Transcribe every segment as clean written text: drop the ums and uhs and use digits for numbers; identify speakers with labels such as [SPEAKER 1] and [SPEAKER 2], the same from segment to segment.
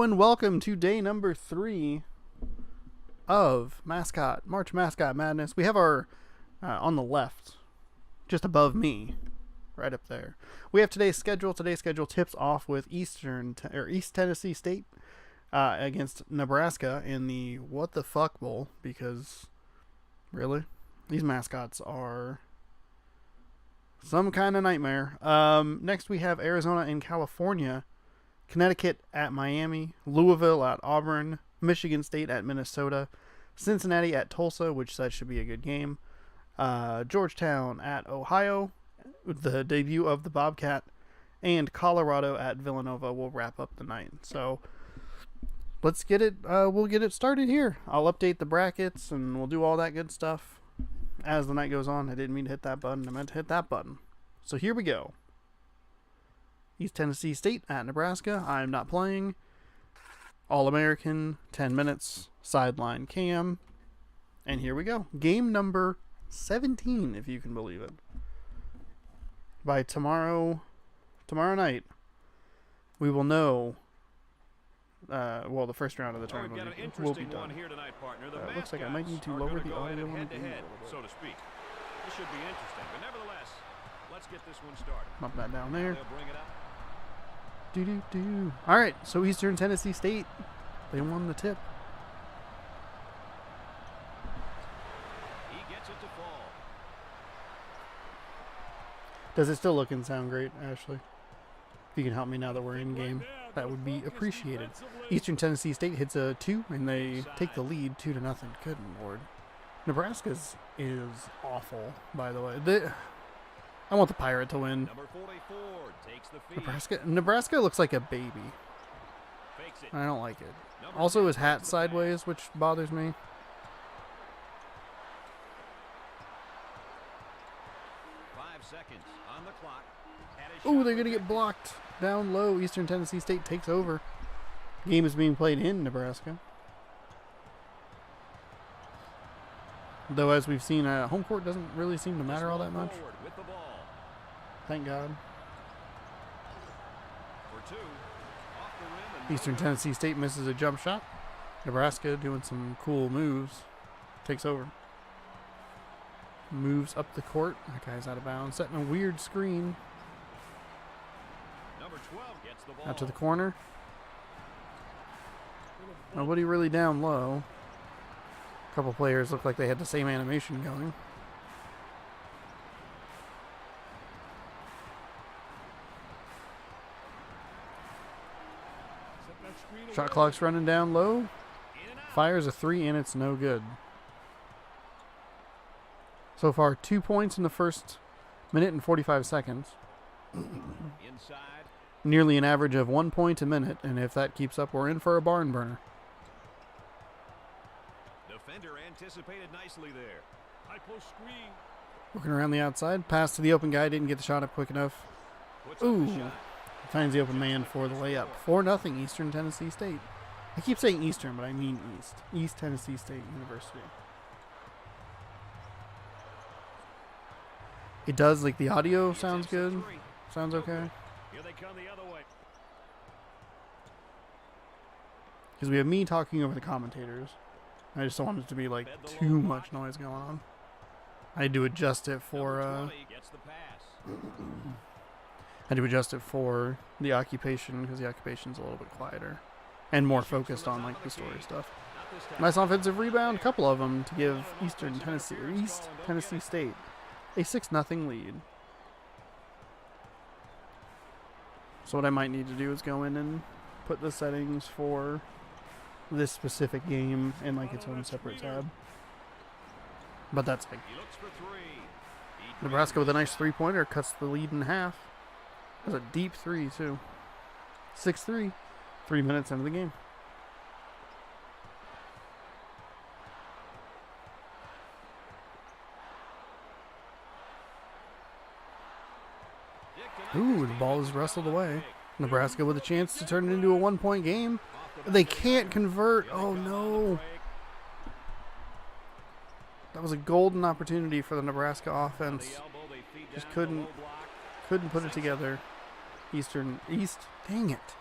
[SPEAKER 1] Hello and welcome to day number 3 of March Mascot Madness. We have our, on the left, just above me, right up there. We have today's schedule. Today's schedule tips off with East Tennessee State against Nebraska in the What the Fuck Bowl, because, really, these mascots are some kind of nightmare. Next we have Arizona and California, Connecticut at Miami, Louisville at Auburn, Michigan State at Minnesota, Cincinnati at Tulsa, which that should be a good game, Georgetown at Ohio, the debut of the Bobcat, and Colorado at Villanova will wrap up the night. So let's get it. We'll get it started here. I'll update the brackets and we'll do all that good stuff as the night goes on. I didn't mean to hit that button. I meant to hit that button. So here we go. East Tennessee State at Nebraska. I'm not playing. All-American, 10 minutes, sideline cam. And here we go. Game number 17, if you can believe it. By tomorrow night, we will know, well, the first round of the tournament will be done. Looks like I might need to lower the audio on the game
[SPEAKER 2] so to speak. This should be interesting, but nevertheless, let's get this one started.
[SPEAKER 1] Bump that down there.
[SPEAKER 2] They'll bring it up.
[SPEAKER 1] All right, so Eastern Tennessee State, they won the tip.
[SPEAKER 2] He gets it to fall.
[SPEAKER 1] Does it still look and sound great, Ashley? If you can help me now that we're in game, that would be appreciated. Eastern Tennessee State hits a 2, and they take the lead 2-0. Good Lord. Nebraska's is awful, by the way. I want the Pirate to win.
[SPEAKER 2] Number 44 takes the feed.
[SPEAKER 1] Nebraska looks like a baby. I don't like it. Also, his hat sideways, which bothers me.
[SPEAKER 2] 5 seconds on the clock.
[SPEAKER 1] Oh, they're going to get blocked down low. Eastern Tennessee State takes over. Game is being played in Nebraska. Though, as we've seen, home court doesn't really seem to matter all that much. Thank God. Eastern Tennessee State misses a jump shot. Nebraska doing some cool moves. Takes over. Moves up the court. That guy's out of bounds. Setting a weird screen.
[SPEAKER 2] Number 12 gets the ball.
[SPEAKER 1] Out to the corner. Nobody really down low. A couple players look like they had the same animation going. Shot clock's running down low. Fires a 3 and it's no good. So far, 2 points in the first minute and 45 seconds. Nearly an average of 1 point a minute, and if that keeps up, we're in for a barn burner.
[SPEAKER 2] Defender anticipated nicely there. High post screen.
[SPEAKER 1] Working around the outside. Pass to the open guy. Didn't get the shot up quick enough. Ooh. Finds the open man for the layup. 4-0 Eastern Tennessee State. I keep saying Eastern, but I mean East. East Tennessee State University. It does, like, the audio sounds good. Sounds okay.
[SPEAKER 2] Here they come the other way.
[SPEAKER 1] Because we have me talking over the commentators. I just don't want it to be, like, too much noise going on. I had to adjust it for, I had to adjust it for the occupation, because the occupation's a little bit quieter and more focused on, like, the story stuff. Nice offensive rebound, a couple of them, to give East Tennessee State a 6-0 lead. So what I might need to do is go in and put the settings for this specific game in, like, its own separate tab. But that's like Nebraska with a nice 3-pointer cuts the lead in half. That's a deep 3 too. 6-3. 3 minutes into the game. Ooh, the ball is wrestled away. Nebraska with a chance to turn it into a 1-point game. They can't convert. Oh no. That was a golden opportunity for the Nebraska offense. Just couldn't put it together. East, dang it.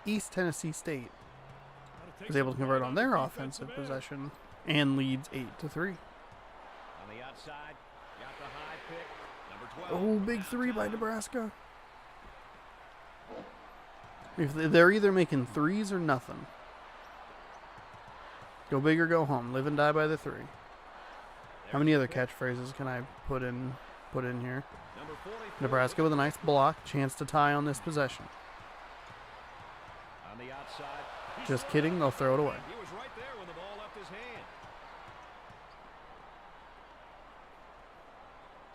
[SPEAKER 1] East Tennessee State was able to convert on their offensive possession and leads 8-3.
[SPEAKER 2] On the outside, got the high pick. Number 12.
[SPEAKER 1] Oh, big three by Nebraska. If they're either making threes or nothing. Go big or go home. Live and die by the three. How many other catchphrases can I put in here? Nebraska with a nice block. Chance to tie on this possession.
[SPEAKER 2] On the outside.
[SPEAKER 1] Just kidding. They'll throw it away.
[SPEAKER 2] He was right there when the ball left his hand.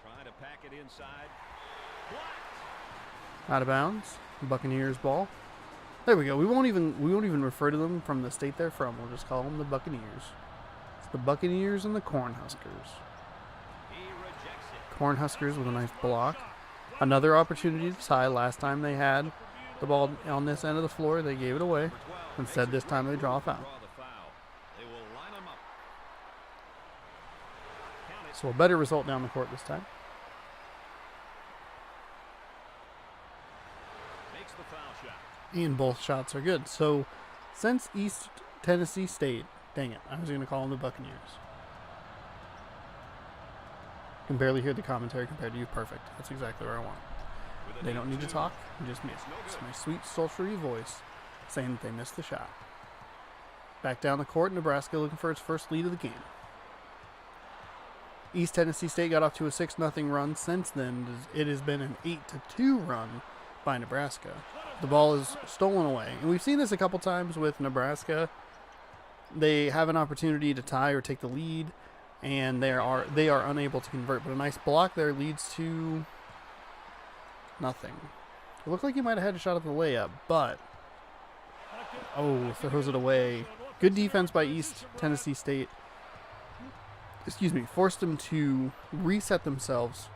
[SPEAKER 2] Trying to pack it inside. Blocked.
[SPEAKER 1] Out of bounds. Buccaneers ball. There we go. We won't even refer to them from the state they're from. We'll just call them the Buccaneers. It's the Buccaneers and the Cornhuskers.
[SPEAKER 2] He rejects it.
[SPEAKER 1] Cornhuskers with a nice block. Another opportunity to tie. Last time they had the ball on this end of the floor, they gave it away. Instead, this time they draw a foul.
[SPEAKER 2] They will line them up.
[SPEAKER 1] So a better result down the court this time.
[SPEAKER 2] Makes the foul shot.
[SPEAKER 1] And both shots are good. So since East Tennessee State, dang it, I was going to call them the Buccaneers. Can barely hear the commentary compared to you. Perfect. That's exactly where I want. They don't need to talk. Just me. It's my sweet, sultry voice saying that they missed the shot. Back down the court, Nebraska looking for its first lead of the game. East Tennessee State got off to a 6-0 run. Since then, it has been an 8-2 run by Nebraska. The ball is stolen away. And we've seen this a couple times with Nebraska. They have an opportunity to tie or take the lead, and they are unable to convert. But a nice block there leads to nothing. It looked like he might have had a shot at the layup, but throws it away. Good defense by East Tennessee State. Forced them to reset themselves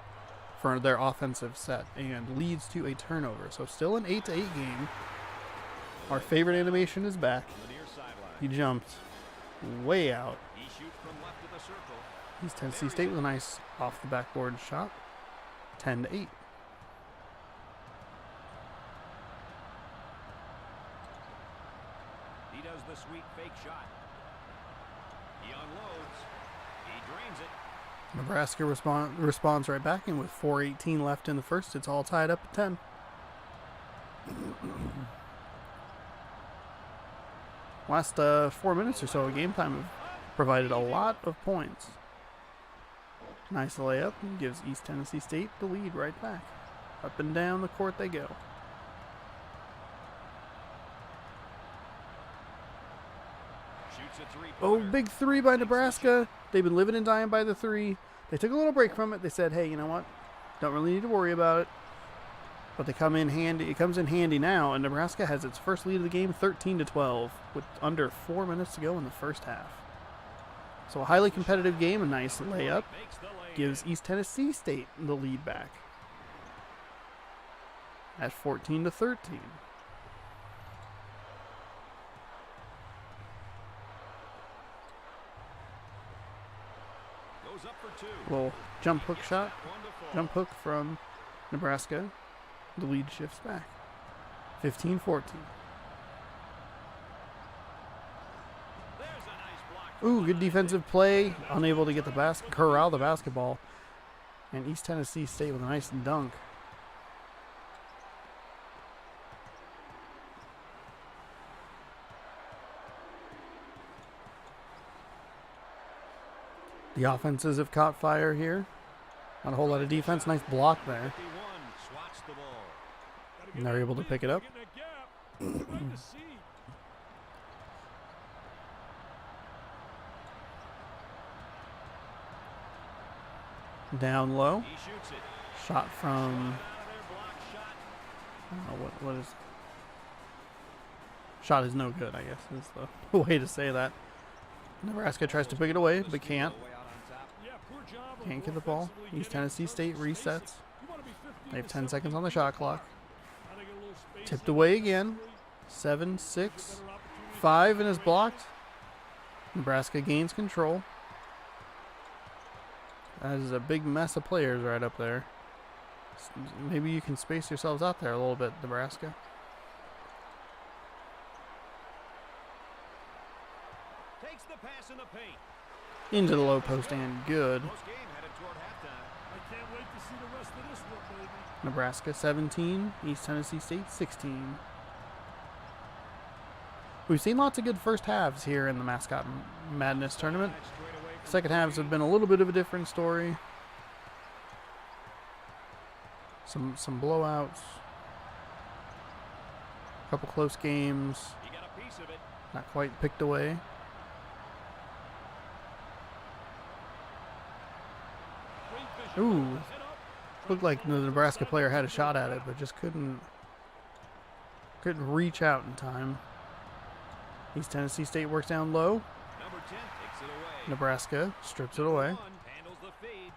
[SPEAKER 1] for their offensive set and leads to a turnover. So still an 8-8 game. Our favorite animation is back. He jumped way out.
[SPEAKER 2] He shoots from left of the circle.
[SPEAKER 1] East Tennessee State with a nice off the backboard shot. 10-8.
[SPEAKER 2] He does the sweet fake shot. He unloads. He drains it.
[SPEAKER 1] Nebraska responds right back, and with 4:18 left in the first, it's all tied up at 10. Last 4 minutes or so of game time have provided a lot of points. Nice layup gives East Tennessee State the lead right back. Up and down the court they go.
[SPEAKER 2] Shoots a three-pointer.
[SPEAKER 1] Oh, big three by Nebraska. They've been living and dying by the three. They took a little break from it. They said, hey, you know what? Don't really need to worry about it. But they come in handy. It comes in handy now, and Nebraska has its first lead of the game, 13-12, with under 4 minutes to go in the first half. So a highly competitive game, a nice layup, gives East Tennessee State the lead back at 14-13.
[SPEAKER 2] Goes up for two.
[SPEAKER 1] Little jump hook shot, jump hook from Nebraska. The lead shifts back, 15-14. Ooh, good defensive play. Unable to get the corral the basketball. And East Tennessee State with a nice dunk. The offenses have caught fire here. Not a whole lot of defense. Nice block there. And they're able to pick it up. Down low. Shot from... I don't know what is... Shot is no good, I guess, is the way to say that. Nebraska tries to pick it away, but can't. Can't get the ball. East Tennessee State resets. They have 10 seconds on the shot clock. Tipped away again. 7-6. 5 and is blocked. Nebraska gains control. That is a big mess of players right up there. Maybe you can space yourselves out there a little bit, Nebraska.
[SPEAKER 2] Takes the pass in the paint.
[SPEAKER 1] Into the low post and good.
[SPEAKER 2] Close game headed toward halftime.
[SPEAKER 3] I can't wait to see the rest of this one, baby.
[SPEAKER 1] Nebraska 17, East Tennessee State 16. We've seen lots of good first halves here in the Mascot Madness tournament. Second halves have been a little bit of a different story. Some blowouts. A couple close games.
[SPEAKER 2] He got a piece of it.
[SPEAKER 1] Not quite picked away. Ooh. Looked like the Nebraska player had a shot at it, but just couldn't reach out in time. East Tennessee State works down low.
[SPEAKER 2] Number 10 takes it away.
[SPEAKER 1] Nebraska strips it away.
[SPEAKER 2] Handles the feed.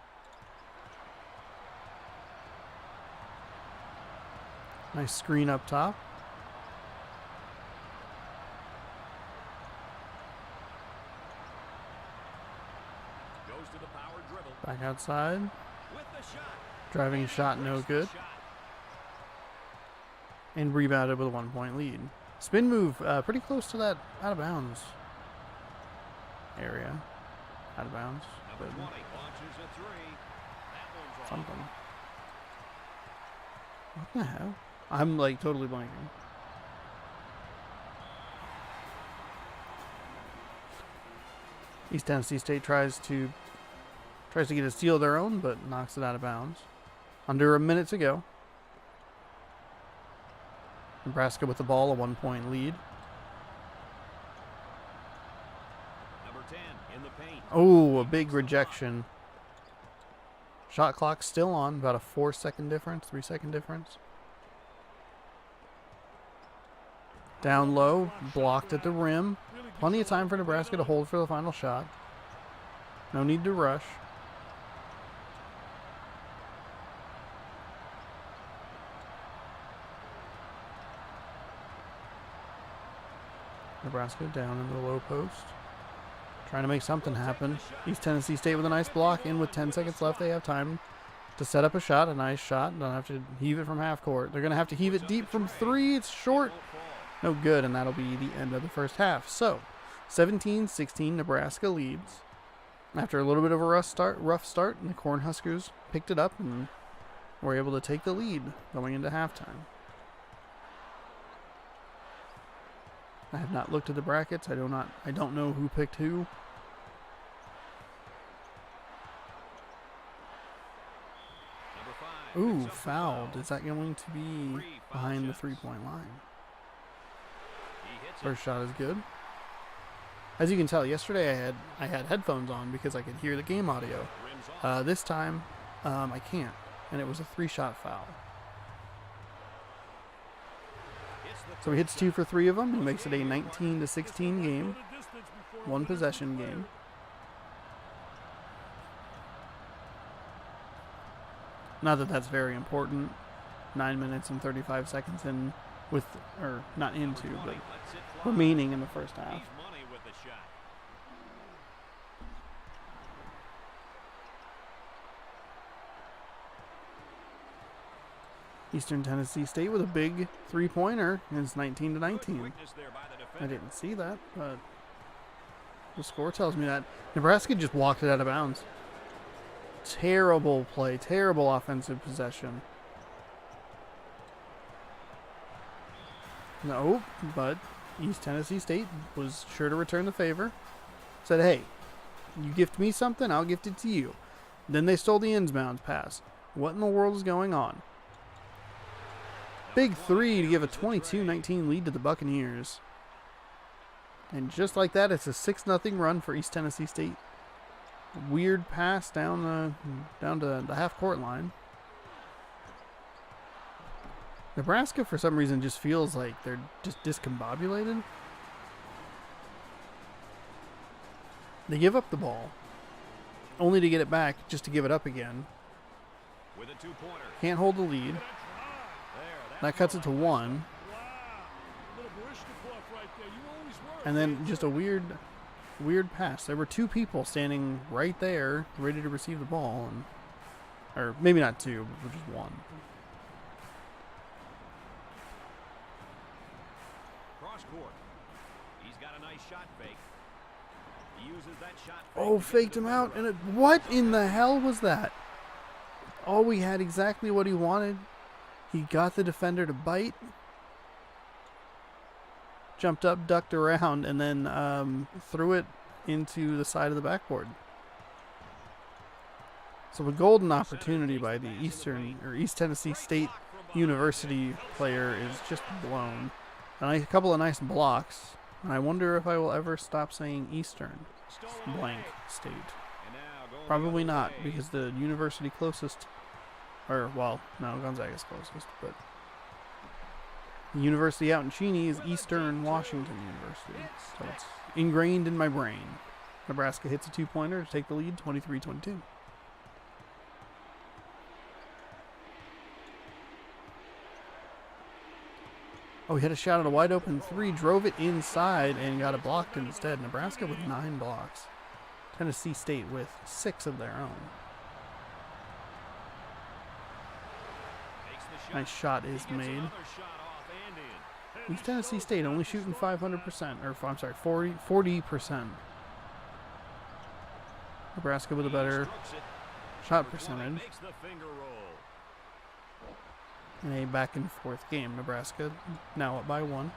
[SPEAKER 1] Nice screen up top.
[SPEAKER 2] Goes to the power dribble.
[SPEAKER 1] Back outside.
[SPEAKER 2] With the shot.
[SPEAKER 1] Driving shot no good.
[SPEAKER 2] Shot.
[SPEAKER 1] And rebounded with a 1-point lead. Spin move pretty close to that out of bounds area. Out of bounds.
[SPEAKER 2] Number 20 launches a three. That one's off.
[SPEAKER 1] Something. What the hell? I'm like totally blanking. East Tennessee State tries to get a steal of their own, but knocks it out of bounds. Under a minute to go. Nebraska with the ball, a 1-point lead.
[SPEAKER 2] Number 10 in the paint.
[SPEAKER 1] Oh, a big rejection. Shot clock still on, about a 4-second difference, 3-second difference. Down low, blocked at the rim. Plenty of time for Nebraska to hold for the final shot. No need to rush. Nebraska down in the low post. Trying to make something happen. East Tennessee State with a nice block. In with 10 seconds left. They have time to set up a shot. A nice shot. Don't have to heave it from half court. They're going to have to heave it deep from three. It's short. No good, and that'll be the end of the first half. So, 17-16, Nebraska leads. After a little bit of a rough start, and the Cornhuskers picked it up and were able to take the lead going into halftime. I have not looked at the brackets. I don't know who picked who. Ooh, fouled. Is that going to be behind the three-point line? First shot is good. As you can tell, yesterday I had headphones on because I could hear the game audio. This time, I can't, and it was a 3-shot foul. So he hits 2 for 3 of them. He makes it a 19-16 game, 1 possession game. Not that that's very important. 9 minutes and 35 seconds in with, or not into, but remaining in the first half. Eastern Tennessee State with a big 3-pointer. It's 19-19. I didn't see that, but the score tells me that. Nebraska just walked it out of bounds. Terrible play, terrible offensive possession. No, but East Tennessee State was sure to return the favor. Said, hey, you gift me something, I'll gift it to you. Then they stole the inbounds pass. What in the world is going on? Big 3 to give a 22-19 lead to the Buccaneers. And just like that, it's a 6-0 run for East Tennessee State. Weird pass down to the half-court line. Nebraska, for some reason, just feels like they're just discombobulated. They give up the ball, only to get it back just to give it up again.
[SPEAKER 2] With a 2-pointer.
[SPEAKER 1] Can't hold the lead. That cuts it to 1. And then just a weird pass. There were 2 people standing right there, ready to receive the ball, and, or maybe not 2, but just 1.
[SPEAKER 2] Cross court. He's got a nice shot fake. He uses that shot fake
[SPEAKER 1] Oh,
[SPEAKER 2] to get
[SPEAKER 1] faked
[SPEAKER 2] the
[SPEAKER 1] him
[SPEAKER 2] defender
[SPEAKER 1] out. And
[SPEAKER 2] up.
[SPEAKER 1] what in the hell was that? Oh, he had exactly what he wanted. He got the defender to bite. Jumped up, ducked around, and then threw it into the side of the backboard. So a golden opportunity by the East Tennessee State University player is just blown. And a couple of nice blocks. And I wonder if I will ever stop saying Eastern blank State.
[SPEAKER 2] And now going the
[SPEAKER 1] Probably
[SPEAKER 2] other
[SPEAKER 1] not,
[SPEAKER 2] way.
[SPEAKER 1] because the university closest, or well, no, Gonzaga's closest, but the university out in Cheney is Eastern Washington University. So it's ingrained in my brain. Nebraska hits a two-pointer to take the lead, 23-22. Oh, he had a shot at a wide open three, drove it inside, and got it blocked instead. Nebraska with 9 blocks. Tennessee State with 6 of their own.
[SPEAKER 2] Makes the shot.
[SPEAKER 1] Nice shot
[SPEAKER 2] He
[SPEAKER 1] is
[SPEAKER 2] gets
[SPEAKER 1] made.
[SPEAKER 2] another shot off and in.
[SPEAKER 1] East Tennessee State only shooting 500%, or I'm sorry, 40%. Nebraska with a better
[SPEAKER 2] Strokes it.
[SPEAKER 1] shot
[SPEAKER 2] Number 20
[SPEAKER 1] percentage
[SPEAKER 2] makes the finger roll.
[SPEAKER 1] in a back and forth game. Nebraska now up by 1.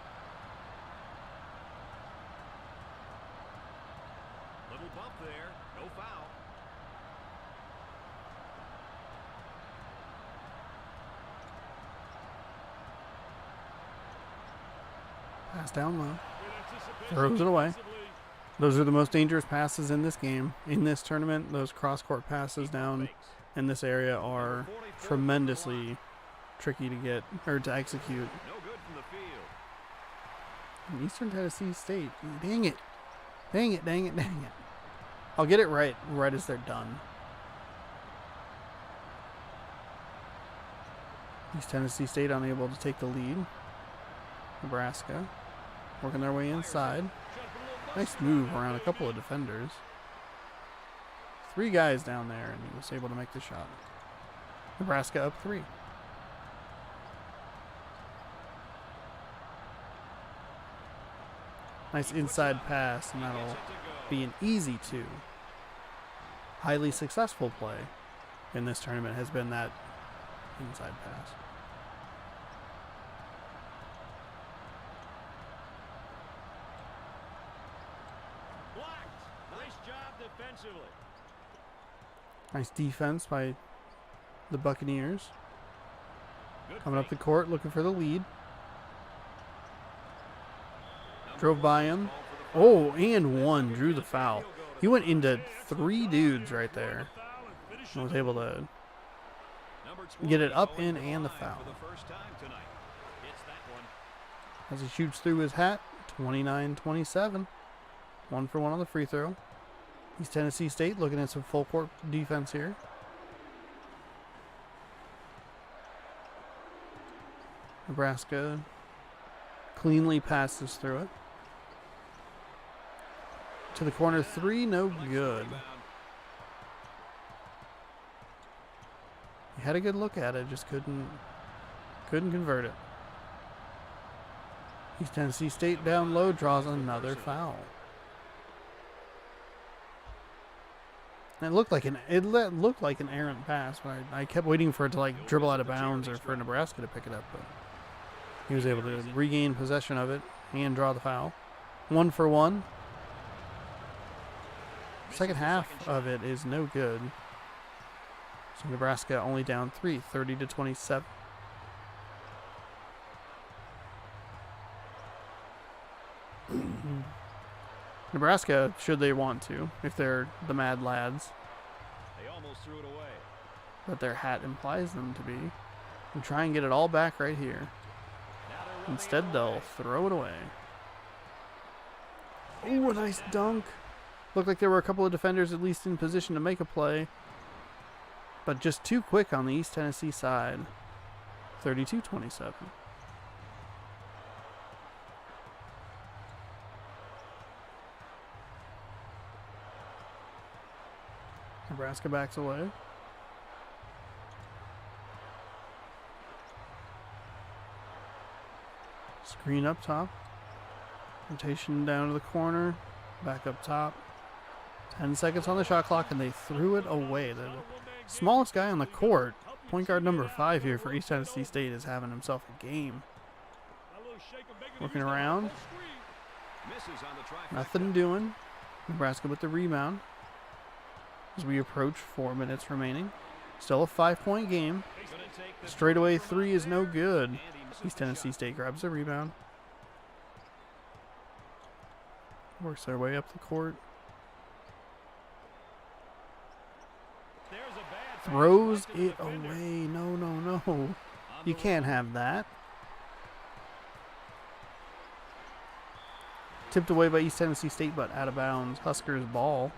[SPEAKER 2] Little bump there. No foul.
[SPEAKER 1] Pass down low.
[SPEAKER 3] Good anticipation
[SPEAKER 1] Throws it away.
[SPEAKER 3] defensively.
[SPEAKER 1] Those are the most dangerous passes in this game, in this tournament. Those cross-court passes down
[SPEAKER 2] Fakes.
[SPEAKER 1] in this area are tremendously tricky to get or to execute.
[SPEAKER 2] No good from the field.
[SPEAKER 1] And Eastern Tennessee State, dang it, dang it, dang it, dang it. I'll get it right as they're done. East Tennessee State unable to take the lead. Nebraska working their way inside. Nice move around a couple of defenders. 3 guys down there, and he was able to make the shot. Nebraska up 3. Nice inside pass, and that'll be an easy 2. Highly successful play in this tournament has been that inside pass.
[SPEAKER 2] Blocked. Nice job defensively.
[SPEAKER 1] Nice defense by the Buccaneers.
[SPEAKER 2] Good
[SPEAKER 1] Coming up the
[SPEAKER 2] fake.
[SPEAKER 1] court, looking for the lead. Drove by him. Oh, and 1. Drew the foul. He went into 3 dudes right there.
[SPEAKER 3] Foul and finish
[SPEAKER 1] And was
[SPEAKER 3] it.
[SPEAKER 1] able to
[SPEAKER 2] Number
[SPEAKER 1] get it
[SPEAKER 2] 20
[SPEAKER 1] up
[SPEAKER 2] going
[SPEAKER 1] in
[SPEAKER 2] to
[SPEAKER 1] and the
[SPEAKER 2] line
[SPEAKER 1] foul.
[SPEAKER 2] For the first time tonight. Hits that one.
[SPEAKER 1] as he shoots through his hat. 29-27. 1 for 1 on the free throw. East Tennessee State looking at some full court defense here. Nebraska cleanly passes through it. To the corner 3, no good.
[SPEAKER 2] Rebound.
[SPEAKER 1] He had a good look at it, just couldn't convert it. East Tennessee State down low draws another foul. And it looked like an errant pass, but I kept waiting for it to like dribble out of bounds or for Nebraska to pick it up, but he was able to regain possession of it and draw the foul. 1 for 1. Second half of it is no good. So Nebraska only down 3, 30-27. Nebraska, should they want to, if they're the Mad Lads,
[SPEAKER 2] They almost threw it away.
[SPEAKER 1] that their hat implies them to be, and try and get it all back right here.
[SPEAKER 2] Now they're running
[SPEAKER 1] Instead,
[SPEAKER 2] it
[SPEAKER 1] they'll
[SPEAKER 2] away.
[SPEAKER 1] throw it away. Ooh, a nice dunk. Looked like there were a couple of defenders at least in position to make a play, but just too quick on the East Tennessee side. 32-27. Nebraska backs away. Screen up top. Rotation down to the corner. Back up top. 10 seconds on the shot clock, and they threw it away. The smallest guy on the court, point guard number 5 here for East Tennessee State, is having himself a game. Working around. Nothing doing. Nebraska with the rebound. As we approach 4 minutes remaining. Still a 5-point game. Straightaway 3 is no good. East Tennessee State grabs the rebound. Works their way up the court. Throws it away. No, no, no. You can't have that. Tipped away by East Tennessee State, but out of bounds. Huskers ball.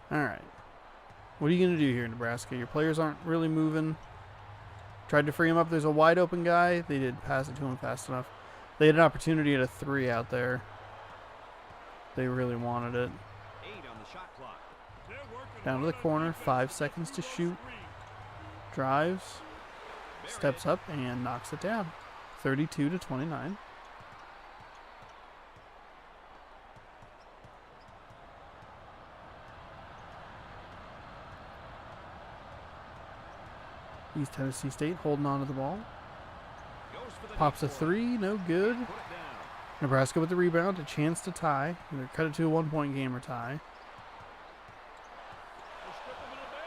[SPEAKER 1] All right. What are you going to do here, Nebraska? Your players aren't really moving. Tried to free him up. There's a wide open guy. They did pass it to him fast enough. They had an opportunity at a 3 out there. They really wanted it. Down to the corner. 5 seconds to shoot. Drives. Steps up and knocks it down. 32-29. East Tennessee State holding on to the ball. Pops a 3, no good. Nebraska with the rebound, a chance to tie. Either cut it to a 1-point game or tie.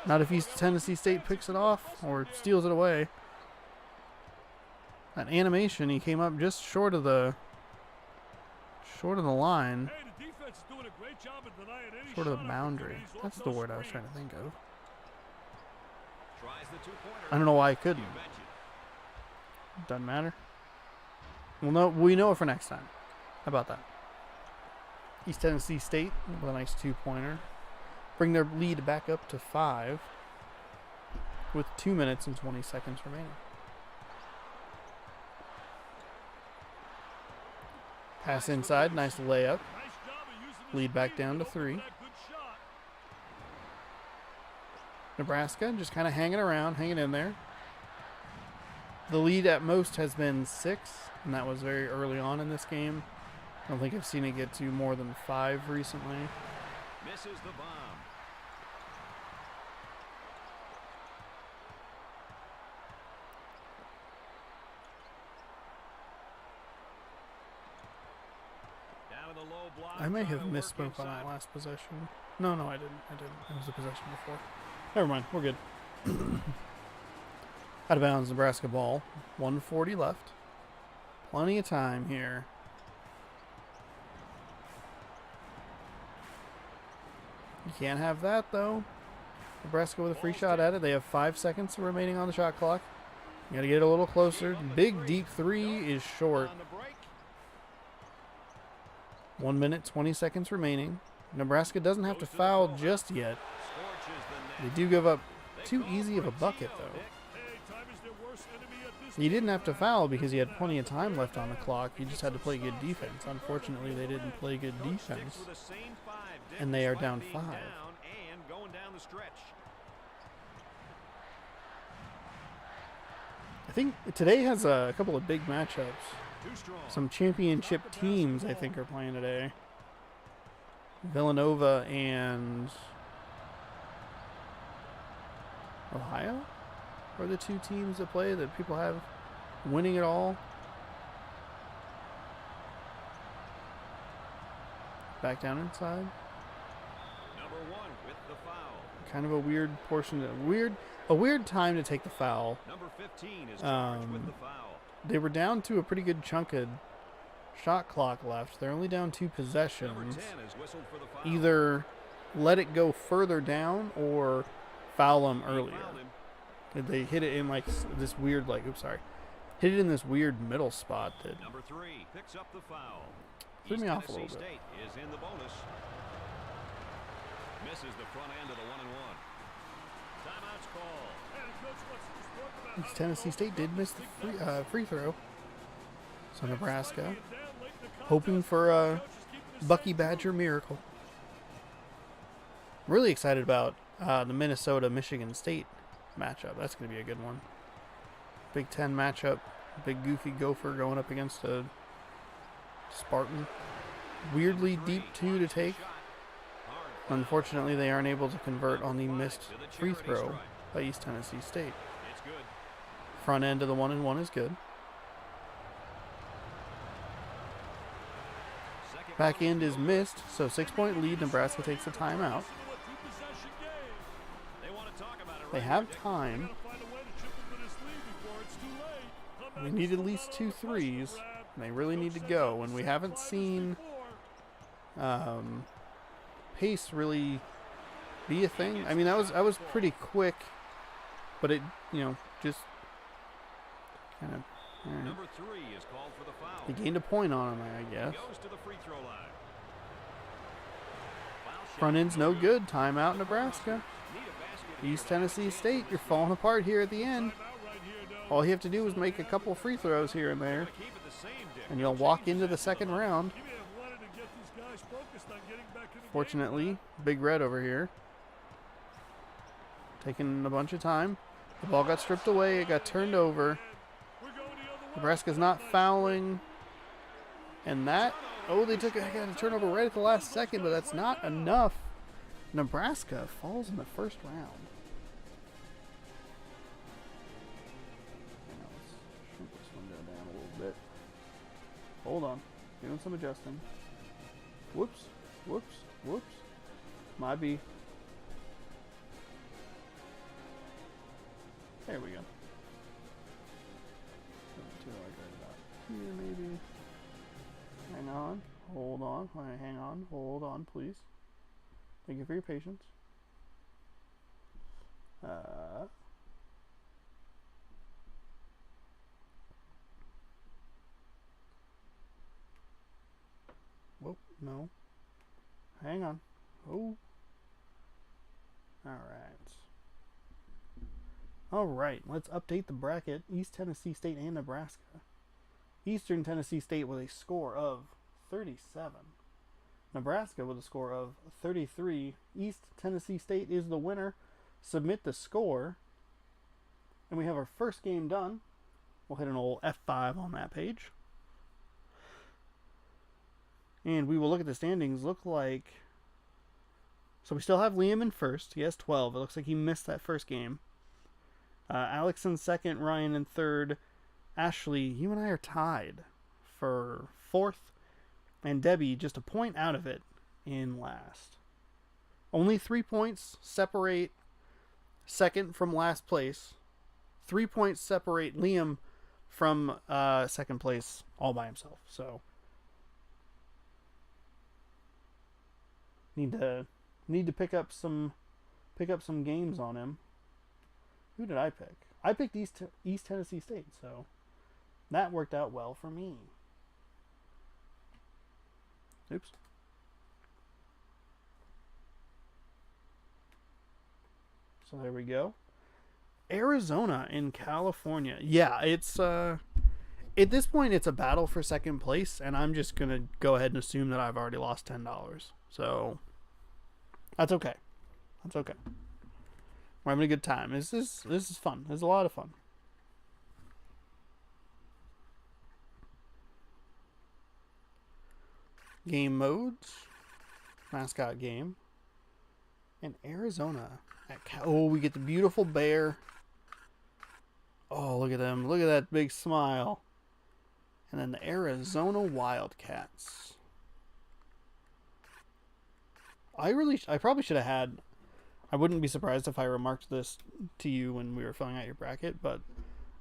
[SPEAKER 1] Not if East Tennessee State picks it off or steals it away. That animation, he came up just short of the line. Short of the boundary. That's the word I was trying to think of. I don't know why I couldn't. Doesn't matter. We know it for next time. How about that? East Tennessee State with a nice 2-pointer. Bring their lead back up to 5 with 2 minutes and 20 seconds remaining. Pass inside, nice layup. Lead back down to 3. Nebraska just kind of hanging around, hanging in there. The lead at most has been 6, and that was very early on in this game. I don't think I've seen it get to more than 5 recently.
[SPEAKER 2] Misses the bomb. Down to the low block.
[SPEAKER 1] I may have misspoke on that last possession. No, I didn't. It was the possession before. Never mind. We're good. Out of bounds, Nebraska ball. 1:40 left. Plenty of time here. You can't have that, though. Nebraska with a free shot at it. They have 5 seconds remaining on the shot clock. You got to get it a little closer. Big, deep 3 is short. 1 minute, 20 seconds remaining. Nebraska doesn't have to foul just yet. They do give up too easy of a bucket, though. He didn't have to foul because he had plenty of time left on the clock. He just had to play good defense. Unfortunately, they didn't play good defense. And they are down 5. I think today has a couple of big matchups. Some championship teams, I think, are playing today. Villanova and Ohio are the 2 teams that play that people have winning it all. Back down inside.
[SPEAKER 2] Number 1 with the foul.
[SPEAKER 1] Kind of a weird portion, a weird time to take the foul.
[SPEAKER 2] Number 15 is charged with the foul.
[SPEAKER 1] They were down to a pretty good chunk of shot clock left. They're only down 2 possessions.
[SPEAKER 2] Number 10 is whistled for the foul.
[SPEAKER 1] Either let it go further down or foul them earlier. They hit it in like this weird, hit it in this weird middle spot that
[SPEAKER 2] Number 3 picks up the foul.
[SPEAKER 1] threw me off a little bit.
[SPEAKER 2] State is in the bonus. Misses the front end of the 1-and-1. Timeout's called.
[SPEAKER 1] East Tennessee State did miss the free throw. So Nebraska hoping for a Bucky Badger miracle. Really excited about the Minnesota-Michigan State matchup. That's going to be a good one. Big Ten matchup. Big goofy gopher going up against a Spartan. Weirdly deep two to take. Unfortunately, they aren't able to convert on the missed free throw by East Tennessee State.
[SPEAKER 2] It's good.
[SPEAKER 1] Front end of the 1-and-1 is good. Back end is missed, so 6-point lead. Nebraska takes a timeout. They have time. They need at least 2 threes. They really need to go, and we haven't seen pace really be a thing. I mean, I was pretty quick, but it, just kind of.
[SPEAKER 2] Number 3 is called for the foul.
[SPEAKER 1] They gained a point on him, I guess.
[SPEAKER 2] Goes to the free throw line.
[SPEAKER 1] Front end's no good. Timeout, Nebraska. East Tennessee State, you're falling apart here at the end. All you have to do is make a couple free throws here and there, and you'll walk into the second round. Fortunately, Big Red over here, taking a bunch of time. The ball got stripped away. It got turned over. Nebraska's not fouling. And that, they got a turnover right at the last second, but that's not enough. Nebraska falls in the first round. Let's shrink this window down a little bit. Hold on. Doing some adjusting. Whoops. Whoops. Whoops. Might be. There we go. Here, maybe. Hang on. Hold on. Hang on. Hold on, please. Thank you for your patience. Whoop, no. Hang on. Oh. Alright, let's update the bracket. East Tennessee State and Nebraska. Eastern Tennessee State with a score of 37. Nebraska with a score of 33. East Tennessee State is the winner. Submit the score. And we have our first game done. We'll hit an old F5 on that page. And we will look at the standings. Look like... So we still have Liam in first. He has 12. It looks like he missed that first game. Alex in second. Ryan in third. Ashley, you and I are tied for fourth. And Debbie just a point out of it in last. Only 3 points separate second from last place. 3 points separate Liam from second place all by himself. So need to pick up some games on him. Who did I pick? I picked East Tennessee State, so that worked out well for me. Oops. So there we go. Arizona in California. Yeah, it's at this point it's a battle for second place, and I'm just gonna go ahead and assume that I've already lost $10. So that's okay. That's okay. We're having a good time. This is fun. It's a lot of fun. Game modes. Mascot game. And Arizona. We get the beautiful bear. Oh, look at them. Look at that big smile. And then the Arizona Wildcats. I probably should have had... I wouldn't be surprised if I remarked this to you when we were filling out your bracket, but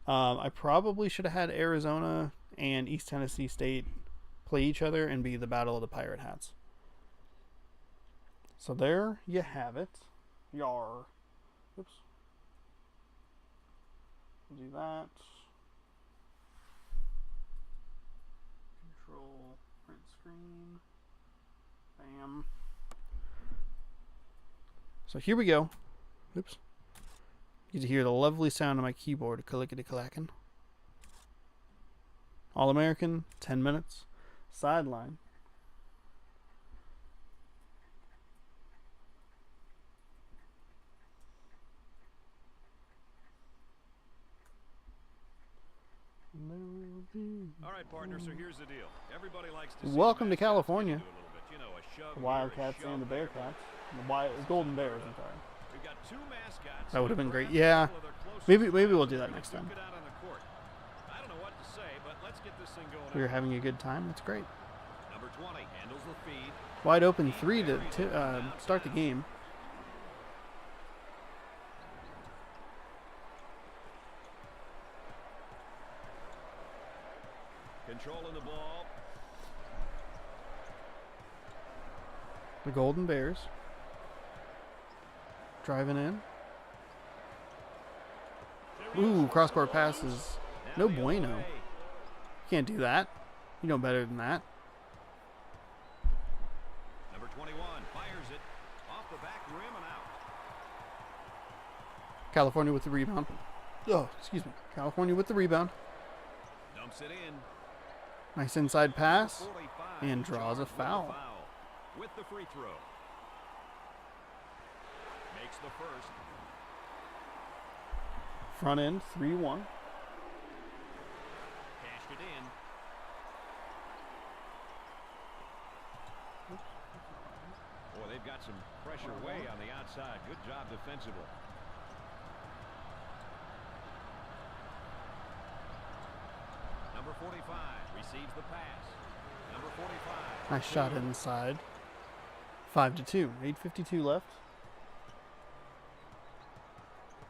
[SPEAKER 1] I probably should have had Arizona and East Tennessee State play each other and be the battle of the pirate hats. So there you have it. Yar. Oops. Do that. Control print screen. Bam. So here we go. Oops. You get to hear the lovely sound of my keyboard clickety-clacking. All-American, 10 minutes. Sideline. No.
[SPEAKER 2] All right, partner, so here's the deal. Everybody likes to see
[SPEAKER 1] Welcome to
[SPEAKER 2] mascots
[SPEAKER 1] California.
[SPEAKER 2] do a little bit. You know, a shove
[SPEAKER 1] The
[SPEAKER 2] here, a
[SPEAKER 1] Wildcats
[SPEAKER 2] shove
[SPEAKER 1] and the
[SPEAKER 2] there.
[SPEAKER 1] Bearcats. The Golden Bears, I'm sorry.
[SPEAKER 2] We've got two mascots.
[SPEAKER 1] That would have been great.
[SPEAKER 2] Perhaps a
[SPEAKER 1] Yeah.
[SPEAKER 2] couple of their closest
[SPEAKER 1] Maybe
[SPEAKER 2] friends
[SPEAKER 1] we'll do
[SPEAKER 2] are
[SPEAKER 1] that
[SPEAKER 2] gonna
[SPEAKER 1] next time.
[SPEAKER 2] duke it out on the court. I don't know what to say, but let's get this thing going.
[SPEAKER 1] We were having a good time. That's great.
[SPEAKER 2] Number 20 handles the feed.
[SPEAKER 1] Wide open 3 to start the game.
[SPEAKER 2] Controlling the ball.
[SPEAKER 1] The Golden Bears. Driving in. Ooh, cross-court passes. No
[SPEAKER 2] Now the
[SPEAKER 1] bueno.
[SPEAKER 2] other way.
[SPEAKER 1] Can't do that. You know better than that.
[SPEAKER 2] Number 21 fires it off the back rim and out.
[SPEAKER 1] California with the rebound. Oh, excuse me. California with the rebound.
[SPEAKER 2] Dumps it in.
[SPEAKER 1] Nice inside pass.
[SPEAKER 2] 45
[SPEAKER 1] And draws a
[SPEAKER 2] charged with the
[SPEAKER 1] foul.
[SPEAKER 2] With the free throw. Makes the first.
[SPEAKER 1] Front end 3-1.
[SPEAKER 2] Cashed it in. Boy, they've got some pressure way on the outside. Good job defensively. Number 45 receives the pass. Number 45.
[SPEAKER 1] Nice shot inside. 5-2. 8:52 left.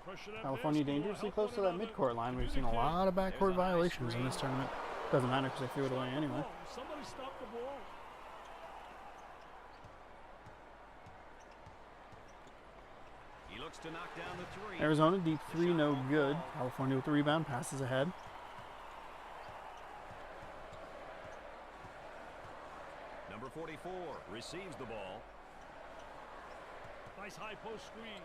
[SPEAKER 3] Pressure that
[SPEAKER 1] California
[SPEAKER 3] basketball,
[SPEAKER 1] dangerously
[SPEAKER 3] help
[SPEAKER 1] close
[SPEAKER 3] one
[SPEAKER 1] to that
[SPEAKER 3] another,
[SPEAKER 1] midcourt line. We've seen a
[SPEAKER 3] communicate.
[SPEAKER 1] lot of backcourt violations in this tournament. Doesn't matter because they threw it away anyway.
[SPEAKER 3] Somebody stop the ball.
[SPEAKER 2] He looks to knock down the three.
[SPEAKER 1] Arizona deep 3, no good. California with the rebound, passes ahead.
[SPEAKER 2] Number 44 receives the ball.
[SPEAKER 3] Nice high post screen.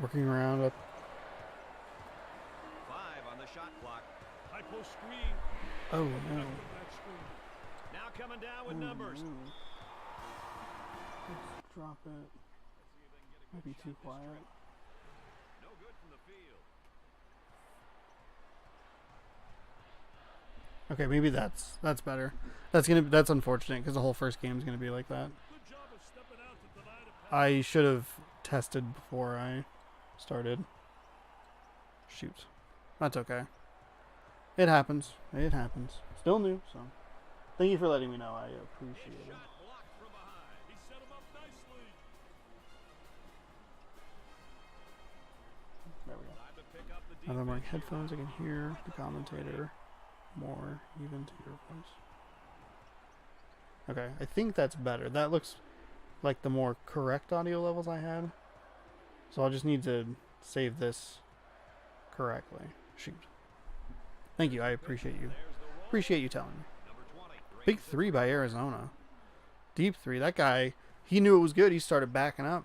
[SPEAKER 1] Working around up.
[SPEAKER 2] 5 on the shot clock.
[SPEAKER 3] High post screen.
[SPEAKER 1] Oh, no.
[SPEAKER 3] That screen.
[SPEAKER 2] Now coming down with numbers.
[SPEAKER 1] Let's drop it. Might be too quiet.
[SPEAKER 2] No good from the field.
[SPEAKER 1] Okay, maybe that's better. That's unfortunate because the whole first game is gonna be like that.
[SPEAKER 3] Good job of stepping out to deny the pass.
[SPEAKER 1] I should have tested before I started. Shoot, that's okay. It happens. It happens. Still new, so thank you for letting me know. I appreciate it.
[SPEAKER 2] Shot blocked from behind.
[SPEAKER 3] He set him up nicely.
[SPEAKER 1] There we go.
[SPEAKER 2] Time to pick up the
[SPEAKER 1] Now that I'm wearing
[SPEAKER 2] defense.
[SPEAKER 1] headphones, I can hear the commentator more even to your voice. Okay, I think that's better. That looks like the more correct audio levels I had. So I'll just need to save this correctly. Shoot. Thank you. I appreciate you.
[SPEAKER 2] There's the roll.
[SPEAKER 1] Appreciate you telling me.
[SPEAKER 2] Number 20.
[SPEAKER 1] Big 3 by Arizona. Deep 3. That guy, he knew it was good. He started backing up.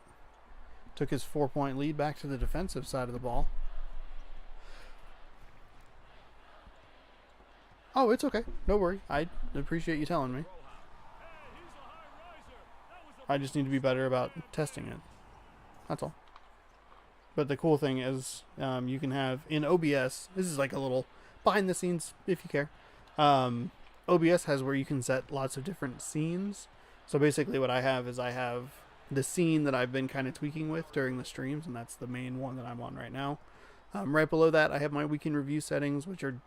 [SPEAKER 1] Took his 4-point lead back to the defensive side of the ball. Oh, it's okay. No worry. I appreciate you telling me.
[SPEAKER 3] Hey, he's a high riser. That was a
[SPEAKER 1] I just need to be better about testing it. That's all. But the cool thing is you can have in OBS, this is like a little behind the scenes if you care. OBS has where you can set lots of different scenes. So basically what I have is I have the scene that I've been kind of tweaking with during the streams, and that's the main one that I'm on right now. Right below that, I have my week in review settings, which are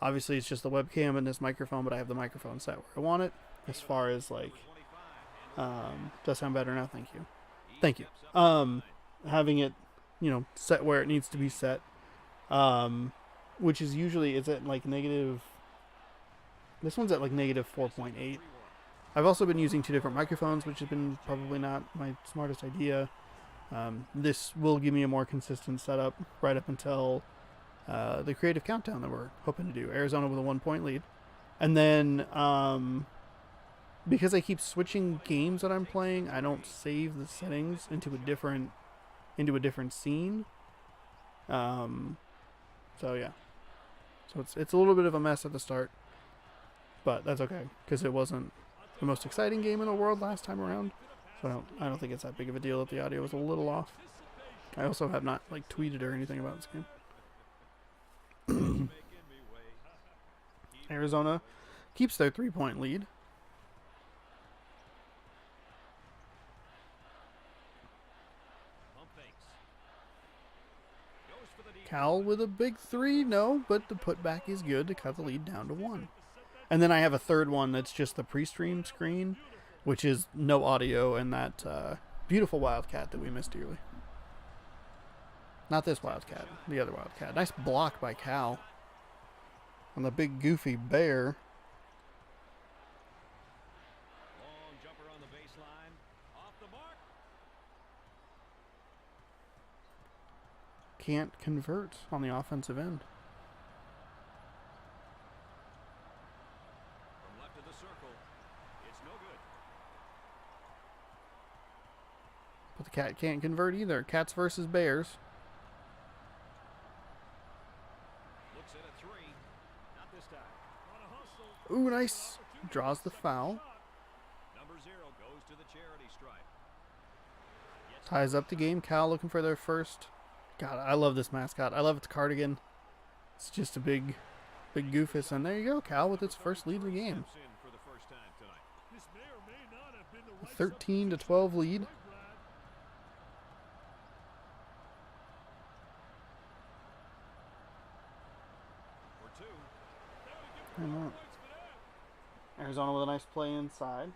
[SPEAKER 1] obviously it's just the webcam and this microphone, but I have the microphone set where I want it. As far as like, does that sound better now? Thank you. Thank you. Having it, set where it needs to be set, which is usually it's at like negative. This one's at like negative 4.8. I've also been using 2 different microphones, which has been probably not my smartest idea. This will give me a more consistent setup right up until the creative countdown that we're hoping to do. Arizona with a 1-point lead. And then because I keep switching games that I'm playing, I don't save the settings into a different scene. So yeah. So it's a little bit of a mess at the start. But that's okay, because it wasn't the most exciting game in the world last time around. So I don't think it's that big of a deal that the audio was a little off. I also have not like tweeted or anything about this game. Arizona keeps their 3-point lead. Cal with a big 3, no, but the putback is good to cut the lead down to 1. And then I have a third one that's just the pre-stream screen, which is no audio, and that beautiful Wildcat that we missed dearly. Not this Wildcat, the other Wildcat. Nice block by Cal on the big goofy bear.
[SPEAKER 2] Long jumper on the baseline. Off the mark.
[SPEAKER 1] Can't convert on the offensive end.
[SPEAKER 2] From left of the circle. It's no good.
[SPEAKER 1] But the Cat can't convert either. Cats versus Bears.
[SPEAKER 2] Looks at a 3. Not this time.
[SPEAKER 3] On a hustle.
[SPEAKER 1] Ooh, nice. Draws the foul.
[SPEAKER 2] Number 0 goes to the charity stripe.
[SPEAKER 1] Ties up the game. Cal looking for their first. God, I love this mascot. I love its cardigan. It's just a big goofus. And there you go. Cal with its first lead of the game.
[SPEAKER 2] Steps in for the first time tonight.
[SPEAKER 3] This may or may not have been the right
[SPEAKER 1] 13 to 12 lead.
[SPEAKER 3] Right, Brad.
[SPEAKER 2] For 2.
[SPEAKER 1] I know. Arizona with a nice play inside.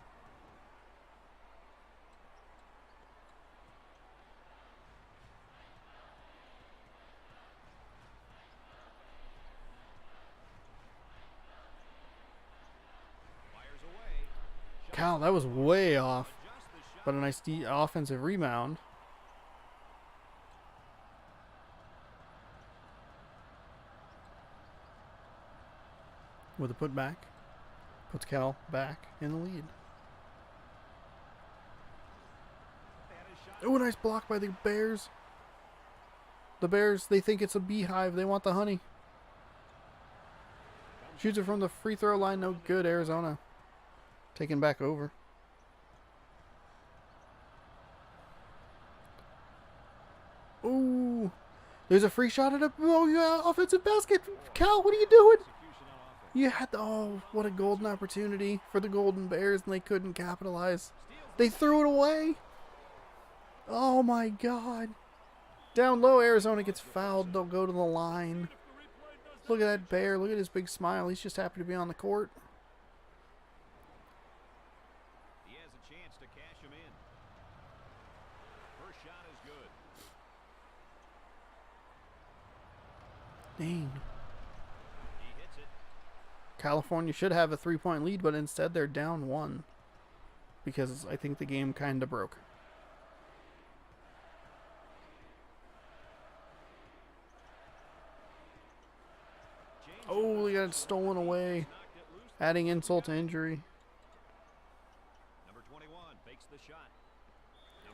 [SPEAKER 2] Fires away.
[SPEAKER 1] Cal, that was way off.
[SPEAKER 2] Just the shot.
[SPEAKER 1] But a nice offensive rebound. With a putback. Puts Cal back in the lead. Oh, a nice block by the Bears. The Bears, they think it's a beehive. They want the honey. Shoots it from the free throw line. No good, Arizona. Taken back over. Ooh. There's a free shot at a offensive basket. Cal, what are you doing?
[SPEAKER 2] Execution on offense.
[SPEAKER 1] You had the, oh, what a golden opportunity for the Golden Bears, and they couldn't capitalize. They threw it away. Oh my God. Down low, Arizona gets fouled. They'll go to the line. Look at that bear. Look at his big smile. He's just happy to be on the court.
[SPEAKER 2] He has a chance to cash him in. First shot is good.
[SPEAKER 1] Dang.
[SPEAKER 2] He hits it.
[SPEAKER 1] California should have a 3-point lead, but instead they're down 1. Because I think the game kind of broke. Oh, they got it stolen away.
[SPEAKER 2] Knocked it loose.
[SPEAKER 1] Adding insult to injury.
[SPEAKER 2] Number 21 fakes the shot.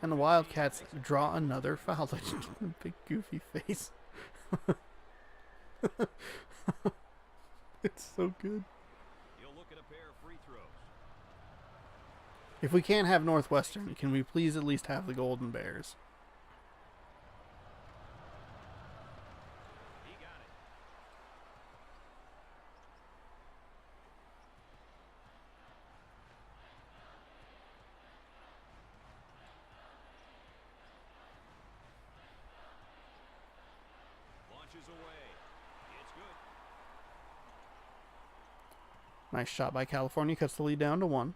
[SPEAKER 1] And the Wildcats draw another foul. Big goofy face. It's so good.
[SPEAKER 2] He'll look at a pair of free throws.
[SPEAKER 1] If we can't have Northwestern, can we please at least have the Golden Bears?
[SPEAKER 2] He got it. Launches away. It's good.
[SPEAKER 1] Nice shot by California. Cuts the lead down to 1.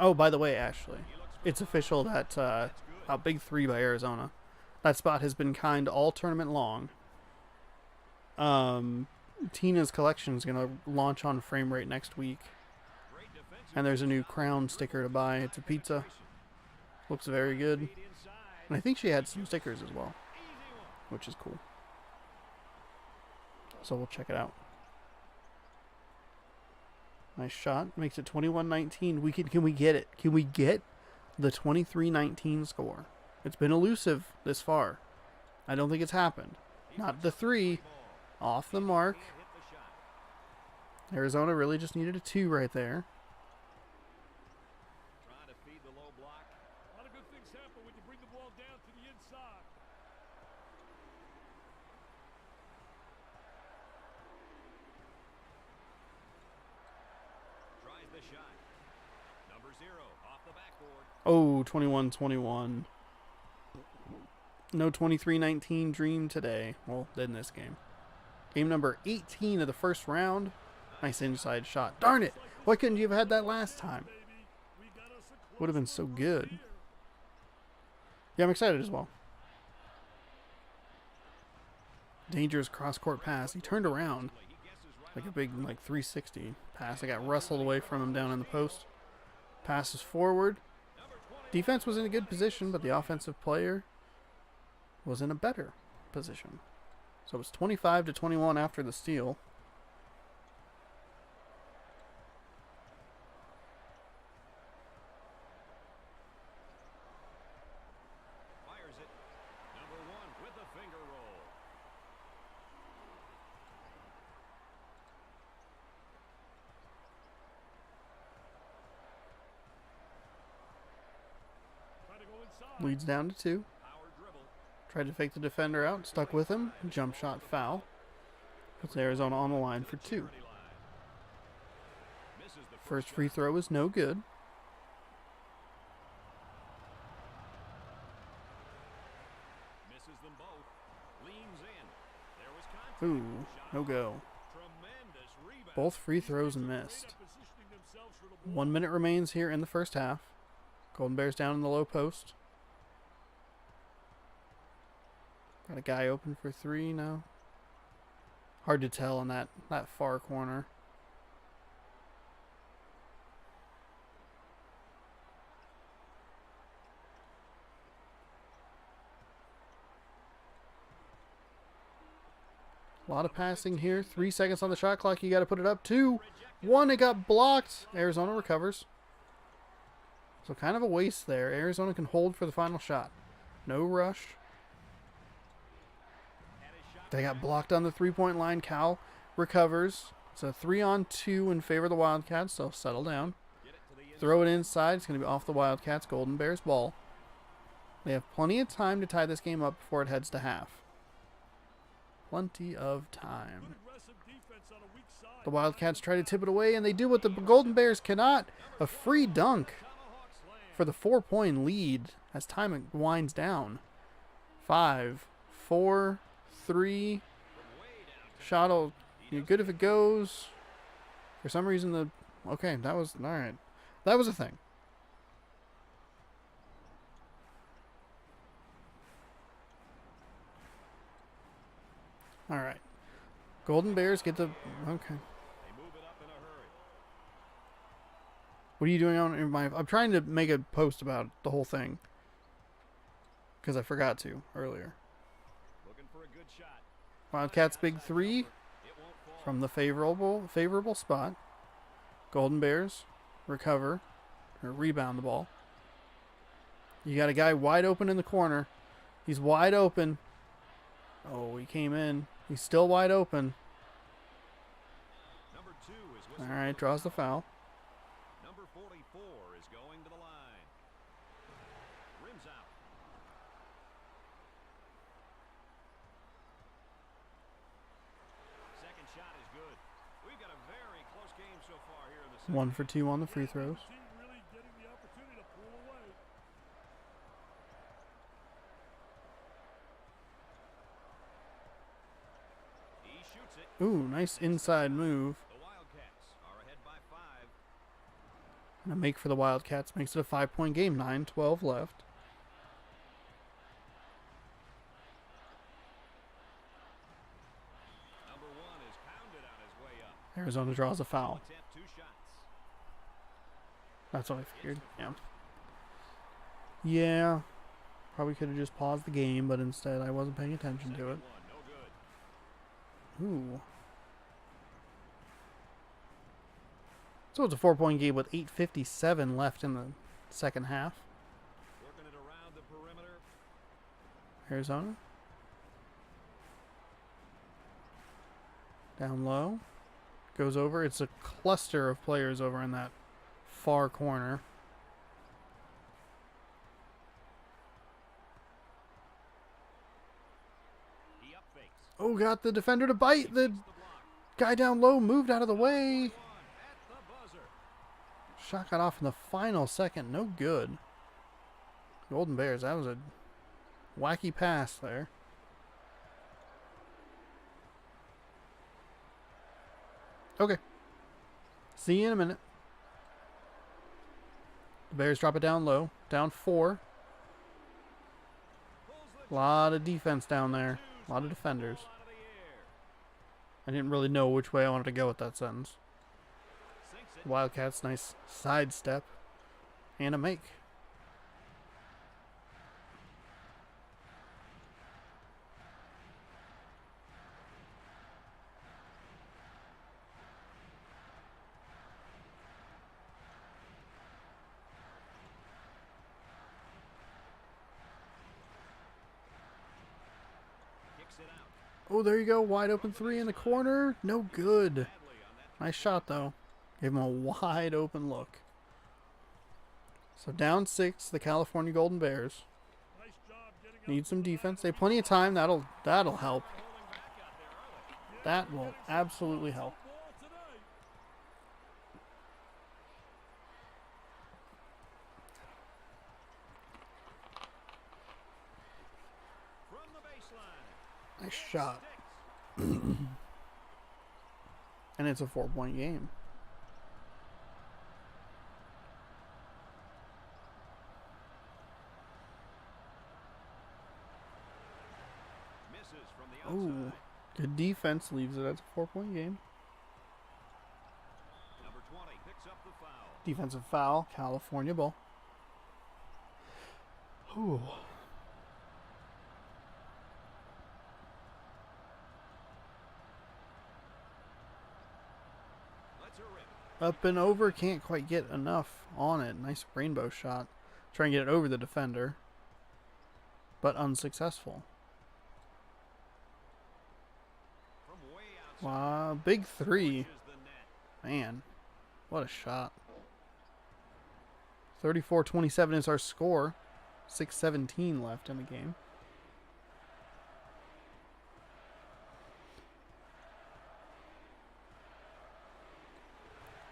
[SPEAKER 1] Oh, by the way, Ashley, it's official that a big 3 by Arizona. That spot has been kind all tournament long. Tina's collection is going to launch on frame rate next week.
[SPEAKER 2] Great defensive
[SPEAKER 1] And there's a new crown sticker to buy. It's a pizza. Looks very good.
[SPEAKER 2] feed inside.
[SPEAKER 1] And I think she had some stickers as well,
[SPEAKER 2] Easy one.
[SPEAKER 1] which is cool. So we'll check it out. Nice shot. Makes it 21-19. Can we get it? Can we get the 23-19 score? It's been elusive this far. I don't think it's happened. Not the three. Off the mark. Arizona really just needed a 2 right there.
[SPEAKER 2] Trying to feed the low block.
[SPEAKER 3] A lot of good things happen when you bring the ball down to the inside.
[SPEAKER 2] Tries the shot. Number 0 off the backboard.
[SPEAKER 1] Oh, 21-21. No 23-19 dream today. Well, in this game. Game number 18 of the first round. Nice inside shot. Darn it! Why couldn't you have had that last time? Would have been so good. Yeah, I'm excited as well. Dangerous cross-court pass. He turned around. Like a big, 360 pass. I got wrestled away from him down in the post. Passes forward. Defense was in a good position, but the offensive player was in a better position. So it was 25-21 after the steal.
[SPEAKER 2] Fires it. Number 1 with the finger roll.
[SPEAKER 3] Try to go inside.
[SPEAKER 1] Leads down to 2.
[SPEAKER 2] Power dribble.
[SPEAKER 1] Tried to fake the defender out. Stuck with him. Jump shot foul. Puts Arizona on the line for 2.
[SPEAKER 2] Misses the
[SPEAKER 1] First free throw is no good.
[SPEAKER 2] misses them both. Leans in. There was contact.
[SPEAKER 1] Ooh, no go.
[SPEAKER 2] Tremendous rebound.
[SPEAKER 1] Both free throws missed.
[SPEAKER 3] Positioning themselves for the ball.
[SPEAKER 1] 1 minute remains here in the first half. Golden Bears down in the low post. Got a guy open for 3 now. Hard to tell in that far corner. A lot of passing here. 3 seconds on the shot clock. You got to put it up. 2, 1. It got blocked. Arizona recovers. So kind of a waste there. Arizona can hold for the final shot. No rush. They got blocked on the 3-point line. Cal recovers. It's a 3-on-2 in favor of the Wildcats, so settle down. Throw it inside. It's going to be off the Wildcats. Golden Bears ball. They have plenty of time to tie this game up before it heads to half. Plenty of time.
[SPEAKER 3] Aggressive defense on a weak side.
[SPEAKER 1] The Wildcats try to tip it away, and they do what the Golden Bears cannot. A free dunk for the 4-point lead as time winds down. 5, 4, 3. Shot will be good if it goes. For some reason, okay, that was all right. That was a thing. All right. Golden Bears get the okay.
[SPEAKER 2] They move it up in a hurry.
[SPEAKER 1] What are you doing on my? I'm trying to make a post about the whole thing because I forgot to earlier.
[SPEAKER 2] Looking for a good shot.
[SPEAKER 1] Wildcats big 3
[SPEAKER 2] It won't fall.
[SPEAKER 1] from the favorable spot. Golden Bears recover or rebound the ball. You got a guy wide open in the corner. He's wide open. Oh, he came in. He's still wide open.
[SPEAKER 2] Number 2 is
[SPEAKER 1] All
[SPEAKER 2] whistled.
[SPEAKER 1] right, draws the foul.
[SPEAKER 2] Number 44 is going to the line. Rims out. Second shot is good. We've got a very close game so far here in the second.
[SPEAKER 1] 1 for 2 on the free throws.
[SPEAKER 3] Team really getting the opportunity to pull away.
[SPEAKER 2] He shoots it.
[SPEAKER 1] Ooh, nice inside move.
[SPEAKER 2] The Wildcats are ahead by 5.
[SPEAKER 1] And a make for the Wildcats makes it a 5-point game. 9-12 left.
[SPEAKER 2] Number 1 is pounded on his way up.
[SPEAKER 1] Arizona draws a foul.
[SPEAKER 2] Attempt 2 shots.
[SPEAKER 1] That's what I figured. Yeah. Yeah. Probably could have just paused the game, but instead I wasn't paying attention to it.
[SPEAKER 2] Second one, no good.
[SPEAKER 1] Ooh. So it's a 4-point game with 8:57 left in the second half.
[SPEAKER 2] Working it around the perimeter.
[SPEAKER 1] Arizona. Down low. Goes over. It's a cluster of players over in that far corner.
[SPEAKER 2] He up fakes.
[SPEAKER 1] Oh, got the defender to bite. The guy down low moved out of the way.
[SPEAKER 2] At the buzzer.
[SPEAKER 1] Shot got off in the final second. No good. Golden Bears, that was a wacky pass there. Okay. See you in a minute. The Bears drop it down low. Down 4. A lot of defense down there. A lot of defenders.
[SPEAKER 2] Out of the air.
[SPEAKER 1] I didn't really know which way I wanted to go with that sentence.
[SPEAKER 2] Sinks it.
[SPEAKER 1] Wildcats, nice sidestep. And a make.
[SPEAKER 2] Kicks it out.
[SPEAKER 1] Oh, there you go. Wide open 3 in the corner. No good.
[SPEAKER 2] Badly on that.
[SPEAKER 1] Nice shot, though. Gave him a wide open look. So down 6, the California Golden Bears.
[SPEAKER 3] Nice job getting up
[SPEAKER 1] Need some
[SPEAKER 3] to the
[SPEAKER 1] defense.
[SPEAKER 3] line.
[SPEAKER 1] They have plenty of time. That'll help.
[SPEAKER 2] Holding back out there early.
[SPEAKER 1] That will absolutely help.
[SPEAKER 3] Ball today.
[SPEAKER 2] From the baseline.
[SPEAKER 1] Nice shot.
[SPEAKER 2] Sticks.
[SPEAKER 1] And it's a 4-point game.
[SPEAKER 2] Misses from the
[SPEAKER 1] Ooh.
[SPEAKER 2] outside.
[SPEAKER 1] Good defense leaves it as a 4-point game.
[SPEAKER 2] Number 20 picks up the foul.
[SPEAKER 1] Defensive foul. California ball. Ooh.
[SPEAKER 2] Let's her rip.
[SPEAKER 1] Up and over. Can't quite get enough on it. Nice rainbow shot. Try and get it over the defender. But unsuccessful.
[SPEAKER 2] From way outside.
[SPEAKER 1] Wow. Big 3.
[SPEAKER 2] Pushes the net.
[SPEAKER 1] Man. What a shot. 34-27 is our score. 6:17 left in the game.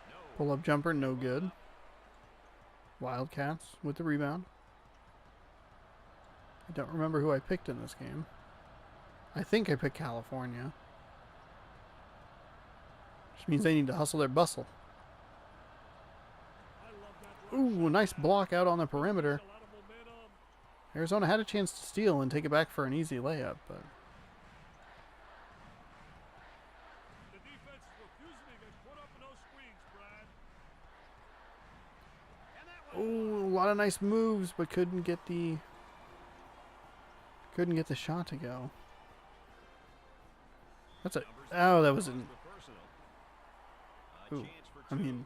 [SPEAKER 2] No.
[SPEAKER 1] Pull-up jumper, no good. Wildcats with the rebound. I don't remember who I picked in this game. I think I picked California. Which means they need to hustle their bustle.
[SPEAKER 3] I love that.
[SPEAKER 1] Ooh, nice block out on the perimeter.
[SPEAKER 3] A lot of momentum.
[SPEAKER 1] Arizona had a chance to steal and take it back for an easy layup, but
[SPEAKER 3] The defense is refusing to get caught up in those screens, Brad.
[SPEAKER 2] And that one.
[SPEAKER 1] ooh, a lot of nice moves, but couldn't get the shot to go. That's a that was an
[SPEAKER 2] The personal. A
[SPEAKER 1] ooh.
[SPEAKER 2] chance for
[SPEAKER 1] I
[SPEAKER 2] two.
[SPEAKER 1] mean,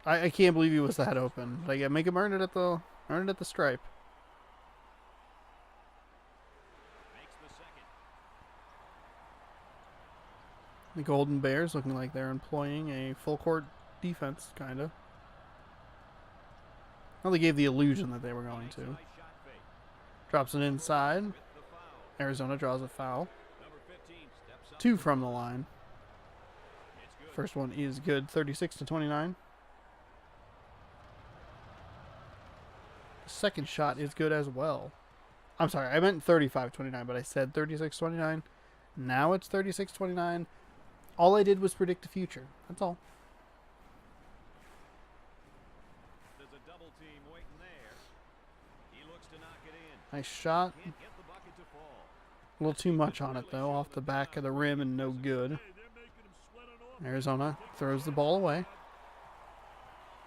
[SPEAKER 1] I can't believe he was that open. Like, yeah, make him earn it at the stripe.
[SPEAKER 2] Makes the second.
[SPEAKER 1] The Golden Bears looking like they're employing a full court defense, kind of. Well, they gave the illusion that they were going
[SPEAKER 2] Makes a
[SPEAKER 1] to.
[SPEAKER 2] nice shot fake.
[SPEAKER 1] Drops it inside.
[SPEAKER 2] With the foul.
[SPEAKER 1] Arizona draws a foul.
[SPEAKER 2] Number 15 steps up.
[SPEAKER 1] 2 from the line.
[SPEAKER 2] It's good.
[SPEAKER 1] First one is good. 36-29. The second shot is good as well. I'm sorry, I meant 35-29, but I said 36-29. Now it's 36-29. All I did was predict the future. That's all.
[SPEAKER 2] There's a double team waiting there. He looks to knock it in.
[SPEAKER 1] Nice shot.
[SPEAKER 2] Can't get the bucket to fall.
[SPEAKER 1] A little too much on it, though. Off the back of the rim and no good.
[SPEAKER 3] Hey, they're making him sweat on offense.
[SPEAKER 1] Arizona throws the ball away.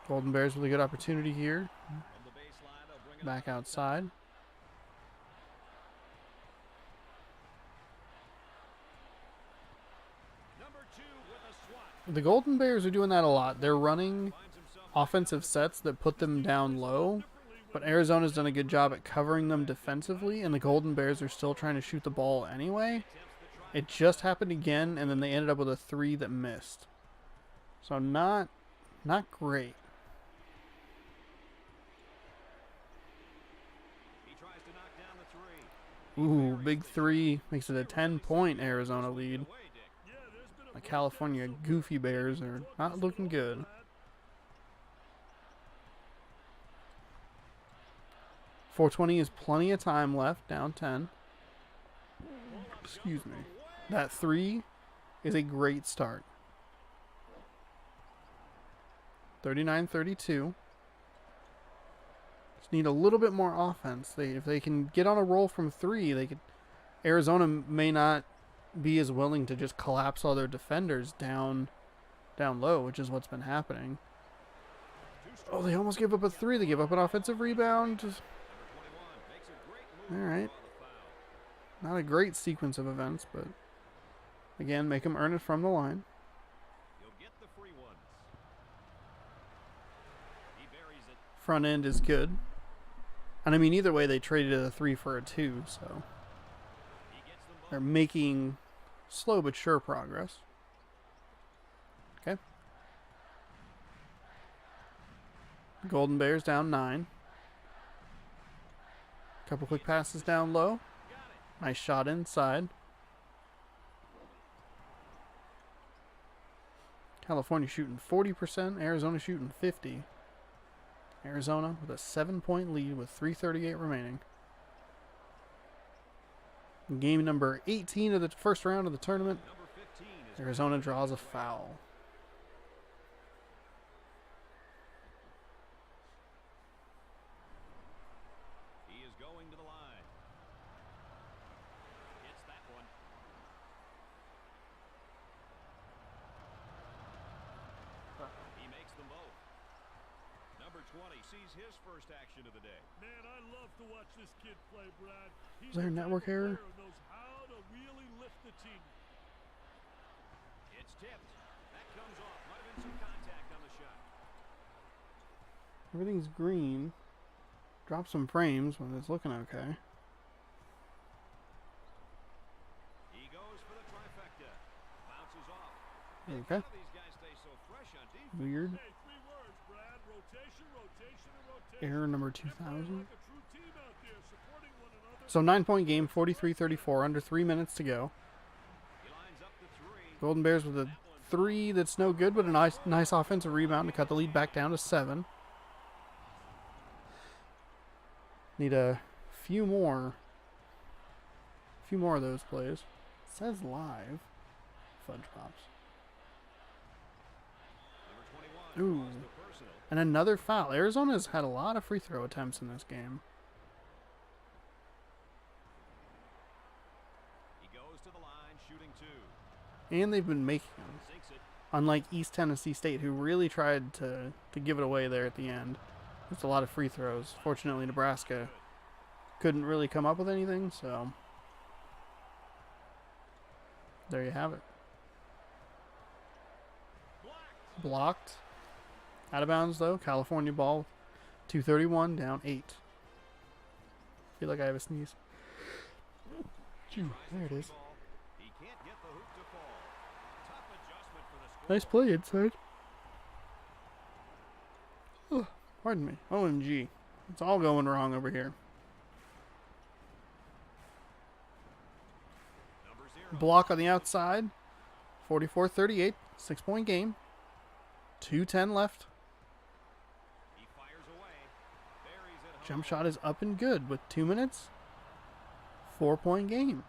[SPEAKER 1] Golden Bears with a good opportunity here.
[SPEAKER 2] From the baseline, they'll bring it
[SPEAKER 1] Back
[SPEAKER 2] up.
[SPEAKER 1] outside.
[SPEAKER 2] Number 2 with a swat.
[SPEAKER 1] The Golden Bears are doing that a lot. They're running
[SPEAKER 2] Finds himself
[SPEAKER 1] offensive sets that put them down low, but Arizona's done a good job at covering them defensively, and the Golden Bears are still trying to shoot the ball anyway.
[SPEAKER 2] attempts the
[SPEAKER 1] It just happened again, and then they ended up with a 3 that missed. So not great.
[SPEAKER 2] He tries to knock down the 3.
[SPEAKER 1] Ooh, big 3 makes it a 10-point Arizona lead.
[SPEAKER 2] Away, Dick.
[SPEAKER 3] Yeah, there's been a
[SPEAKER 1] The California Goofy Bears are not looking good. 4:20 is plenty of time left, down 10. Excuse me. That 3 is a great start. 39-32. Just need a little bit more offense. If they can get on a roll from 3, they could. Arizona may not be as willing to just collapse all their defenders down low, which is what's been happening. Oh, they almost gave up a 3. They gave up an offensive rebound. All right. Not a great sequence of events, but again, make them earn it from the line.
[SPEAKER 2] You'll get the free ones. He buries it.
[SPEAKER 1] Front end is good. And I mean, either way, they traded a 3 for a 2, so
[SPEAKER 2] He gets them both.
[SPEAKER 1] they're making slow but sure progress. Okay. Golden Bears down 9. Couple quick passes down low. Nice shot inside. California shooting 40%. Arizona shooting 50%. Arizona with a 7-point lead with 3:38 remaining. Game number 18 of the first round of the tournament.
[SPEAKER 2] Number 15 is
[SPEAKER 1] Arizona draws a foul.
[SPEAKER 2] He is going to the line. Hits that one. He makes them both. Number 20 sees his first action of the day.
[SPEAKER 3] Man, I love to watch this kid play, Brad. He's
[SPEAKER 1] Was there a
[SPEAKER 3] the type
[SPEAKER 1] network
[SPEAKER 3] of
[SPEAKER 1] error?
[SPEAKER 3] player who knows how to really lift the team.
[SPEAKER 2] It's tipped. That comes off. Might have been some contact on the shot.
[SPEAKER 1] Everything's green. Drop some frames when it's looking okay.
[SPEAKER 2] He goes for the trifecta. Bounces off.
[SPEAKER 1] Okay.
[SPEAKER 2] How these guys stay so fresh on defense.
[SPEAKER 1] Weird.
[SPEAKER 3] Hey, 3 words, Brad. Rotation, rotation, and rotation.
[SPEAKER 1] Error number
[SPEAKER 3] They're playing
[SPEAKER 1] 2000.
[SPEAKER 3] like a true team out there, supporting one another.
[SPEAKER 1] So 9-point game, 43-34, under 3 minutes to go.
[SPEAKER 2] He lines up the 3.
[SPEAKER 1] Golden Bears with a 3 that's no good, but a nice offensive rebound to cut the lead back down to 7. Need a few more of those plays. It says live. Fudge pops.
[SPEAKER 2] Number 21
[SPEAKER 1] Ooh.
[SPEAKER 2] draws the personal.
[SPEAKER 1] And another foul. Arizona's had a lot of free throw attempts in this game.
[SPEAKER 2] He goes to the line, shooting 2.
[SPEAKER 1] And they've been making them.
[SPEAKER 2] Sinks it.
[SPEAKER 1] Unlike East Tennessee State, who really tried to give it away there at the end. Just a lot of free throws. Fortunately, Nebraska couldn't really come up with anything, so there you have it. Blocked. Out of bounds, though. California ball. 2:31, down 8. Feel like I have a sneeze. Phew, there it is.
[SPEAKER 2] He can't get the hoop to fall. Tough adjustment for the score.
[SPEAKER 1] Nice play inside. Oh, pardon me. OMG. It's all going wrong over here.
[SPEAKER 2] Number 0.
[SPEAKER 1] Block on the outside. 44-38. 6-point game. 2:10 left.
[SPEAKER 2] He fires away. Buries it home.
[SPEAKER 1] Jump shot is up and good with 2 minutes. 4-point game.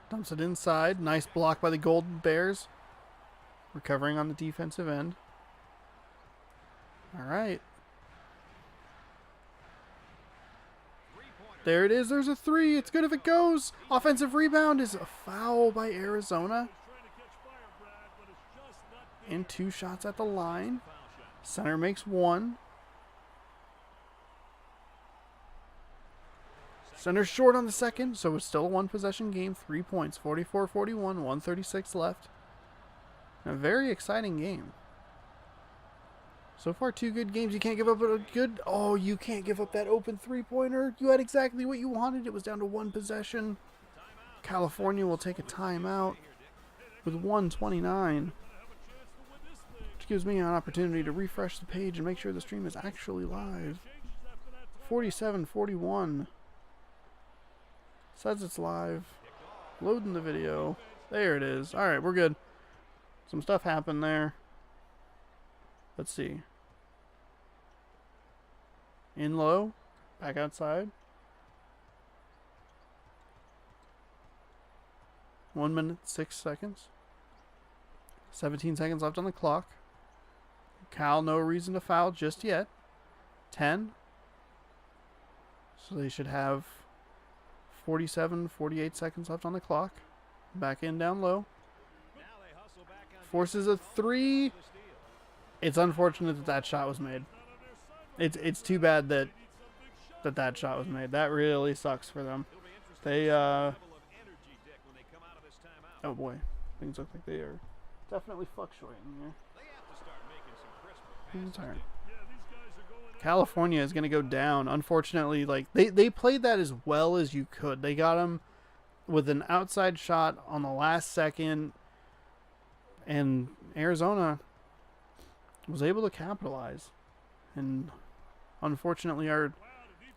[SPEAKER 1] Dumps it inside. Nice block by the Golden Bears. Recovering on the defensive end. All right.
[SPEAKER 2] 3-pointer.
[SPEAKER 1] There it is. There's a 3. It's good if it goes. Offensive rebound is a foul by Arizona.
[SPEAKER 3] He's trying to catch fire, Brad, but it's just not there.
[SPEAKER 1] And 2 shots at the line.
[SPEAKER 2] Foul shot.
[SPEAKER 1] Center makes 1. Center short on the second, so it's still a 1-possession game. 3 points. 44-41. 1:36 left. A very exciting game. So far, 2 good games. You can't give up a good... Oh, you can't give up that open three-pointer. You had exactly what you wanted. It was down to 1 possession. California will take a timeout with 1:29. Which gives me an opportunity to refresh the page and make sure the stream is actually live. 47-41. Says it's live. Loading the video. There it is. Alright, we're good. Some stuff happened there. Let's see. In low. Back outside. 1 minute, 6 seconds. 17 seconds left on the clock. Cal, no reason to foul just yet. 10. So they should have 47, 48 seconds left on the clock. Back in down low. Forces a 3. It's unfortunate that that shot was made. It's too bad that that shot was made. That really sucks for them. They oh boy, things look like they are definitely fluctuating here. Who's turn? California is going to go down. Unfortunately, like they played that as well as you could. They got him with an outside shot on the last second, and Arizona was able to capitalize. And unfortunately, our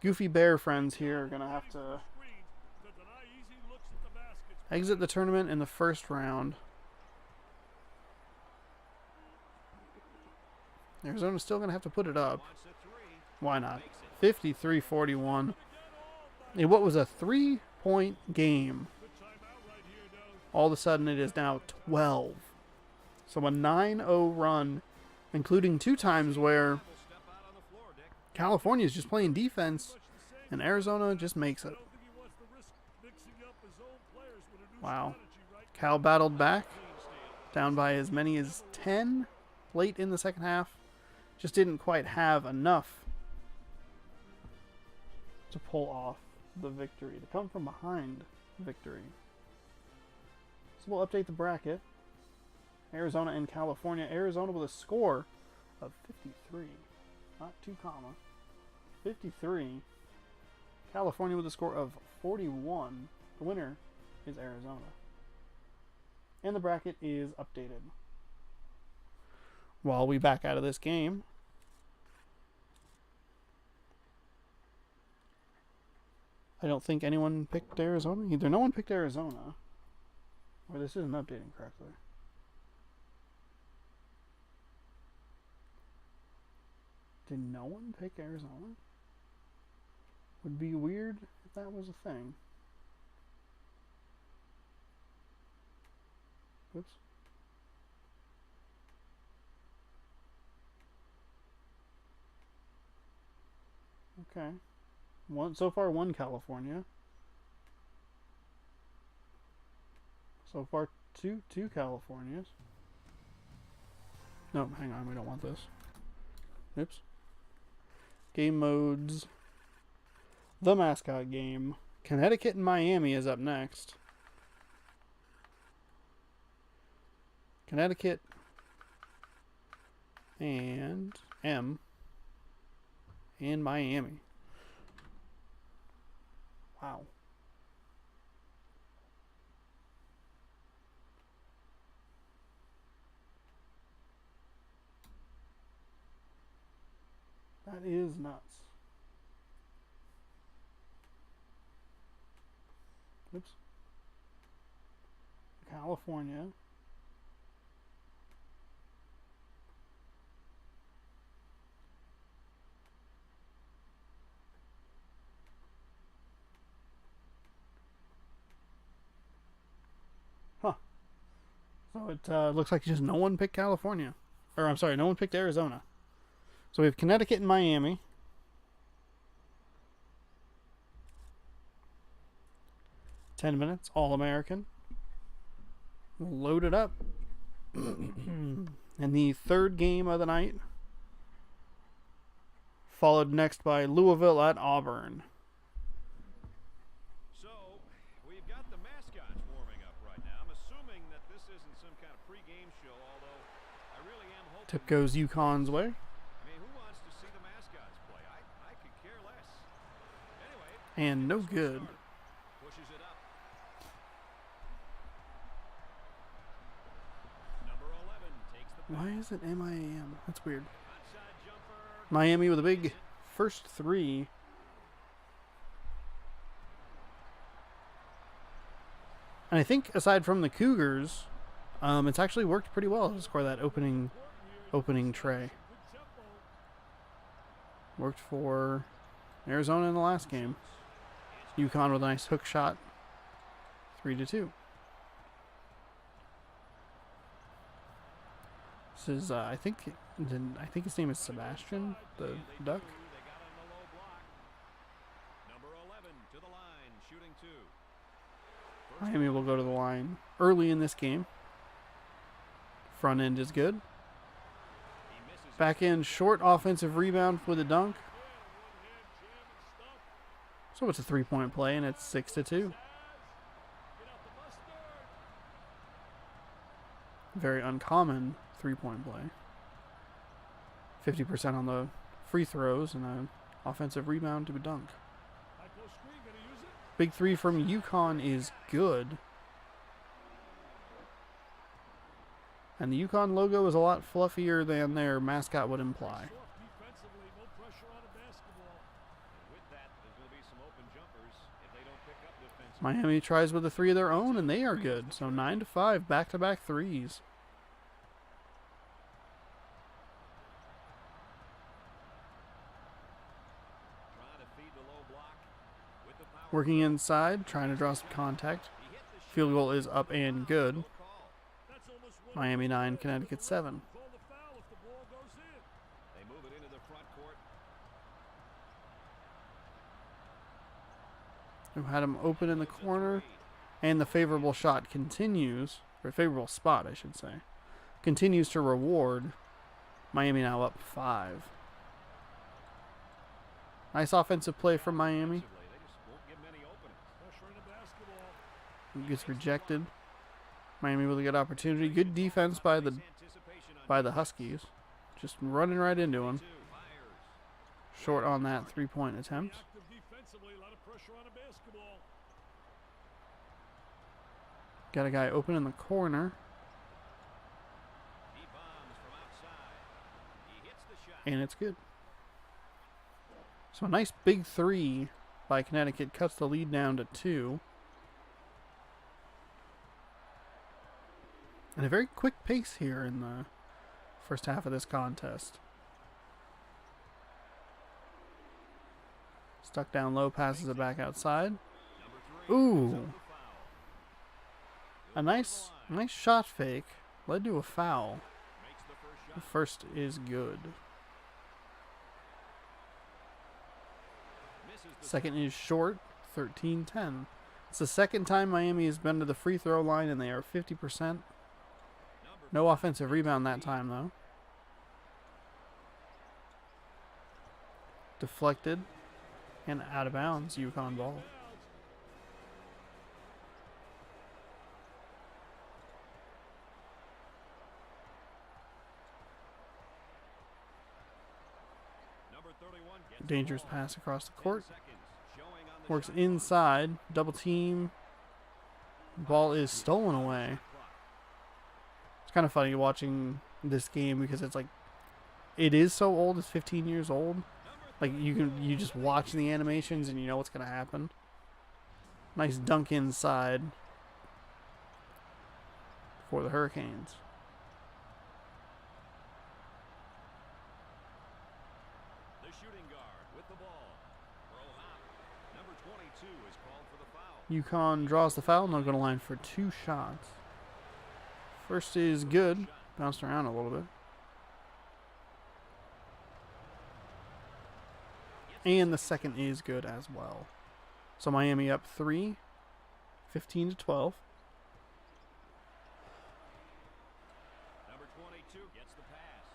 [SPEAKER 1] goofy bear friends here are going to have to exit the tournament in the first round. Arizona's still going to have to put it up. Why not? 53-41. In what was a 3-point game, all of a sudden it is now 12. So a 9-0 run, including 2 times where California is just playing defense and Arizona just makes it. Wow. Cal battled back, down by as many as 10 late in the second half. Just didn't quite have enough to pull off the victory, to come from behind victory. So we'll update the bracket. Arizona and California. Arizona with a score of 53. Not 2 comma. 53. California with a score of 41. The winner is Arizona. And the bracket is updated. While we back out of this game, I don't think anyone picked Arizona. Either no one picked Arizona, or this isn't updating correctly. Did no one pick Arizona? Would be weird if that was a thing. Oops. Okay. So far, 1 California. So far, two Californias. No, hang on, we don't want this. Oops. Game modes. The mascot game. Connecticut and Miami is up next. Connecticut and M and Miami. Wow. That is nuts. Oops. California. Huh. So it looks like just no one picked California. Or I'm sorry, no one picked Arizona. So we have Connecticut and Miami. $10 minutes, All-American. We'll load it up. And the third game of the night, followed next by Louisville at Auburn.
[SPEAKER 2] So, we've got the mascots warming up right now. I'm assuming that this isn't some kind of pre-game show, although I really am hoping...
[SPEAKER 1] Tip goes UConn's way. And no good.
[SPEAKER 2] Pushes it up. Number 11 takes the
[SPEAKER 1] Why is it MIAM? That's weird.
[SPEAKER 2] onside jumper.
[SPEAKER 1] Miami with a big first three. And I think aside from the Cougars, it's actually worked pretty well to score that opening tray. Worked for Arizona in the last game. UConn with a nice hook shot. 3-2. This is I think his name is Sebastian, the duck.
[SPEAKER 2] They got on the low block. Number 11 to the line, shooting 2.
[SPEAKER 1] Miami will go to the line early in this game. Front end is good.
[SPEAKER 2] He misses
[SPEAKER 1] Back end short offensive rebound with a dunk. So it's a 3-point play and it's 6-2. Very uncommon 3-point play. 50% on the free throws and an offensive rebound to a dunk. Big three from UConn is good. And the UConn logo is a lot fluffier than their mascot would imply.
[SPEAKER 2] with that. There's going to be some open jumpers if they don't pick up defensively.
[SPEAKER 1] Miami tries with a three of their own, and they are good. So 9-5, back-to-back threes.
[SPEAKER 2] Trying to feed the low block with the power.
[SPEAKER 1] Working inside, trying to draw some contact.
[SPEAKER 2] He hit the shot.
[SPEAKER 1] Field goal is up and good.
[SPEAKER 2] No call.
[SPEAKER 1] Miami 9, Connecticut 7.
[SPEAKER 2] They move it into the front court.
[SPEAKER 1] Who had him open in the corner, and the favorable shot continues, or favorable spot, I should say, continues to reward Miami now up 5. Nice offensive play from Miami.
[SPEAKER 2] They just won't give many openings.
[SPEAKER 1] Gets rejected. Miami with a good opportunity. Good defense by the
[SPEAKER 2] Anticipation on
[SPEAKER 1] Huskies. Just running right into him.
[SPEAKER 2] 2. Fires.
[SPEAKER 1] Short on that 3-point attempt. Got a guy open in the corner,
[SPEAKER 2] He bombs from outside. He hits the shot.
[SPEAKER 1] and it's good. So a nice big three by Connecticut cuts the lead down to 2. And a very quick pace here in the first half of this contest. Stuck down low, passes it back outside.
[SPEAKER 2] Number 3.
[SPEAKER 1] Ooh.
[SPEAKER 2] Foul.
[SPEAKER 1] A nice shot fake led to a foul.
[SPEAKER 2] Makes the first
[SPEAKER 1] The
[SPEAKER 2] shot.
[SPEAKER 1] first is good.
[SPEAKER 2] Misses the
[SPEAKER 1] Second is short, 13-10. It's the second time Miami has been to the free throw line, and they are 50%.
[SPEAKER 2] number
[SPEAKER 1] No offensive rebound that time, though. Deflected and out of bounds, UConn ball.
[SPEAKER 2] Number 31 gets the
[SPEAKER 1] Dangerous
[SPEAKER 2] ball.
[SPEAKER 1] pass across the
[SPEAKER 2] 10
[SPEAKER 1] court.
[SPEAKER 2] seconds showing on the
[SPEAKER 1] Works
[SPEAKER 2] shot clock.
[SPEAKER 1] inside, double team. Ball is stolen away. It's kind of funny watching this game because it's like, it is so old. It's 15 years old. Like you just watch the animations and you know what's gonna happen. Nice dunk inside for the Hurricanes.
[SPEAKER 2] The shooting guard with the ball. Throw hop. Number 22 is called for the foul.
[SPEAKER 1] UConn draws the foul and they'll go to line for 2 shots. First is good. Bounced around a little bit. And the second is good as well. So Miami up 3, 15-12.
[SPEAKER 2] Number 22 gets the pass.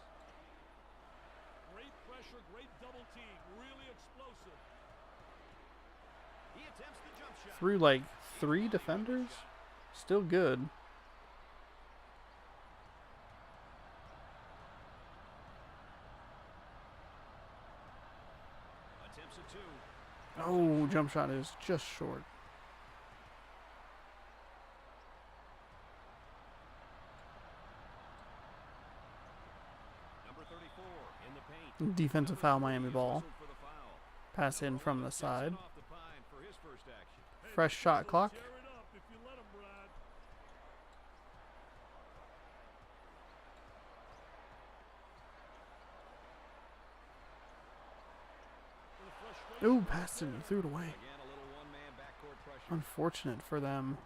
[SPEAKER 3] Great pressure, great double team, really explosive.
[SPEAKER 2] He attempts the jump shot.
[SPEAKER 1] Through like 3 defenders. Still good.
[SPEAKER 2] Attempts a 2.
[SPEAKER 1] Oh, jump shot is just short.
[SPEAKER 2] Number 34 in the paint.
[SPEAKER 1] Defensive foul, Miami ball.
[SPEAKER 2] Whistled for the foul.
[SPEAKER 1] Pass in from the side.
[SPEAKER 2] Off the pine for his first action.
[SPEAKER 1] Fresh shot clock.
[SPEAKER 3] Tear it up if you let 'em, Brad.
[SPEAKER 1] Ooh, passed it and threw it away.
[SPEAKER 2] Again, a little one-man backcourt pressure.
[SPEAKER 1] Unfortunate for them.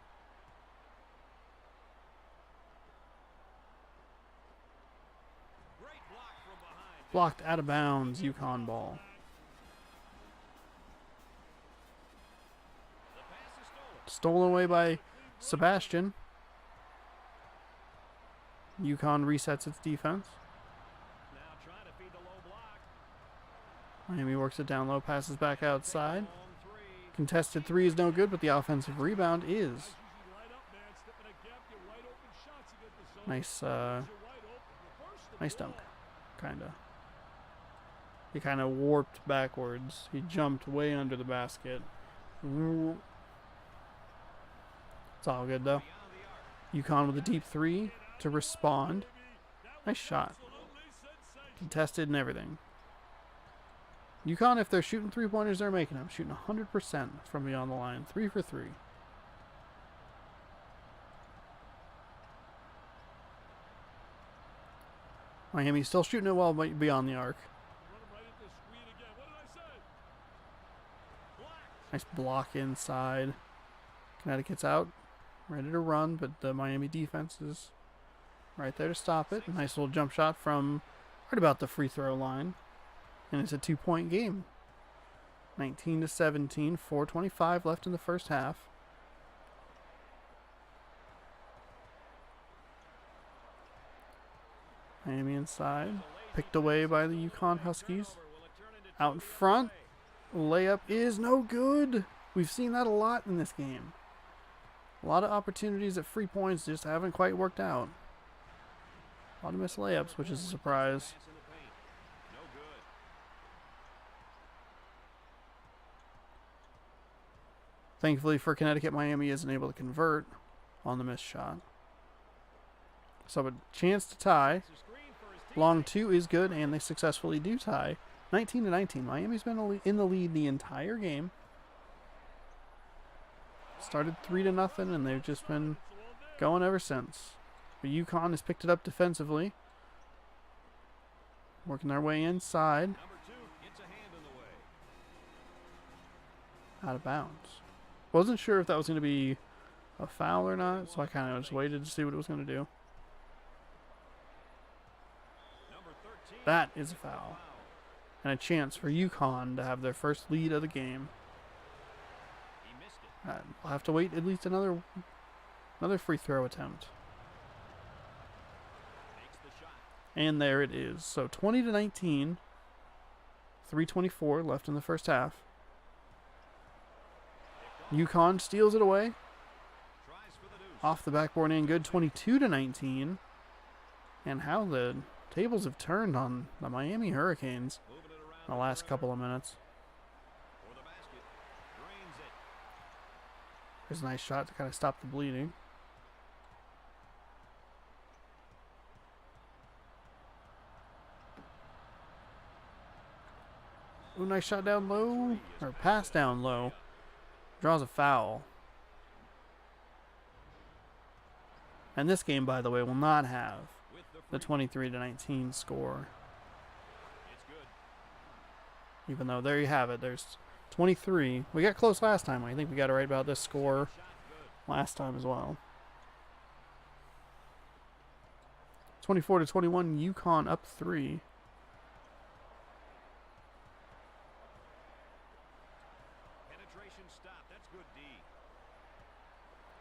[SPEAKER 2] Great block from behind.
[SPEAKER 1] Blocked out of bounds, UConn ball.
[SPEAKER 2] The pass is stolen.
[SPEAKER 1] Stolen away by Sebastian. UConn resets its defense.
[SPEAKER 2] Now trying to feed the low block.
[SPEAKER 1] Miami works it down low, passes back outside.
[SPEAKER 2] Long three.
[SPEAKER 1] Contested three is no good, but the offensive rebound is.
[SPEAKER 3] Usually light up, man. Step in a gap, get wide open shots. You get the zone.
[SPEAKER 1] Nice,
[SPEAKER 3] You're wide open. Reverse the
[SPEAKER 1] nice
[SPEAKER 3] ball.
[SPEAKER 1] dunk. Kinda. He kind of warped backwards. He jumped way under the basket. It's all good though. UConn with a deep three to respond. Nice shot. Contested and everything. UConn, if they're shooting three-pointers, they're making them. Shooting 100% from beyond the line. 3 for 3. Miami still shooting it well beyond the arc.
[SPEAKER 3] Run 'em right into the screen again. What did I say? Blocked.
[SPEAKER 1] Nice block inside. Connecticut's out. Ready to run, but the Miami defense is right there to stop it. Nice little jump shot from right about the free throw line. And it's a 2-point game. 19-17, 4:25 left in the first half. Miami inside. Picked away by the UConn Huskies. Out in front. Layup is no good. We've seen that a lot in this game. A lot of opportunities at free points just haven't quite worked out. A lot of missed layups, which is a surprise.
[SPEAKER 2] Pass in the paint. No good.
[SPEAKER 1] Thankfully for Connecticut, Miami isn't able to convert on the missed shot. So a chance to tie.
[SPEAKER 2] It's a screen for his team.
[SPEAKER 1] Long two is good, and they successfully do tie. 19-19. Miami's been in the lead the entire game. Started 3-0, and they've just been going ever since. But UConn has picked it up defensively. Working their way inside.
[SPEAKER 2] Number 2 gets a hand in the way.
[SPEAKER 1] Out of bounds. Wasn't sure if that was going to be a foul or not, so I kind of just waited to see what it was going to do.
[SPEAKER 2] Number 13.
[SPEAKER 1] That is a foul. And a chance for UConn to have their first lead of the game.
[SPEAKER 2] He missed it.
[SPEAKER 1] We'll have to wait at least another free throw attempt.
[SPEAKER 2] Makes the shot.
[SPEAKER 1] And there it is. So 20-19. 3:24 left in the first half. UConn steals it away.
[SPEAKER 2] Tries for the deuce.
[SPEAKER 1] Off the backboard and good. 22-19. And how the tables have turned on the Miami Hurricanes
[SPEAKER 2] Moving it around
[SPEAKER 1] in the last couple of minutes.
[SPEAKER 2] for the basket. Drains it.
[SPEAKER 1] There's a nice shot to kind of stop the bleeding. Ooh, nice shot down low. Or pass down low. Draws a foul. And this game, by the way, will not have
[SPEAKER 2] With
[SPEAKER 1] the
[SPEAKER 2] the free.
[SPEAKER 1] 23-19 score.
[SPEAKER 2] It's good.
[SPEAKER 1] Even though there you have it. There's 23. We got close last time. I think we got it right about this score
[SPEAKER 2] Shot good.
[SPEAKER 1] last time as well. 24-21, UConn up 3.
[SPEAKER 2] Penetration stop. That's good D.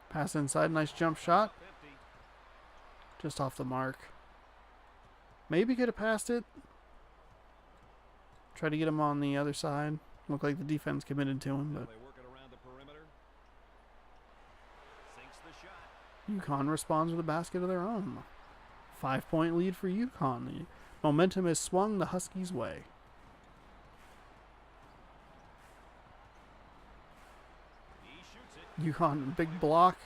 [SPEAKER 1] Pass inside, nice jump shot.
[SPEAKER 2] Empty.
[SPEAKER 1] Just off the mark. Maybe could have passed it. Try to get him on the other side. Looked like the defense committed to him,
[SPEAKER 2] Now
[SPEAKER 1] but
[SPEAKER 2] they work it around the perimeter. Sinks the shot.
[SPEAKER 1] UConn responds with a basket of their own. 5-point lead for UConn. The momentum has swung the Huskies' way. UConn, big block.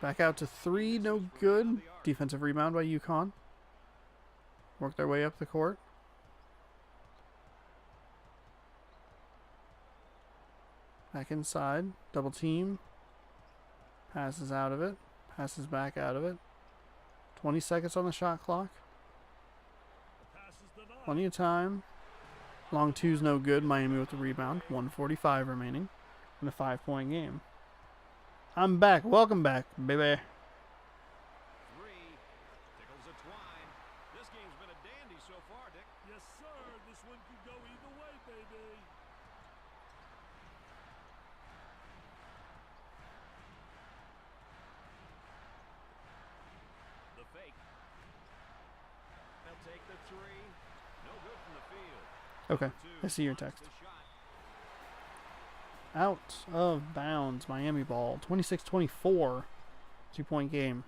[SPEAKER 1] Back out to 3, no good. Defensive rebound by UConn. Work their way up the court. Back inside. Double team. Passes out of it. Passes back out of it. 20 seconds on the shot clock. Plenty of time. Long two's no good. Miami with the rebound. 1:45 remaining in a 5-point game. I'm back. Welcome back, baby.
[SPEAKER 2] Three. Tickles a twine. This game's been a dandy so far, Dick.
[SPEAKER 3] Yes, sir. This one could go either way, baby.
[SPEAKER 2] The fake. They'll take the three. No good from the field.
[SPEAKER 1] Okay, I see your text.
[SPEAKER 2] The shot.
[SPEAKER 1] Out of bounds. Miami ball. 26-24. 2-point game.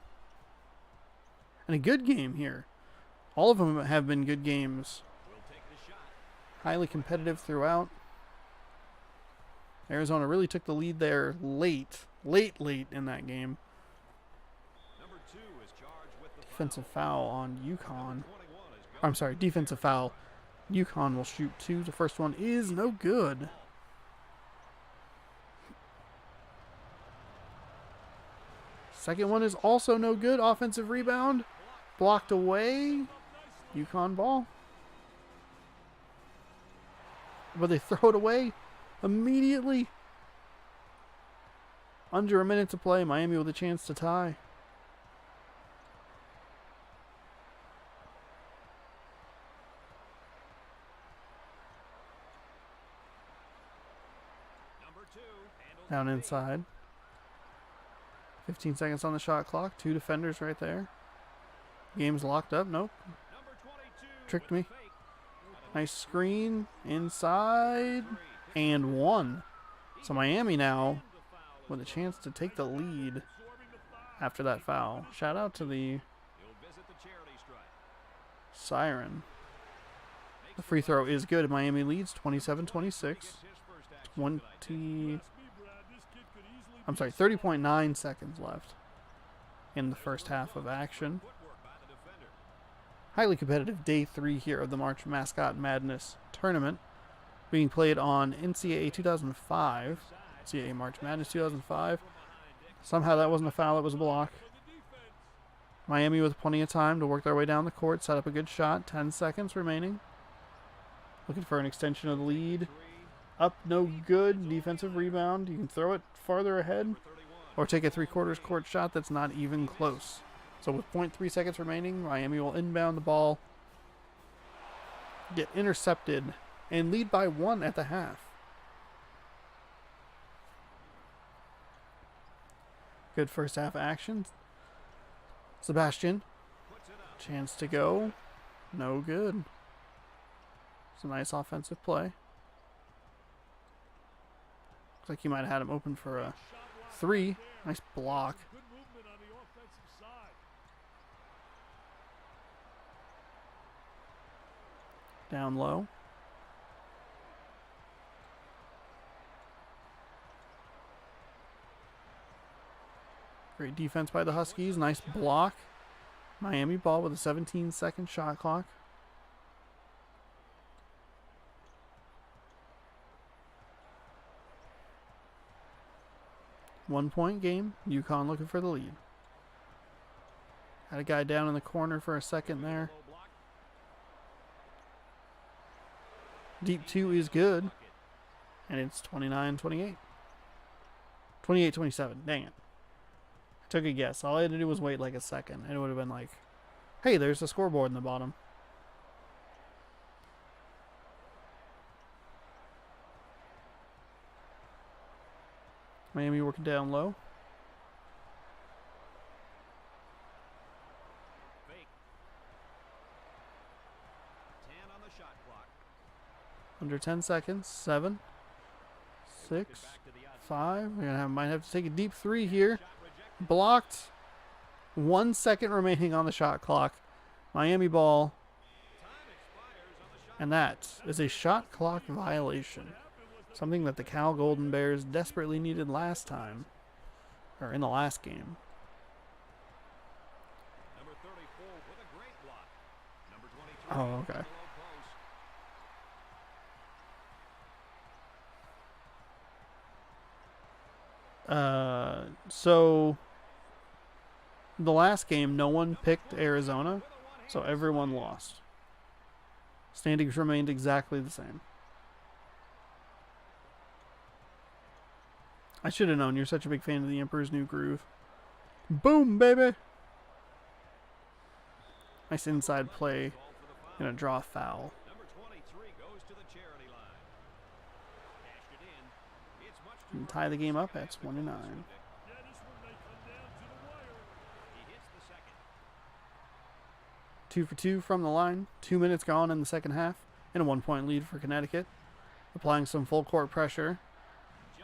[SPEAKER 1] And a good game here. All of them have been good games.
[SPEAKER 2] Will take the shot.
[SPEAKER 1] Highly competitive throughout. Arizona really took the lead there late in that game.
[SPEAKER 2] Number 2 is charged with the
[SPEAKER 1] Defensive foul on UConn.
[SPEAKER 2] 21 is good.
[SPEAKER 1] I'm sorry, defensive foul. UConn will shoot 2. The first one is no good. Second one is also no good. Offensive rebound. Blocked away. UConn ball. But they throw it away immediately. Under a minute to play. Miami with a chance to tie.
[SPEAKER 2] Number 2 handles
[SPEAKER 1] Down
[SPEAKER 2] the feed.
[SPEAKER 1] inside. 15 seconds on the shot clock. 2 defenders right there. Game's locked up. Nope.
[SPEAKER 2] Number 22
[SPEAKER 1] Tricked
[SPEAKER 2] with
[SPEAKER 1] me.
[SPEAKER 2] the fake.
[SPEAKER 1] Nice screen. Inside. And 1. So Miami now with a chance to take the lead after that foul. Shout out to the
[SPEAKER 2] He'll visit the charity stripe.
[SPEAKER 1] siren. The free throw is good. Miami leads 27-26.
[SPEAKER 2] Gets his first action of the night.
[SPEAKER 1] 20.
[SPEAKER 3] Trust me, Brad, this kid could easily
[SPEAKER 1] I'm
[SPEAKER 3] be
[SPEAKER 1] sorry,
[SPEAKER 3] a
[SPEAKER 1] 30.9 seconds left in the first half of action.
[SPEAKER 2] Footwork by the defender.
[SPEAKER 1] Highly competitive day 3 here of the March Mascot Madness tournament, being played on NCAA 2005, NCAA March Madness 2005. Somehow that wasn't a foul, it was a block.
[SPEAKER 3] for the defense.
[SPEAKER 1] Miami with plenty of time to work their way down the court, set up a good shot, 10 seconds remaining. Looking for an extension of the lead. Up, no good, defensive rebound. You can throw it farther ahead or take a 3/4 court shot that's not even close. So with 0.3 seconds remaining, Miami will inbound the ball, get intercepted, and lead by 1 at the half. Good first half action. Sebastian,
[SPEAKER 2] Puts it up.
[SPEAKER 1] chance to go. No good. It's a nice offensive play. Looks like he might have had him open for a 3. Nice block.
[SPEAKER 3] Good movement on the offensive side.
[SPEAKER 1] Down low. Great defense by the Huskies. Nice block. Miami ball with a 17-second shot clock. One-point game. UConn looking for the lead. Had a guy down in the corner for a second there.
[SPEAKER 2] Low block.
[SPEAKER 1] Deep 2 is good. And it's 29-28. 28-27. Dang it. I took a guess. All I had to do was wait like a second. And it would have been like, hey, there's the scoreboard in the bottom. Miami working down low.
[SPEAKER 2] Fake. 10 on the shot clock.
[SPEAKER 1] Under 10 seconds. 7, 6,
[SPEAKER 2] Back to the outside.
[SPEAKER 1] 5. Might have to take a deep 3 here.
[SPEAKER 2] Shot rejected.
[SPEAKER 1] Blocked. 1 second remaining on the shot clock. Miami ball.
[SPEAKER 2] Time expires on the shot.
[SPEAKER 1] And that is a shot clock violation. Something that the Cal Golden Bears desperately needed last time. or in the last game.
[SPEAKER 2] Number 34 with a great block. Number 23.
[SPEAKER 1] Oh, okay.
[SPEAKER 2] Below post.
[SPEAKER 1] So the last game, no one picked Arizona, so everyone lost. Standings remained exactly the same. I should have known. You're such a big fan of the Emperor's New Groove. Boom, baby! Nice inside play. Gonna draw a foul.
[SPEAKER 2] Number 23 goes to the charity line. Cashed it in. It's much too
[SPEAKER 1] And tie the game up at 29.
[SPEAKER 3] Yeah, this one may come down to the wire.
[SPEAKER 2] He hits the second.
[SPEAKER 1] 2 for 2 from the line. 2 minutes gone in the second half. And a 1-point lead for Connecticut. Applying some full court pressure.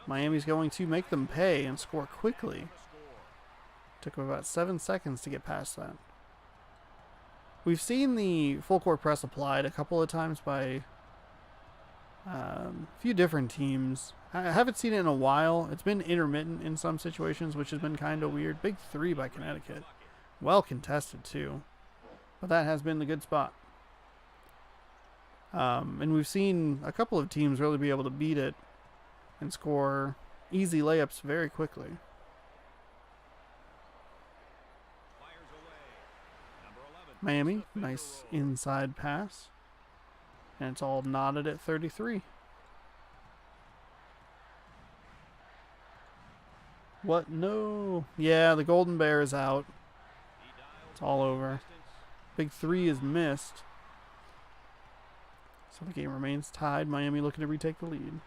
[SPEAKER 1] Miami's going to make them pay and score quickly. Took about 7 seconds to get past that. We've seen the full court press applied a couple of times by a few different teams. I haven't seen it in a while. It's been intermittent in some situations, which has been kind of weird. Big 3 by Connecticut. Well contested, too. But that has been the good spot. And we've seen a couple of teams really be able to beat it and score easy layups very quickly.
[SPEAKER 2] Fires away. Number 11.
[SPEAKER 1] Miami, nice inside pass. And it's all knotted at 33. What? No. Yeah, the Golden Bear is out.
[SPEAKER 2] He dialed
[SPEAKER 1] It's all over.
[SPEAKER 2] distance.
[SPEAKER 1] Big 3 is missed. So the game remains tied. Miami looking to retake the lead.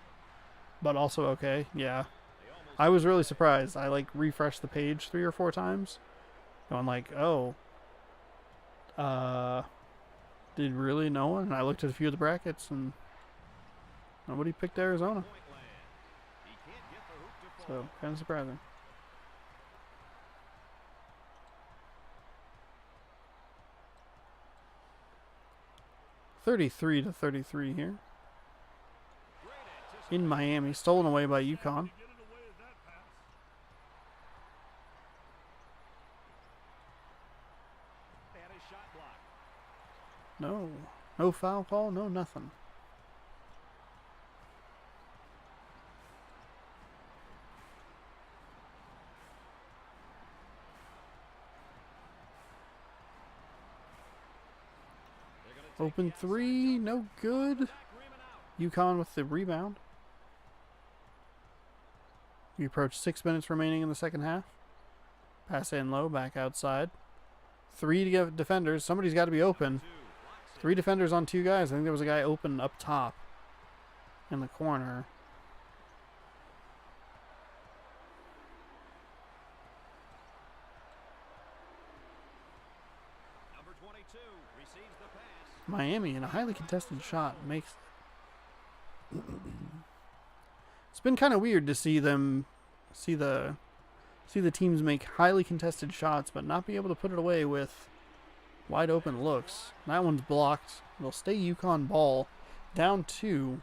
[SPEAKER 1] But also okay. Yeah.
[SPEAKER 2] They almost
[SPEAKER 1] I was really surprised. I refreshed the page 3 or 4 times. Going oh. Did really no one? And I looked at a few of the brackets and nobody picked Arizona.
[SPEAKER 2] point land. He can't get the hoop to fall.
[SPEAKER 1] So kind of surprising. (33 to 33) here
[SPEAKER 2] Great anticipation.
[SPEAKER 1] in Miami, stolen away by UConn.
[SPEAKER 3] Get in the way of that pass.
[SPEAKER 2] And his shot blocked.
[SPEAKER 1] No foul call, no nothing.
[SPEAKER 2] They're gonna take
[SPEAKER 1] Open
[SPEAKER 2] the outside
[SPEAKER 1] 3,
[SPEAKER 2] jumper.
[SPEAKER 1] no good.
[SPEAKER 2] Back rim and out.
[SPEAKER 1] UConn with the rebound. We approach 6 minutes remaining in the second half. Pass in low, back outside. 3 to get defenders. Somebody's got to be open.
[SPEAKER 2] 2 blocks it.
[SPEAKER 1] 3 defenders on 2 guys. I think there was a guy open up top in the corner.
[SPEAKER 2] Number 22 receives the pass.
[SPEAKER 1] Miami in a highly contested shot makes. It's been kind of weird to see them, see the teams make highly contested shots, but not be able to put it away with wide open looks. That one's blocked. It'll stay UConn ball, down 2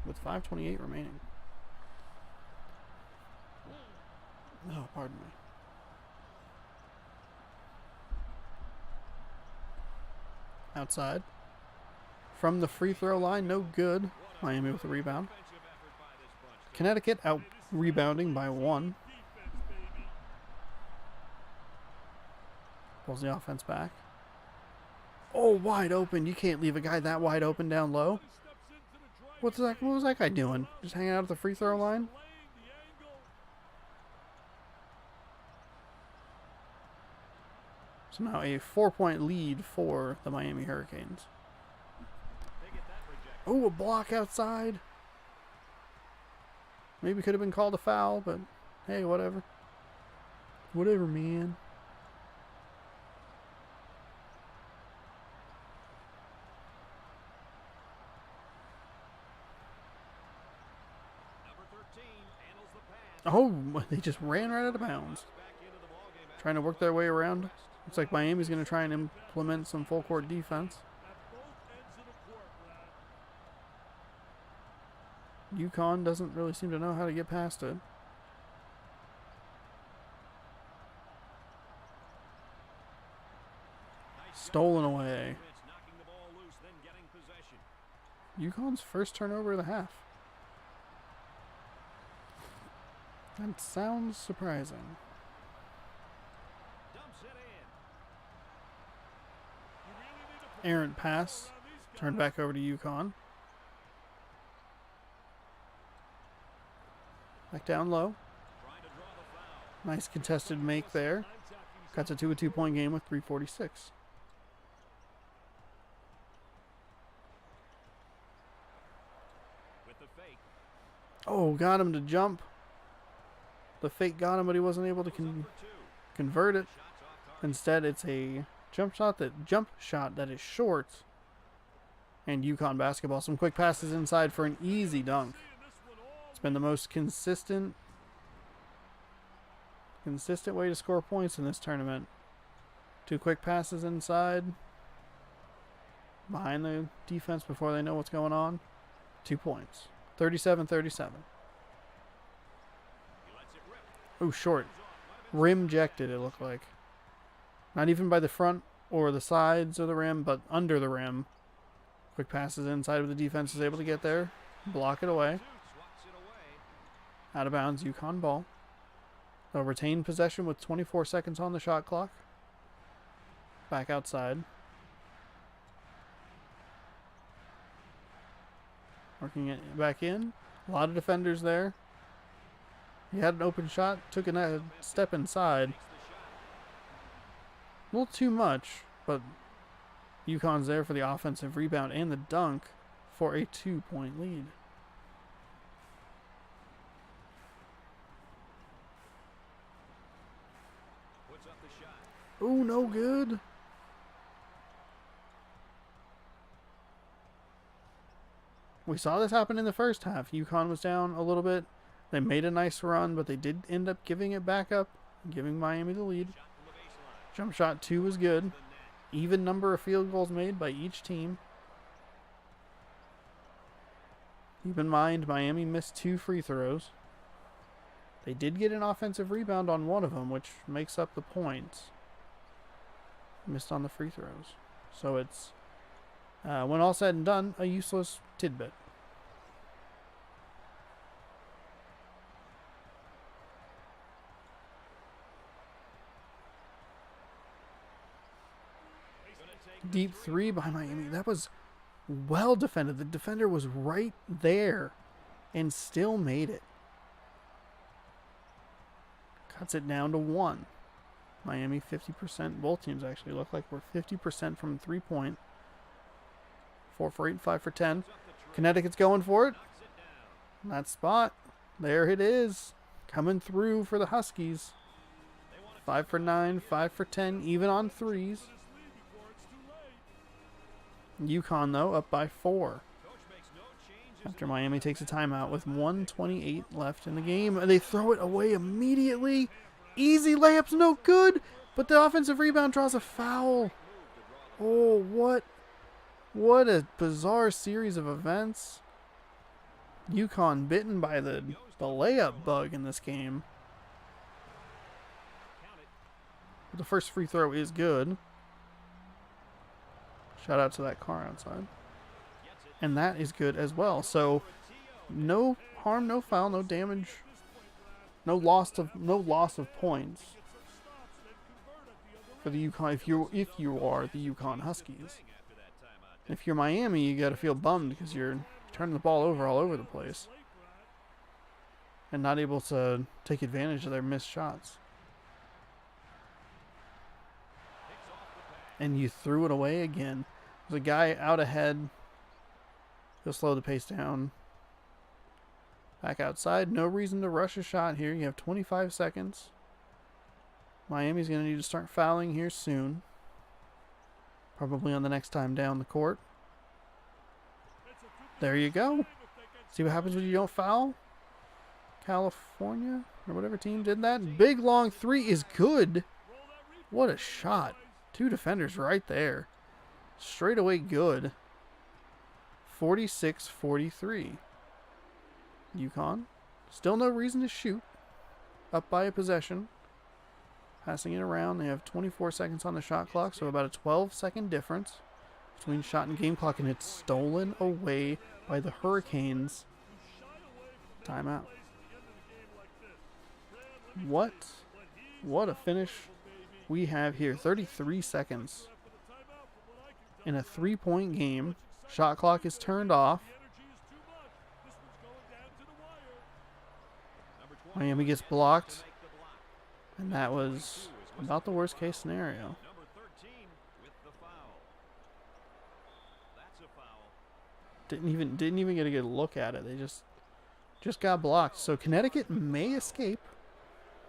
[SPEAKER 1] with 5:28 remaining. Oh, pardon me. Outside. From the free throw line, no good. Miami with the rebound.
[SPEAKER 2] Defensive effort by this bunch.
[SPEAKER 1] Connecticut out rebounding by 1.
[SPEAKER 3] Defense, baby.
[SPEAKER 1] Pulls the offense back. Oh, wide open. You can't leave a guy that wide open down low.
[SPEAKER 3] Steps into the drive.
[SPEAKER 1] What was that guy doing? Just hanging out at the free throw line?
[SPEAKER 3] Lane, the angle.
[SPEAKER 1] So now a 4-point lead for the Miami Hurricanes.
[SPEAKER 2] They get that rejected.
[SPEAKER 1] Oh, a block outside. Maybe could have been called a foul, but hey, whatever. Whatever, man.
[SPEAKER 2] Number 13 handles the pass.
[SPEAKER 1] Oh, they just ran right out of bounds.
[SPEAKER 2] Back into the ballgame after
[SPEAKER 1] Trying to work their way around. Looks like Miami's going to try and implement some full court defense.
[SPEAKER 3] At both ends of the court, Brad.
[SPEAKER 1] UConn doesn't really seem to know how to get past it. Stolen away.
[SPEAKER 2] Defense knocking the ball loose, then getting possession.
[SPEAKER 1] UConn's first turnover of the half. That sounds surprising.
[SPEAKER 2] Dumps it in.
[SPEAKER 3] You really need to put
[SPEAKER 1] Errant pass.
[SPEAKER 3] around these guys.
[SPEAKER 1] Turned back over to UConn. Back down low.
[SPEAKER 2] Trying to draw the foul.
[SPEAKER 1] Nice contested make there. Cuts it to a 2-point game with 3:46.
[SPEAKER 2] With the fake.
[SPEAKER 1] Oh, got him to jump. The fake got him, but he wasn't able to
[SPEAKER 2] For two.
[SPEAKER 1] convert it.
[SPEAKER 2] Shots off target.
[SPEAKER 1] Instead, it's a jump shot that is short. And UConn basketball. Some quick passes inside for an easy dunk.
[SPEAKER 3] Seeing this one all
[SPEAKER 1] It's been the most consistent way to score points in this tournament. 2 quick passes inside. Behind the defense before they know what's going on. 2 points. 37-37.
[SPEAKER 2] He lets it rip.
[SPEAKER 1] Oh, short. Rim ejected, it looked like. Not even by the front or the sides of the rim, but under the rim. Quick passes inside of the defense is able to get there. Block it away.
[SPEAKER 2] Swats it away.
[SPEAKER 1] Out of bounds, UConn ball. They'll retain possession with 24 seconds on the shot clock. Back outside. Working it back in. A lot of defenders there. He had an open shot, took a step inside.
[SPEAKER 2] Takes the shot.
[SPEAKER 1] A little too much, but UConn's there for the offensive rebound and the dunk for a 2-point lead.
[SPEAKER 2] Puts up the shot.
[SPEAKER 1] Oh, no good. We saw this happen in the first half. UConn was down a little bit. They made a nice run, but they did end up giving it back up, giving Miami the lead.
[SPEAKER 2] Shot from the baseline.
[SPEAKER 1] Jump shot 2 was good.
[SPEAKER 2] The net.
[SPEAKER 1] Even number of field goals made by each team. Keep in mind, Miami missed 2 free throws. They did get an offensive rebound on one of them, which makes up the points. Missed on the free throws. So it's, when all said and done, a useless tidbit. Deep 3 by Miami. That was well defended. The defender was right there and still made it. Cuts it down to 1. Miami 50%. Both teams actually look like we're 50% from 3-point. 4 for 8, 5 for 10. Connecticut's going for it.
[SPEAKER 2] Knocks it down.
[SPEAKER 1] That spot. There it is. Coming through for the Huskies.
[SPEAKER 2] They want to
[SPEAKER 1] 5 for 9, 5 for 10, even on threes.
[SPEAKER 3] this lead before it's too late.
[SPEAKER 1] UConn, though, up by 4.
[SPEAKER 2] Coach makes no changes.
[SPEAKER 1] After Miami takes a timeout with 1:28 left in the game. They throw it away immediately. Easy layups, no good. But the offensive rebound draws a foul. Oh, what a bizarre series of events. UConn bitten by the layup bug in this game.
[SPEAKER 2] Count it.
[SPEAKER 1] But the first free throw is good. Shout out to that car outside.
[SPEAKER 2] Gets it.
[SPEAKER 1] And that is good as well. So no harm, no foul, no damage, no loss of points for the UConn if you are the UConn Huskies.
[SPEAKER 2] After that timeout.
[SPEAKER 1] If you're Miami, you got to feel bummed because you're turning the ball over all over the place and not able to take advantage of their missed shots.
[SPEAKER 2] Picks off the pass.
[SPEAKER 1] And you threw it away again. There's a guy out ahead. He'll slow the pace down. Back outside. No reason to rush a shot here. You have 25 seconds. Miami's going to need to start fouling here soon. Probably on the next time down the court. There you go. See what happens when you don't foul? California or whatever team did that. Big long 3 is good. What a shot. 2 defenders right there. Straight away good. 46-43. UConn. Still no reason to shoot. Up by a possession. Passing it around. They have 24 seconds on the shot clock, so about a 12-second difference between shot and game clock, and it's stolen away by the Hurricanes. Timeout. What a finish we have here. 33 seconds in a 3-point game. Shot clock is turned off. Miami gets blocked, and that was about the worst case scenario. Didn't even get a good look at it. They just got blocked. So Connecticut may escape.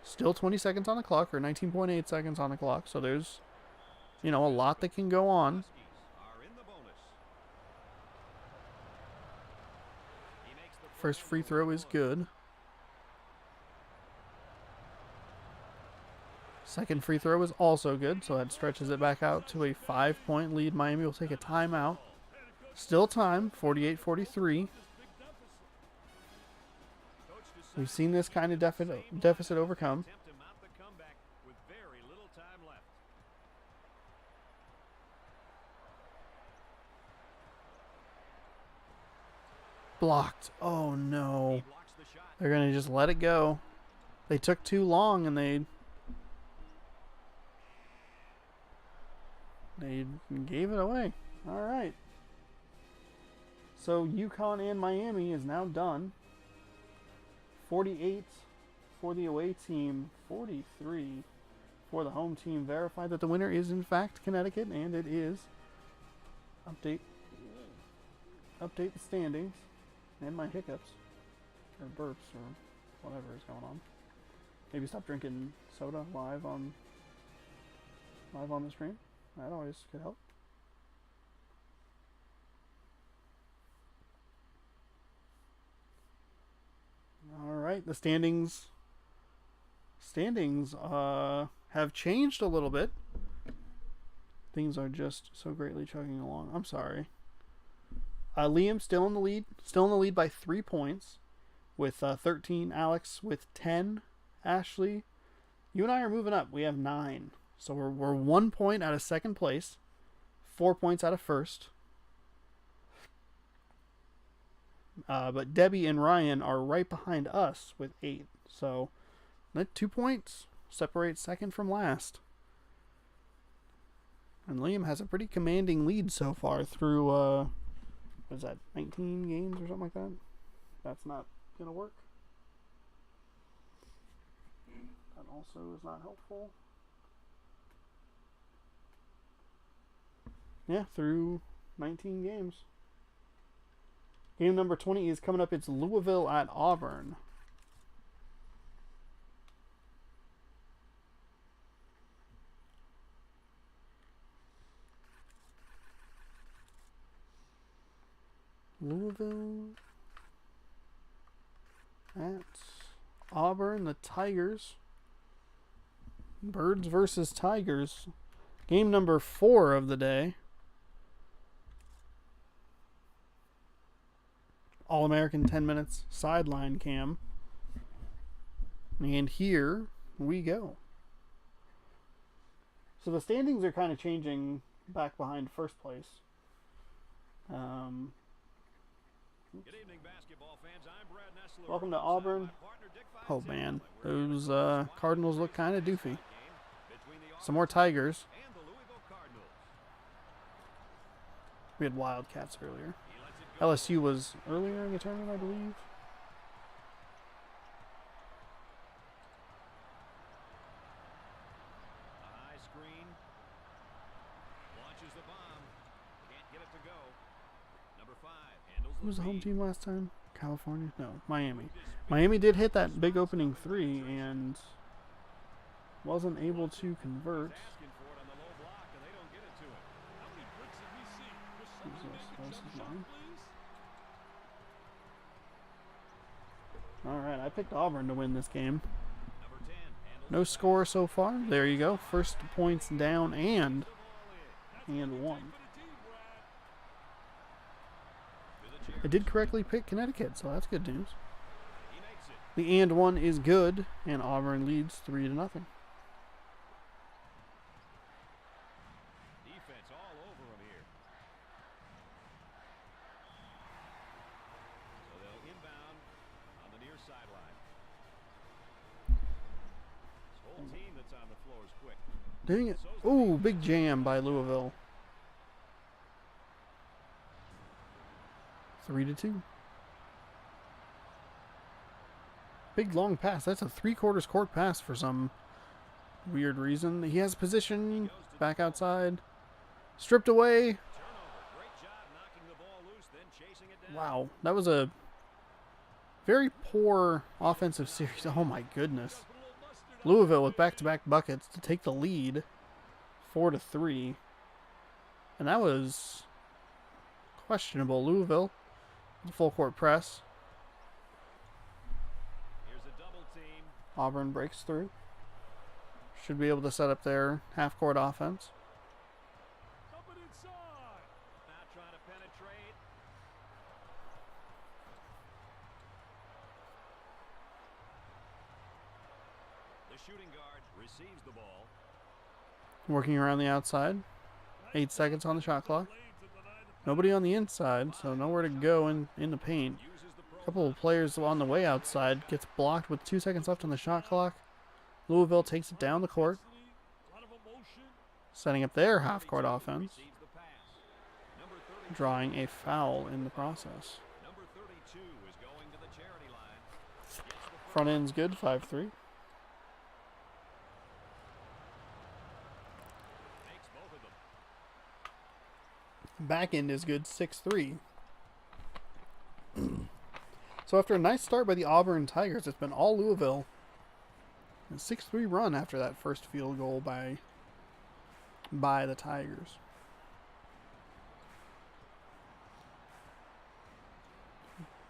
[SPEAKER 1] Still 20 seconds on the clock, or 19.8 seconds on the clock. So there's, a lot that can go on. First free throw is good. Second free throw is also good, so that stretches it back out to a 5-point lead. Miami will take a timeout. Still time, 48-43. We've seen this kind of deficit overcome. Blocked. Oh, no. They're going to just let it go. They took too long, and they gave it away. All right. So UConn and Miami is now done. 48 for the away team, 43 for the home team. Verify that the winner is in fact Connecticut, and it is. Update the standings and my hiccups or burps or whatever is going on. Maybe stop drinking soda live on the stream. That always could help. All right, the standings have changed a little bit. Things are just so greatly chugging along. I'm sorry. Liam still in the lead by 3 points with 13. Alex with 10. Ashley, you and I are moving up. We have 9. So we're 1 point out of second place, 4 points out of first. But Debbie and Ryan are right behind us with 8. So that 2 points separate second from last. And Liam has a pretty commanding lead so far through, what is that, 19 games or something like that? That's not going to work. That also is not helpful. Yeah, through 19 games. Game number 20 is coming up. It's Louisville at Auburn. Louisville at Auburn. The Tigers. Birds versus Tigers. Game number 4 of the day. All-American 10 minutes sideline cam. And here we go. So the standings are kind of changing back behind first place.
[SPEAKER 2] Good evening, basketball fans. I'm Brad Nessler.
[SPEAKER 1] Welcome to Auburn. Oh man, those Cardinals look kind of doofy. Some more Tigers. We had Wildcats earlier. LSU was earlier in the tournament, I believe.
[SPEAKER 2] High screen. Launches the bomb. Can't get it to go. Number 5 handles.
[SPEAKER 1] Who was the home team last time? California? No, Miami. Miami did hit that big opening 3 and wasn't able to convert.
[SPEAKER 2] Asking for it on the low block, and they don't get it to him.
[SPEAKER 3] How many bricks have we seen? Just
[SPEAKER 1] This is mine.
[SPEAKER 3] please.
[SPEAKER 1] All right, I picked Auburn to win this game.
[SPEAKER 2] Number 10 handles.
[SPEAKER 1] No score so far. There you go. First points down and one. I did correctly pick Connecticut, so that's good news.
[SPEAKER 2] He makes it.
[SPEAKER 1] The and one is good, and Auburn leads 3-0. Dang it. Ooh, big jam by Louisville. 3-2. Big long pass. That's a 3/4 court pass for some weird reason. He has position back outside. Stripped away.
[SPEAKER 2] Turnover. Great job knocking the ball loose, then chasing it down.
[SPEAKER 1] Wow, that was a very poor offensive series. Oh my goodness. Louisville with back-to-back buckets to take the lead, 4-3. And that was questionable. Louisville, full court press.
[SPEAKER 2] Here's a double team.
[SPEAKER 1] Auburn breaks through. Should be able to set up their half-court offense.
[SPEAKER 3] Up and inside.
[SPEAKER 2] Now trying to penetrate. The shooting guard receives the ball.
[SPEAKER 1] Working around the outside. 8 seconds on the shot clock. Nobody on the inside, so nowhere to go in the paint.
[SPEAKER 2] Uses the
[SPEAKER 1] A couple of players on the way outside. Gets blocked with 2 seconds left on the shot clock. Louisville takes it down the court,
[SPEAKER 3] A lot of emotion.
[SPEAKER 1] setting up their half-court offense,
[SPEAKER 2] receives the pass. Number 32.
[SPEAKER 1] drawing a foul in the process.
[SPEAKER 2] Number 32 is going to the charity line. Gets the
[SPEAKER 1] Front end's good, 5-3.
[SPEAKER 2] makes both of them.
[SPEAKER 1] Back end is good, 6-3. So after a nice start by the Auburn Tigers, it's been all Louisville. A 6-3 run after that first field goal by the Tigers.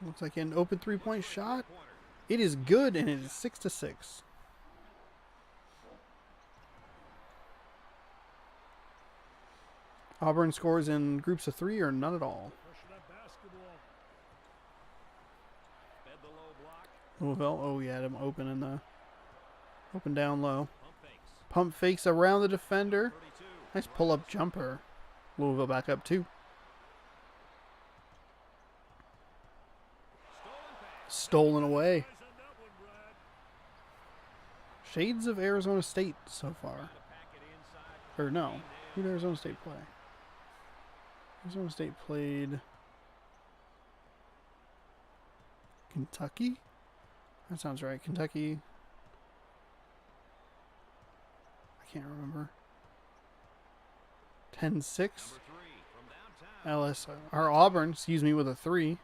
[SPEAKER 1] Looks like an open three-point shot. It is good, and it is 6-6. Auburn scores in groups of 3 or none at all.
[SPEAKER 3] Pressure that basketball.
[SPEAKER 2] Fed the low block.
[SPEAKER 1] Louisville, oh yeah, them open in the open down low.
[SPEAKER 2] Pump fakes.
[SPEAKER 1] Pump fakes around the defender.
[SPEAKER 2] 32.
[SPEAKER 1] Nice pull-up jumper. Louisville back up 2.
[SPEAKER 2] Stolen pass.
[SPEAKER 1] Stolen away.
[SPEAKER 3] Eyes on that one, Brad.
[SPEAKER 1] Shades of Arizona State so far.
[SPEAKER 2] To pack it inside.
[SPEAKER 1] Or no. Who did Arizona State play? Arizona State played Kentucky? That sounds right. Kentucky. I can't remember. 10-6.
[SPEAKER 2] Number 3 from downtown.
[SPEAKER 1] LS or Auburn, excuse me, with a 3.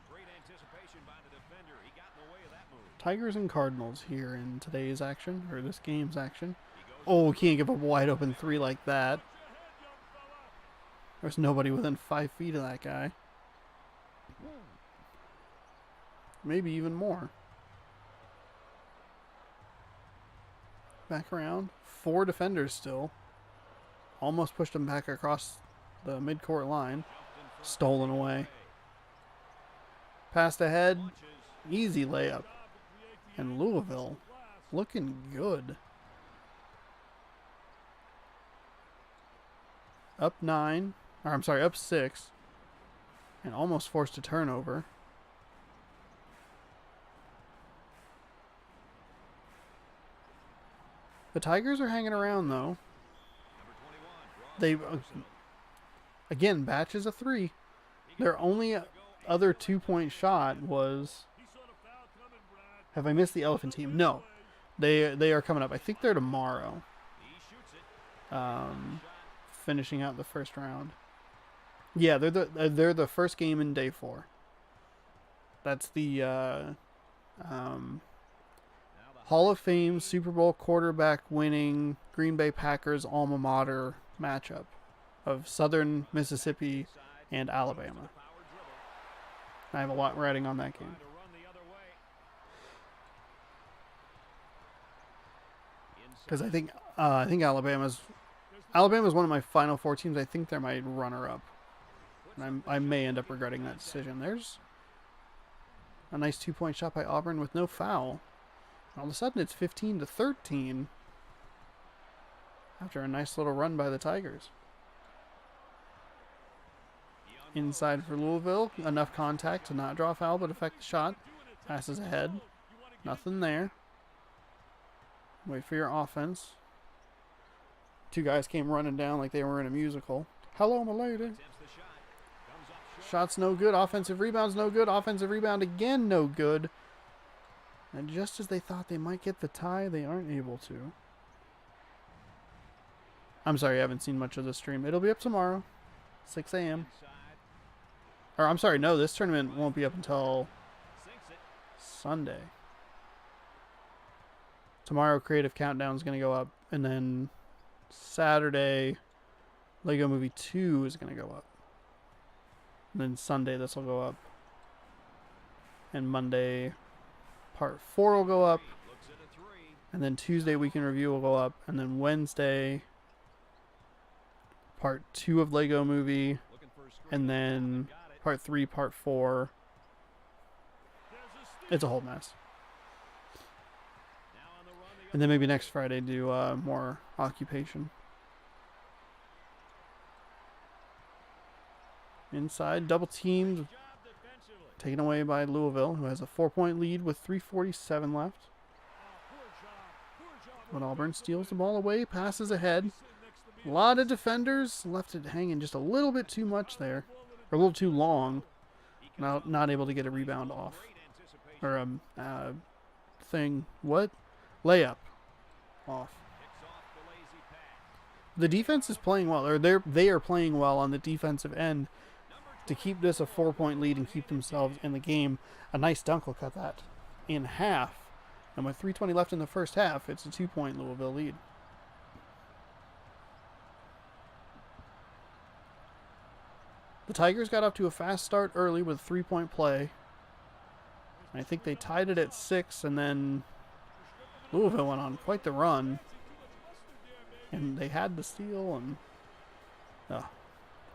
[SPEAKER 2] Great anticipation by the defender. He got in the way of that move.
[SPEAKER 1] Tigers and Cardinals here in today's action, or this game's action.
[SPEAKER 2] He goes
[SPEAKER 1] Oh, can't give up a wide open 3 like that.
[SPEAKER 3] Watch your head, young fella.
[SPEAKER 1] There's nobody within 5 feet of that guy. Maybe even more. Back around. 4 defenders still. Almost pushed him back across the midcourt line. Stolen away. Passed ahead.
[SPEAKER 2] launches.
[SPEAKER 1] Easy layup.
[SPEAKER 3] Job to create the
[SPEAKER 1] And
[SPEAKER 3] angle
[SPEAKER 1] Louisville
[SPEAKER 3] for glass.
[SPEAKER 1] looking good. Up 9. Or I'm sorry, up 6. And almost forced a turnover. The Tigers are hanging around though.
[SPEAKER 2] Number 21 draws
[SPEAKER 1] They again batches a 3. Their only other 2-point shot was.
[SPEAKER 3] He saw the foul coming, Brad.
[SPEAKER 1] Have I missed the Elephant team? No, they are coming up. I think they're tomorrow.
[SPEAKER 2] He shoots it.
[SPEAKER 1] Finishing out the first round. Yeah, they're the first game in day 4. That's the Hall of Fame Super Bowl quarterback winning Green Bay Packers alma mater matchup of Southern Mississippi and Alabama. I have a lot riding on that game.
[SPEAKER 2] To run the other way.
[SPEAKER 1] Because I think Alabama's one of my final 4 teams. I think they're my runner-up, and I may end up regretting that decision. There's a nice 2-point shot by Auburn with no foul. All of a sudden, it's 15-13 after a nice little run by the Tigers. inside for Louisville. Enough contact to not draw a foul, but affect the shot. Passes ahead. Nothing there. Wait for your offense. Two guys came running down like they were in a musical. Hello, my lady. Shot's no good. Offensive rebound's no good. Offensive rebound again, no good. And just as they thought they might get the tie, they aren't able to. I'm sorry, I haven't seen much of the stream. It'll be up tomorrow, 6 a.m. Or I'm sorry, no, this tournament won't be up until Sunday. Tomorrow, Creative Countdown is going to go up, and then Saturday, Lego Movie 2 is going to go up. And then Sunday, this will go up. And Monday, Part 4 will go up. And then Tuesday, Weekend Review will go up. And then Wednesday, Part 2 of Lego Movie. And then Part 3, Part 4. It's a whole mess. And then maybe next Friday do more Occupation. Inside, double teamed, taken away by Louisville, who has a 4-point lead with 3:47 left. But Auburn steals the ball away, passes ahead. A lot of defenders left it hanging just a little bit too much there, or a little too long. Not able to get a rebound off, or layup off. The defense is playing well, or they are playing well on the defensive end to keep this a 4-point lead and keep themselves in the game. A nice dunk will cut that in half. And with 3:20 left in the first half, it's a 2-point Louisville lead. The Tigers got off to a fast start early with a 3-point play. I think they tied it at 6, and then Louisville went on quite the run. And they had the steal, and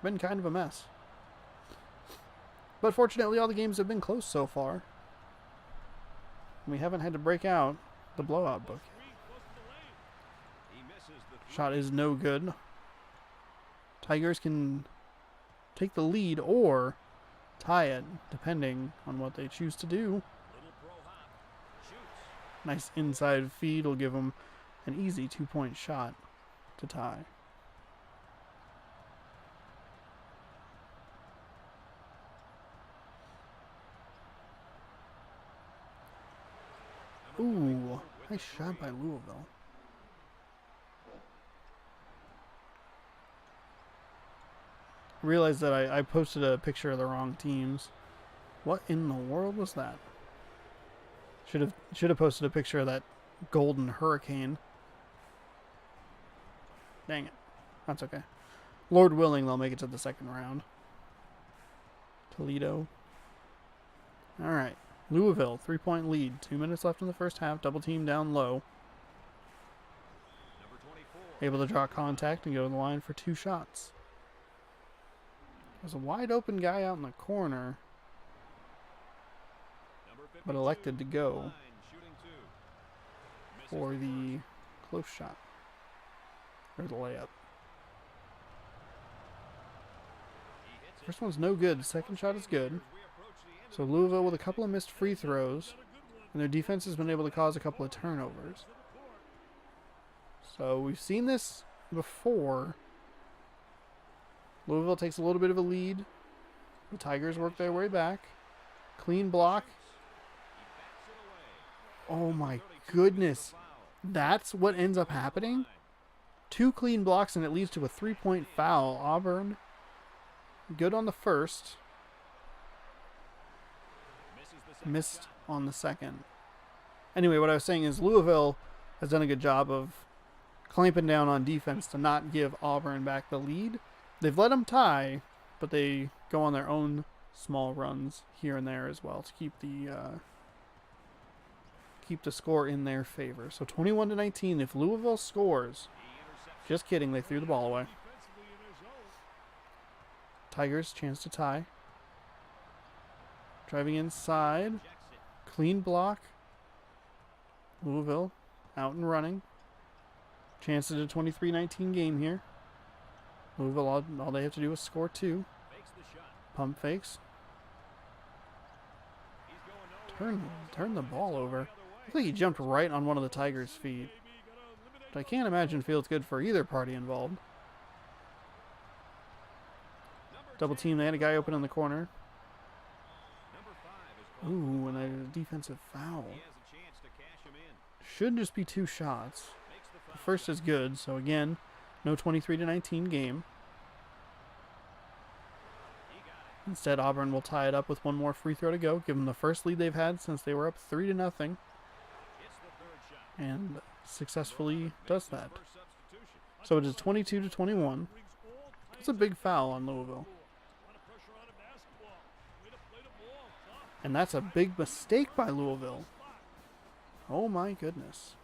[SPEAKER 1] been kind of a mess. But fortunately, all the games have been close so far. We haven't had to break out the blowout book. Shot is no good. Tigers can take the lead or tie it, depending on what they choose to do. Nice inside feed will give them an easy 2-point shot to tie. Ooh, nice shot by Louisville. Realized that I posted a picture of the wrong teams. What in the world was that? Should have posted a picture of that golden hurricane. Dang it. That's okay. Lord willing, they'll make it to the second round. Toledo. All right. Louisville, 3-point lead. 2 minutes left in the first half. Double team down low. Able to draw contact and go to the line for 2 shots. There's a wide open guy out in the corner, but elected to go for the close shot, or the layup. First one's no good. Second shot is good. So Louisville with a couple of missed free throws, and their defense has been able to cause a couple of turnovers. So we've seen this before. Louisville takes a little bit of a lead. The Tigers work their way back. Clean block. Oh my goodness. That's what ends up happening? 2 clean blocks and it leads to a 3-point foul. Auburn good on the first. Missed on the second. Anyway, what I was saying is Louisville has done a good job of clamping down on defense to not give Auburn back the lead. They've let them tie, but they go on their own small runs here and there as well to keep the score in their favor. So 21-19. If Louisville scores, just kidding, they threw the ball away. Tigers chance to tie. Driving inside, clean block. Louisville out and running. Chance at a 23-19 game here. Louisville, all they have to do is score 2. Pump fakes. Turn the ball over. I think he jumped right on one of the Tigers' feet. But I can't imagine feels good for either party involved. Double team, they had a guy open in the corner. Ooh, and a defensive foul. Should just be 2 shots. The first is good, so again, no 23-19 game. Instead, Auburn will tie it up with one more free throw to go, give them the first lead they've had since they were up 3-0. And successfully does that. So it is 22-21. It's a big foul on Louisville. And that's a big mistake by Louisville. Oh my goodness.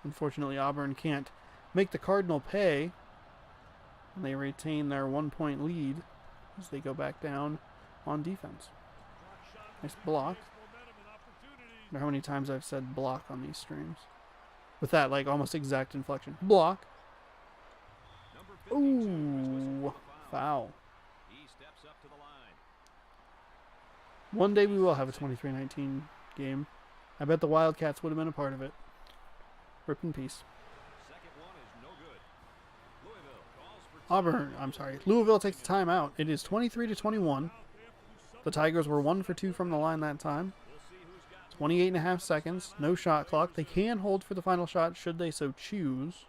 [SPEAKER 1] Unfortunately, Auburn can't make the Cardinal pay. And they retain their 1-point lead as they go back down on defense. Nice block. I wonder how many times I've said block on these streams. With that, like, almost exact inflection. Block. Ooh. Foul. One day we will have a 23-19 game. I bet the Wildcats would have been a part of it. Rip in peace. Louisville takes the timeout. It is 23-21. The Tigers were 1 for 2 from the line that time. 28.5 seconds. No shot clock. They can hold for the final shot should they so choose.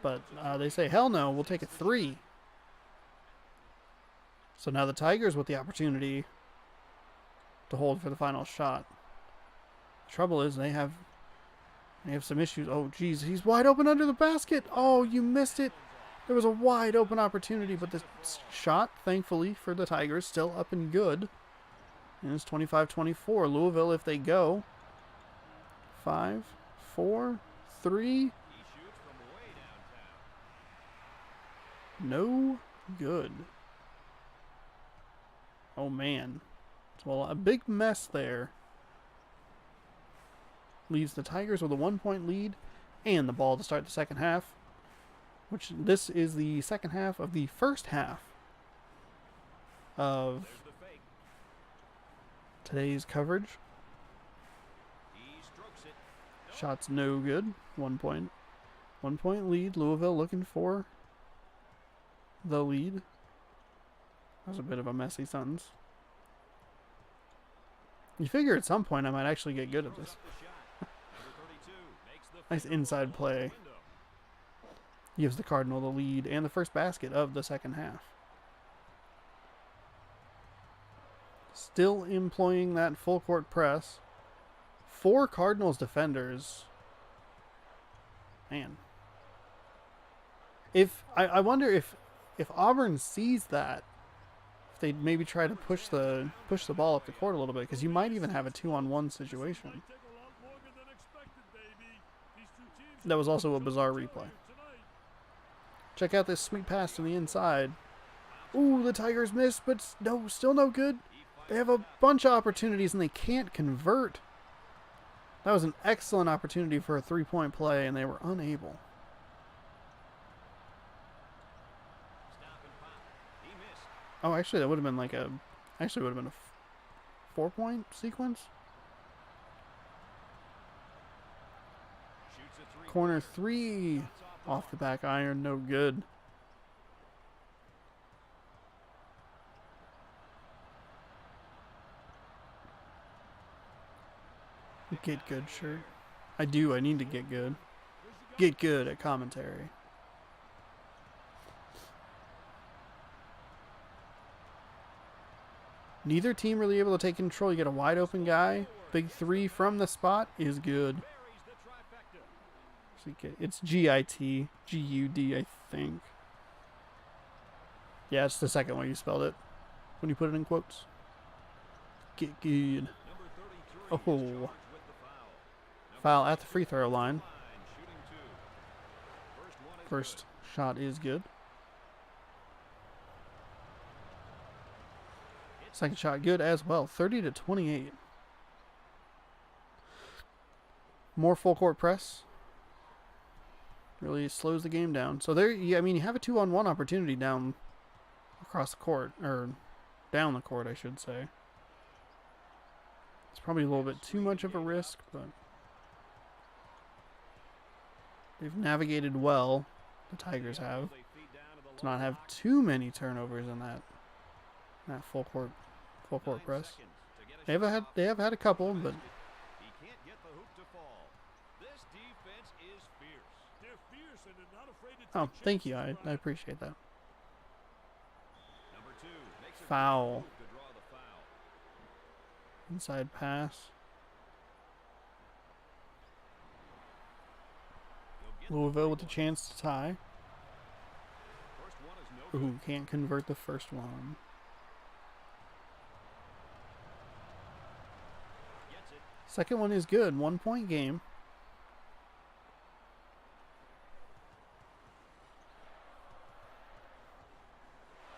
[SPEAKER 1] But they say, hell no, we'll take a 3. So now the Tigers with the opportunity to hold for the final shot. The trouble is they have some issues. Oh, geez, he's wide open under the basket. Oh, you missed it. There was a wide open opportunity, but the shot, thankfully, for the Tigers, still up and good. And it's 25-24. Louisville, if they go. 5, 4, 3. No good. Oh, man. Well, a big mess there. Leaves the Tigers with a 1-point lead and the ball to start the second half. Which this is the second half of the first half of today's coverage. Shots no good. 1 point. 1 point lead. Louisville looking for the lead. That was a bit of a messy sentence. You figure at some point I might actually get good at this. Nice inside play. Gives the Cardinal the lead and the first basket of the second half. Still employing that full court press. 4 Cardinals defenders. Man. I wonder if Auburn sees that, if they'd maybe try to push the ball up the court a little bit, because you might even have a 2-on-1 situation. That was also a bizarre replay. Check out this sweet pass to the inside. Ooh, the Tigers missed, but no, still no good. They have a bunch of opportunities and they can't convert. That was an excellent opportunity for a 3-point play, and they were unable. Oh, actually, that would have been like a 4-point sequence. Corner 3 off the back iron, no good. Get good, shirt. I need to get good. Get good at commentary. Neither team really able to take control. You get a wide open guy. Big 3 from the spot is good. It's G-I-T. G-U-D, I think. Yeah, it's the second way you spelled it when you put it in quotes. Get good. Oh. Foul at the free throw line. First shot is good. Second shot good as well. 30-28. More full court press. Really slows the game down. So there, I mean, you have a 2-on-1 opportunity down across the court, or down the court, I should say. It's probably a little bit too much of a risk, but they've navigated well. The Tigers have to not have too many turnovers in that full court press. They have had a couple, but
[SPEAKER 2] He can't get the hoop to fall. This defense is fierce.
[SPEAKER 3] They're fierce and they're not afraid to
[SPEAKER 1] oh,
[SPEAKER 3] take
[SPEAKER 1] thank you.
[SPEAKER 3] chances
[SPEAKER 1] I appreciate that.
[SPEAKER 2] Number 2 makes a
[SPEAKER 1] Foul.
[SPEAKER 2] move to draw the foul.
[SPEAKER 1] Inside pass.
[SPEAKER 2] He'll get
[SPEAKER 1] Louisville with a chance to tie.
[SPEAKER 2] first one is no good.
[SPEAKER 1] Ooh, can't convert the first one.
[SPEAKER 2] Gets it.
[SPEAKER 1] Second one is good. 1-point game.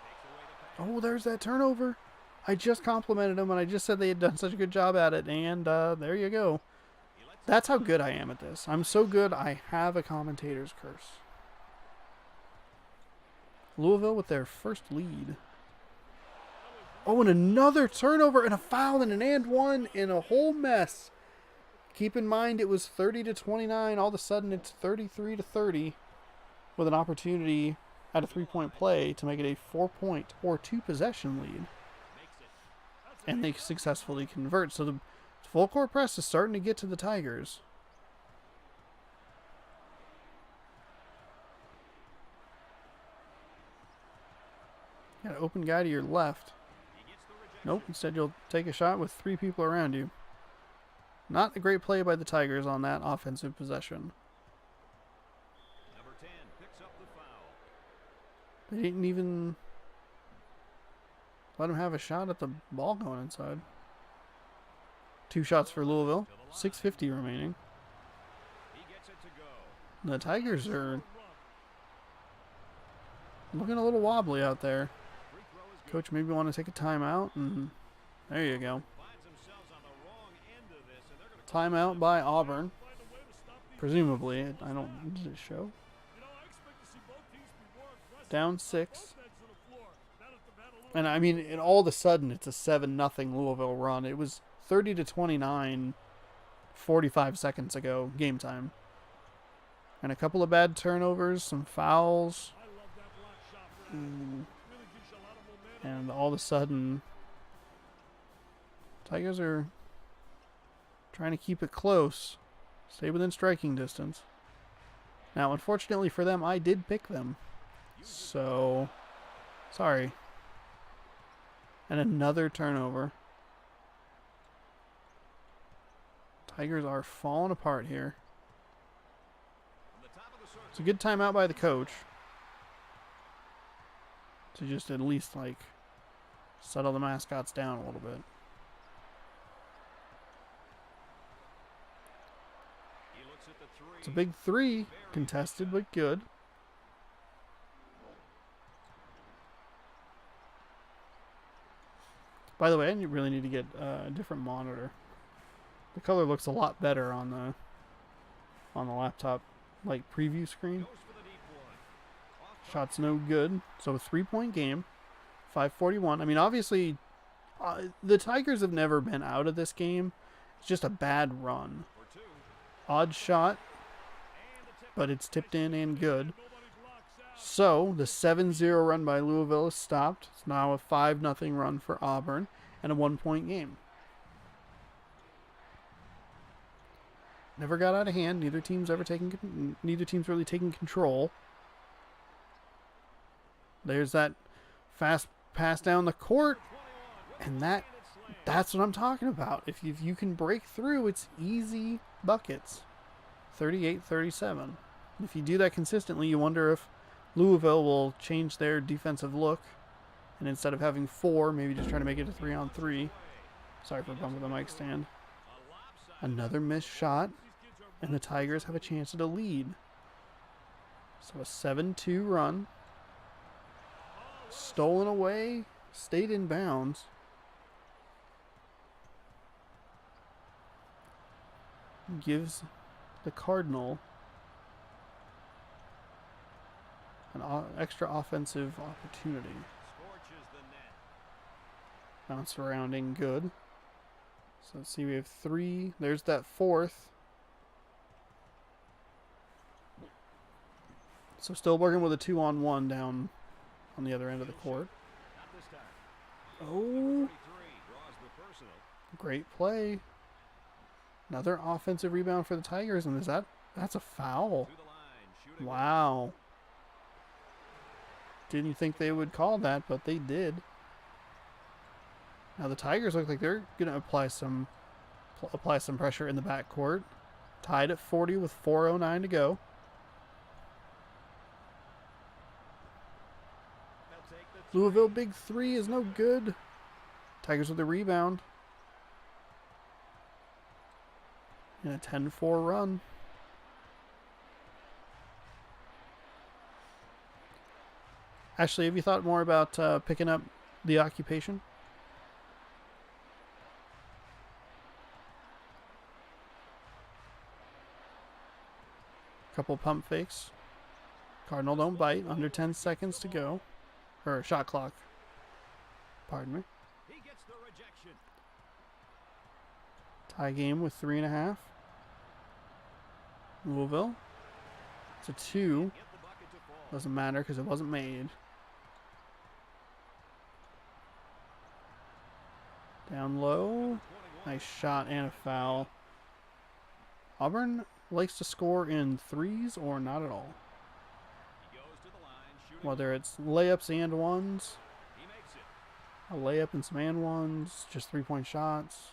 [SPEAKER 2] Takes away the pass.
[SPEAKER 1] Oh, there's that turnover. I just complimented them, and I just said they had done such a good job at it, and there you go.
[SPEAKER 2] He lets
[SPEAKER 1] That's how good I am at this. I'm so good, I have a commentator's curse. Louisville with their first lead. Oh, and another turnover, and a foul, and an and one, and a whole mess. Keep in mind, it was 30-29. All of a sudden, it's 33-30 with an opportunity at a 3-point play to make it a 4-point or 2-possession lead.
[SPEAKER 2] makes it.
[SPEAKER 1] And they successfully convert. So the full court press is starting to get to the Tigers. Got an open guy to your left.
[SPEAKER 2] He gets the rejection.
[SPEAKER 1] Nope, instead you'll take a shot with 3 people around you. Not a great play by the Tigers on that offensive possession.
[SPEAKER 2] Number 10 picks up the foul.
[SPEAKER 1] They didn't even let him have a shot at the ball going inside. 2 shots for Louisville. 6:50 remaining.
[SPEAKER 2] He gets it to go.
[SPEAKER 1] The Tigers are looking a little wobbly out there.
[SPEAKER 2] Free throw is good.
[SPEAKER 1] Coach maybe want to take a timeout, and there you go.
[SPEAKER 2] Finds themselves on the wrong end of this, and they're going to
[SPEAKER 1] Timeout by Auburn.
[SPEAKER 3] find a way to stop these.
[SPEAKER 1] Presumably. I don't. Does it show?
[SPEAKER 3] You know, I expect to see both teams be more aggressive.
[SPEAKER 1] Down
[SPEAKER 3] Both
[SPEAKER 1] 6.
[SPEAKER 3] ends of the floor. Now that they've had a little
[SPEAKER 1] And I mean, and all of a sudden, it's a 7-0 Louisville run. It was 30-29 45 seconds ago, game time. And a couple of bad turnovers, some fouls,
[SPEAKER 3] I love that block shot, Brad. Really gives you a lot of momentum.
[SPEAKER 1] and all of a sudden, Tigers are trying to keep it close, stay within striking distance. Now, unfortunately for them, I did pick them. So, sorry. And another turnover. Tigers are falling apart here.
[SPEAKER 2] from the top of the circle.
[SPEAKER 1] It's a good timeout by the coach to just at least, like, settle the mascots down a little bit.
[SPEAKER 2] He looks at the 3.
[SPEAKER 1] It's a big 3, contested but good. By the way, I really need to get a different monitor. The color looks a lot better on the laptop, like, preview screen.
[SPEAKER 2] Goes for the deep one. Off
[SPEAKER 1] Shots no good. So a 3-point game, 5:41. I mean, obviously, the Tigers have never been out of this game. It's just a bad run.
[SPEAKER 2] for 2.
[SPEAKER 1] Odd shot,
[SPEAKER 2] And the tip.
[SPEAKER 1] but it's tipped in and good.
[SPEAKER 3] Nobody blocks out.
[SPEAKER 1] So the 7-0 run by Louisville is stopped. It's now a 5-0 run for Auburn and a 1-point game. Never got out of hand. Neither team's really taking control. There's that fast pass down the court, and that's what I'm talking about. If you can break through, it's easy buckets. 38-37. If you do that consistently, you wonder if Louisville will change their defensive look, and instead of having 4, maybe just try to make it a 3-on-3. Sorry for bumping the mic stand. Another missed shot, and the Tigers have a chance at a lead. So a 7-2 run. Stolen away, stayed in bounds. Gives the Cardinal extra offensive opportunity.
[SPEAKER 2] Scorches the net.
[SPEAKER 1] Bounce surrounding, good. So let's see, we have 3. There's that 4th. So still working with a 2-on-1 down on the other end of the court.
[SPEAKER 2] Not this time.
[SPEAKER 1] Oh,
[SPEAKER 2] 33 draws the personal.
[SPEAKER 1] great play. Another offensive rebound for the Tigers, and that's a foul.
[SPEAKER 2] To the line, shooting.
[SPEAKER 1] Wow. Didn't think they would call that, but they did. Now the Tigers look like they're going to apply some pressure in the backcourt. Tied at 40 with 4:09 to go.
[SPEAKER 2] They'll take the
[SPEAKER 1] Louisville big 3 is no good. Tigers with the rebound. And a 10-4 run. Ashley, have you thought more about picking up the occupation? Couple pump fakes. Cardinal don't bite. Under 10 seconds to go. Or shot clock. Pardon me.
[SPEAKER 2] He gets the rejection.
[SPEAKER 1] Tie game with 3.5. Louisville. It's a 2.
[SPEAKER 2] Get the bucket to fall.
[SPEAKER 1] Doesn't matter because it wasn't made. Down low.
[SPEAKER 2] 21.
[SPEAKER 1] Nice shot and a foul. Auburn likes to score in 3s or not at all.
[SPEAKER 2] He goes to the line, shooting.
[SPEAKER 1] Whether it's layups and 1s.
[SPEAKER 2] He makes it.
[SPEAKER 1] A layup and some and 1s. Just 3-point shots.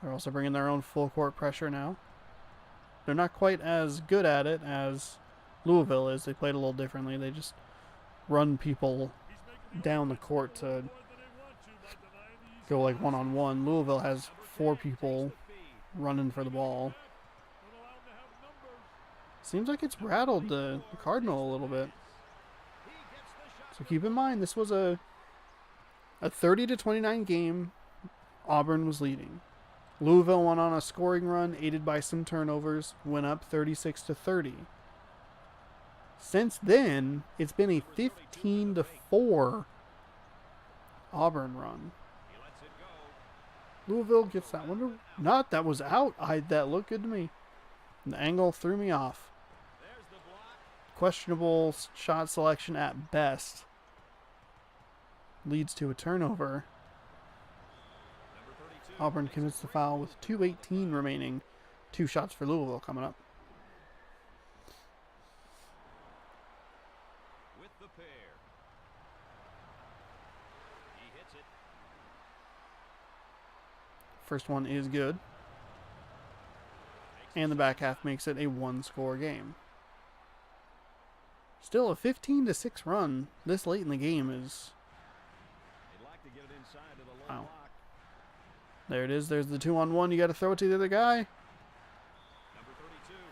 [SPEAKER 1] They're also bringing their own full court pressure now. They're not quite as good at it as Louisville is. They played a little differently. They just run people down the court to go like one-on-one. Louisville has 4 people running for the ball. Seems like it's rattled the Cardinal a little bit. So keep in mind, this was a 30-29 game. Auburn was leading. Louisville went on a scoring run, aided by some turnovers, went up 36-30. Since then, it's been a 15-4 Auburn run.
[SPEAKER 2] He lets it go.
[SPEAKER 1] Louisville gets that one. Not, that was out. That looked good to me. The angle threw me off.
[SPEAKER 2] There's the block.
[SPEAKER 1] Questionable shot selection at best. Leads to a turnover.
[SPEAKER 2] Number 32.
[SPEAKER 1] Auburn commits the foul with 2:18 remaining. 2 shots for Louisville coming up.
[SPEAKER 2] With the pair. He hits it.
[SPEAKER 1] First one is good. And the back half makes it a 1-score game. Still a 15-6 run this late in the game is...
[SPEAKER 2] They'd like to get it inside to the low
[SPEAKER 1] Wow.
[SPEAKER 2] block.
[SPEAKER 1] There it is. There's the 2-on-1. You got to throw it to the other guy.
[SPEAKER 2] Number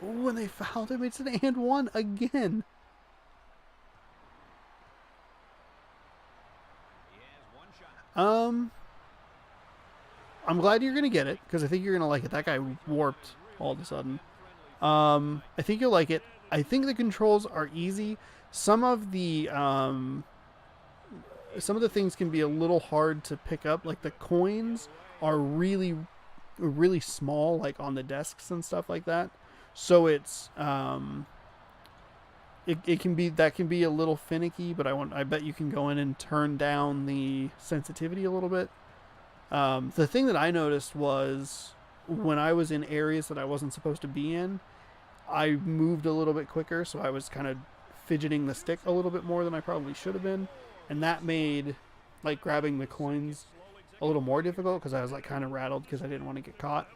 [SPEAKER 2] 32.
[SPEAKER 1] Oh, and they fouled him. It's an and 1 again.
[SPEAKER 2] He has one shot.
[SPEAKER 1] I'm glad you're going to get it because I think you're going to like it. That guy warped all of a sudden. I think you'll like it. I think the controls are easy. Some of the things can be a little hard to pick up. Like the coins are really, really small, like on the desks and stuff like that. So it's it can be a little finicky. But I bet you can go in and turn down the sensitivity a little bit. The thing that I noticed was when I was in areas that I wasn't supposed to be in, I moved a little bit quicker, so I was kind of fidgeting the stick a little bit more than I probably should have been, and that made like grabbing the coins a little more difficult because I was like kind of rattled because I didn't want to get caught.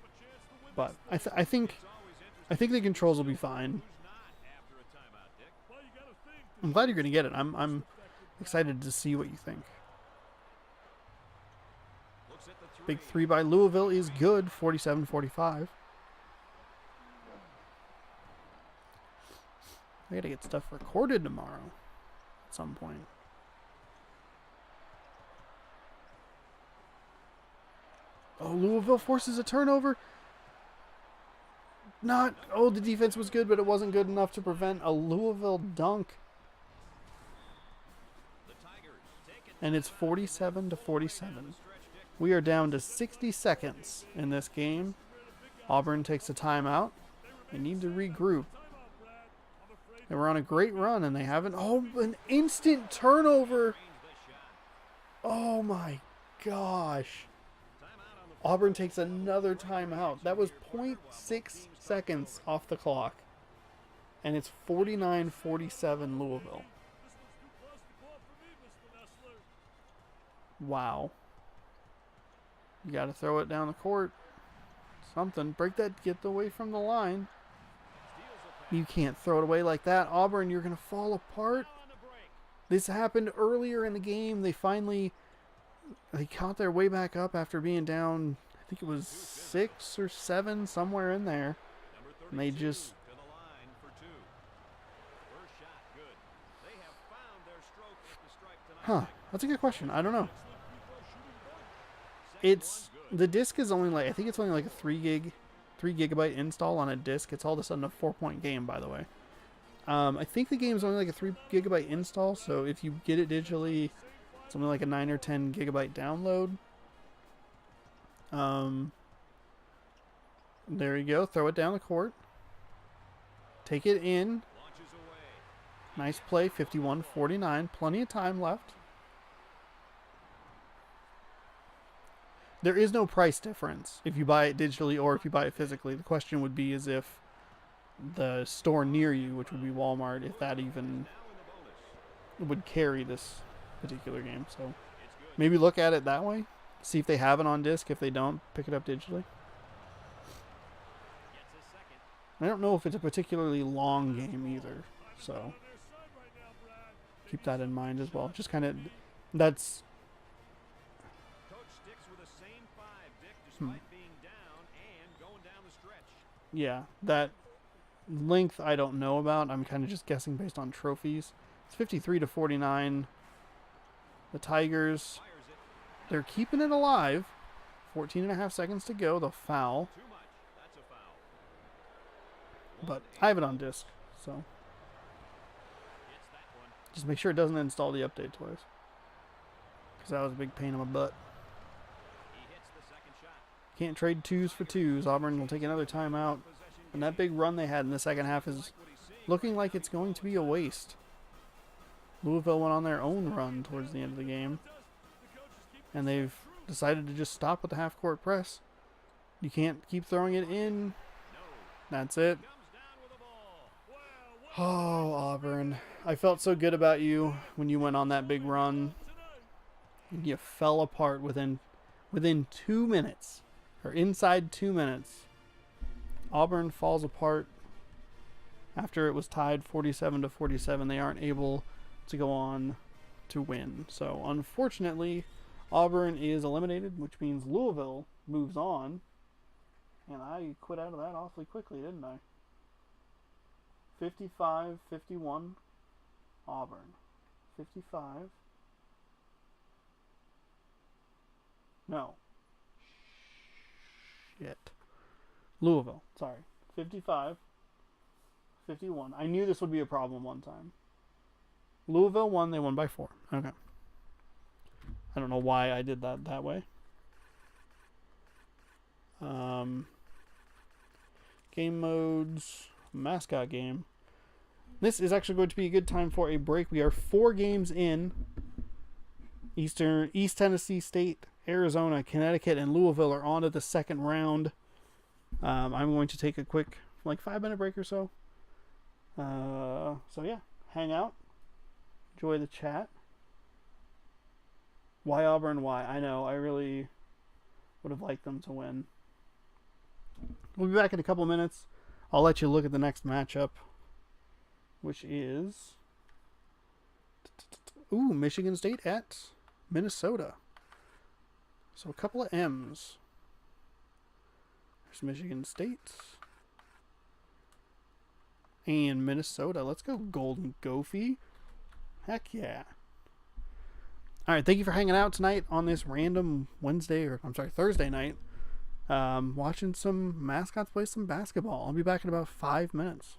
[SPEAKER 1] But I think the controls will be fine.
[SPEAKER 2] After a timeout, Dick.
[SPEAKER 1] I'm glad you're going to get it. I'm excited to see what you think.
[SPEAKER 2] Looks at the
[SPEAKER 1] Big 3 by Louisville is good, 47-45. I gotta get stuff recorded tomorrow at some point. Oh, Louisville forces a turnover. The defense was good, but it wasn't good enough to prevent a Louisville dunk. and it's 47-47. We are down to 60 seconds in this game. Auburn takes a timeout. They need to regroup. They were on a great run, and they haven't. Oh, an instant turnover. Oh, my gosh. Auburn takes another timeout. That was 0.6 seconds off the clock. And it's 49-47 Louisville. Wow. You got to throw it down the court. Something. Break that. Get away from the line. You can't throw it away like that. Auburn, you're going to fall apart. This happened earlier in the game. They caught their way back up after being down, I think it was 6 or 7, somewhere in there. And they just... Huh. That's a good question. I don't know. The disc is only like, I think it's only like a 3 gigabyte install on a disc. It's all of a sudden a 4-point game, by the way. I think the game is only like a 3 gigabyte install, so if you get it digitally, it's only like a 9 or 10 gigabyte download. There you go. Throw it down the court. Take it in. Nice play. 51-49. Plenty of time left. There is no price difference if you buy it digitally or if you buy it physically. The question would be is if the store near you, which would be Walmart, if that even would carry this particular game. So maybe look at it that way. See if they have it on disc. If they don't, pick it up digitally. I don't know if it's a particularly long game either. So keep that in mind as well. Just kind of, that's... Yeah, that length I don't know about. I'm kind of just guessing based on trophies. It's 53-49. The Tigers, they're keeping it alive. 14.5 seconds to go. They'll foul. But I have it on disc, so just make sure it doesn't install the update twice, because that was a big pain in my butt. Can't trade 2s for 2s. Auburn will take another timeout. And that big run they had in the second half is looking like it's going to be a waste. Louisville went on their own run towards the end of the game. And they've decided to just stop with the half-court press. You can't keep throwing it in. That's it. Oh, Auburn. I felt so good about you when you went on that big run. And you fell apart within 2 minutes. Or inside 2 minutes. Auburn falls apart after it was tied 47-47. They aren't able to go on to win. So unfortunately, Auburn is eliminated, which means Louisville moves on. And I quit out of that awfully quickly, didn't I? 55-51 Auburn. 55. No. Shit. Louisville. Sorry. 55-51. I knew this would be a problem one time. Louisville won. They won by 4. Okay. I don't know why I did that way. Game modes. Mascot game. This is actually going to be a good time for a break. We are 4 games in. East Tennessee State, Arizona, Connecticut, and Louisville are on to the second round. I'm going to take a quick, 5-minute break or so. So yeah, hang out. Enjoy the chat. Why Auburn? Why? I know, I really would have liked them to win. We'll be back in a couple minutes. I'll let you look at the next matchup, which is Michigan State at Minnesota. So a couple of M's. There's Michigan State and Minnesota. Let's go Golden Gophey. Heck yeah. All right, thank you for hanging out tonight on this random Thursday night. Watching some mascots play some basketball. I'll be back in about 5 minutes.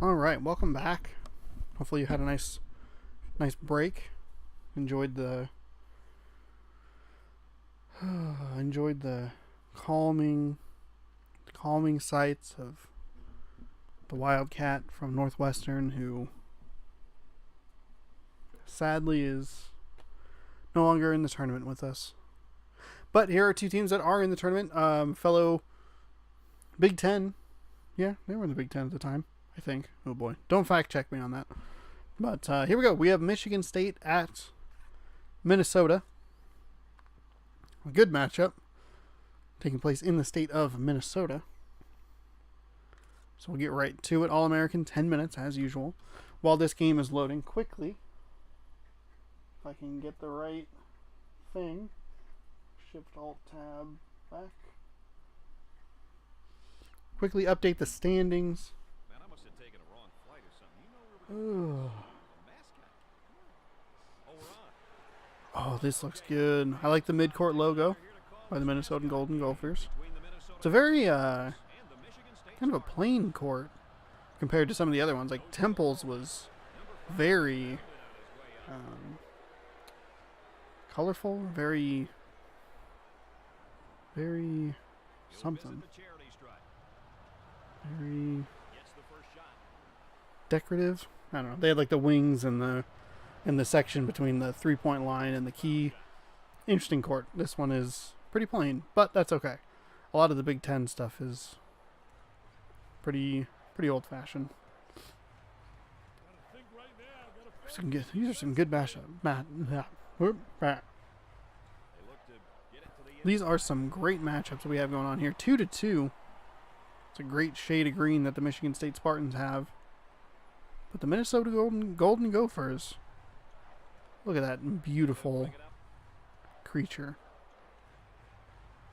[SPEAKER 1] All right, welcome back. Hopefully you had a nice break. Enjoyed the calming sights of the Wildcat from Northwestern, who sadly is no longer in the tournament with us. But here are two teams that are in the tournament. Fellow Big Ten. Yeah, they were in the Big Ten at the time, I think. Oh boy, don't fact check me on that. But here we go. We have Michigan State at Minnesota. A good matchup taking place in the state of Minnesota. So we'll get right to it. All-American, 10 minutes as usual. While this game is loading quickly, if I can get the right thing. Shift-Alt-Tab back. Quickly update the standings.
[SPEAKER 2] Man, I must have taken a wrong flight or something. You know where we're Mascot. Oh, we're on.
[SPEAKER 1] Oh, this looks good. I like the mid-court logo by the Minnesota Golden Gophers. It's a very, kind of a plain court compared to some of the other ones. Like Temple's was very colorful, very something. Very decorative. I don't know. They had like the wings and the section between the 3-point line and the key. Interesting court. This one is pretty plain, but that's okay. A lot of the Big Ten stuff is pretty old fashioned. These are some good matchups. These are some great matchups we have going on here. 2-2. It's a great shade of green that the Michigan State Spartans have. But the Minnesota Golden Gophers, look at that beautiful creature.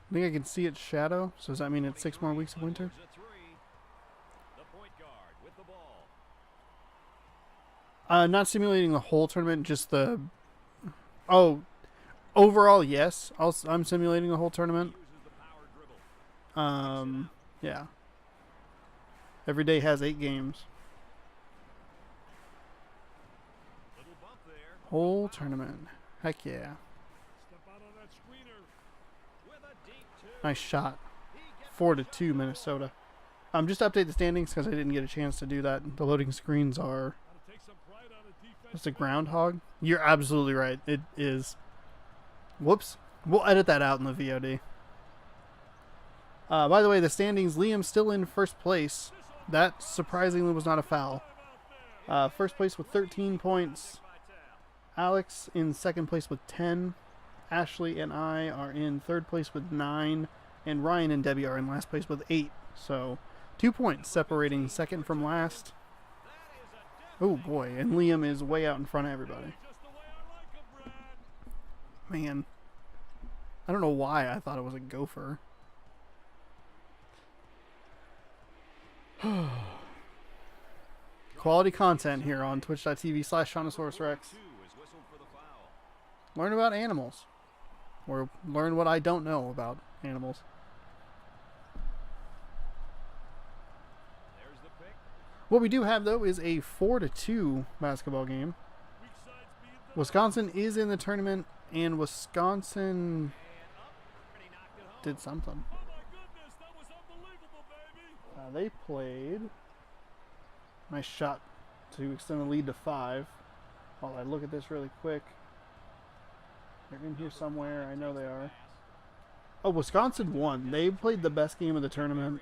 [SPEAKER 1] I think I can see its shadow. So does that mean it's 6 more weeks of winter? Not simulating the whole tournament, just the... Oh, overall, yes. I'm simulating the whole tournament. Yeah. Every day has 8 games. Whole tournament. Heck yeah. Nice shot. 4-2 Minnesota. Just to update the standings because I didn't get a chance to do that. The loading screens are... It's a groundhog? You're absolutely right. It is. Whoops. We'll edit that out in the VOD. By the way, the standings, Liam's still in first place. That surprisingly was not a foul. First place with 13 points. Alex in second place with 10. Ashley and I are in third place with 9. And Ryan and Debbie are in last place with 8. So 2 points separating second from last. Oh boy, and Liam is way out in front of everybody. Man. I don't know why I thought it was a gopher. Quality content here on twitch.tv/ShaunosaurusRex. Learn about animals. Or learn what I don't know about animals. What we do have, though, is a 4-2 basketball game. Wisconsin is in the tournament, and Wisconsin did something. They played. Nice shot to extend the lead to 5. While I look at this really quick. They're in here somewhere. I know they are. Oh, Wisconsin won. They played the best game of the tournament.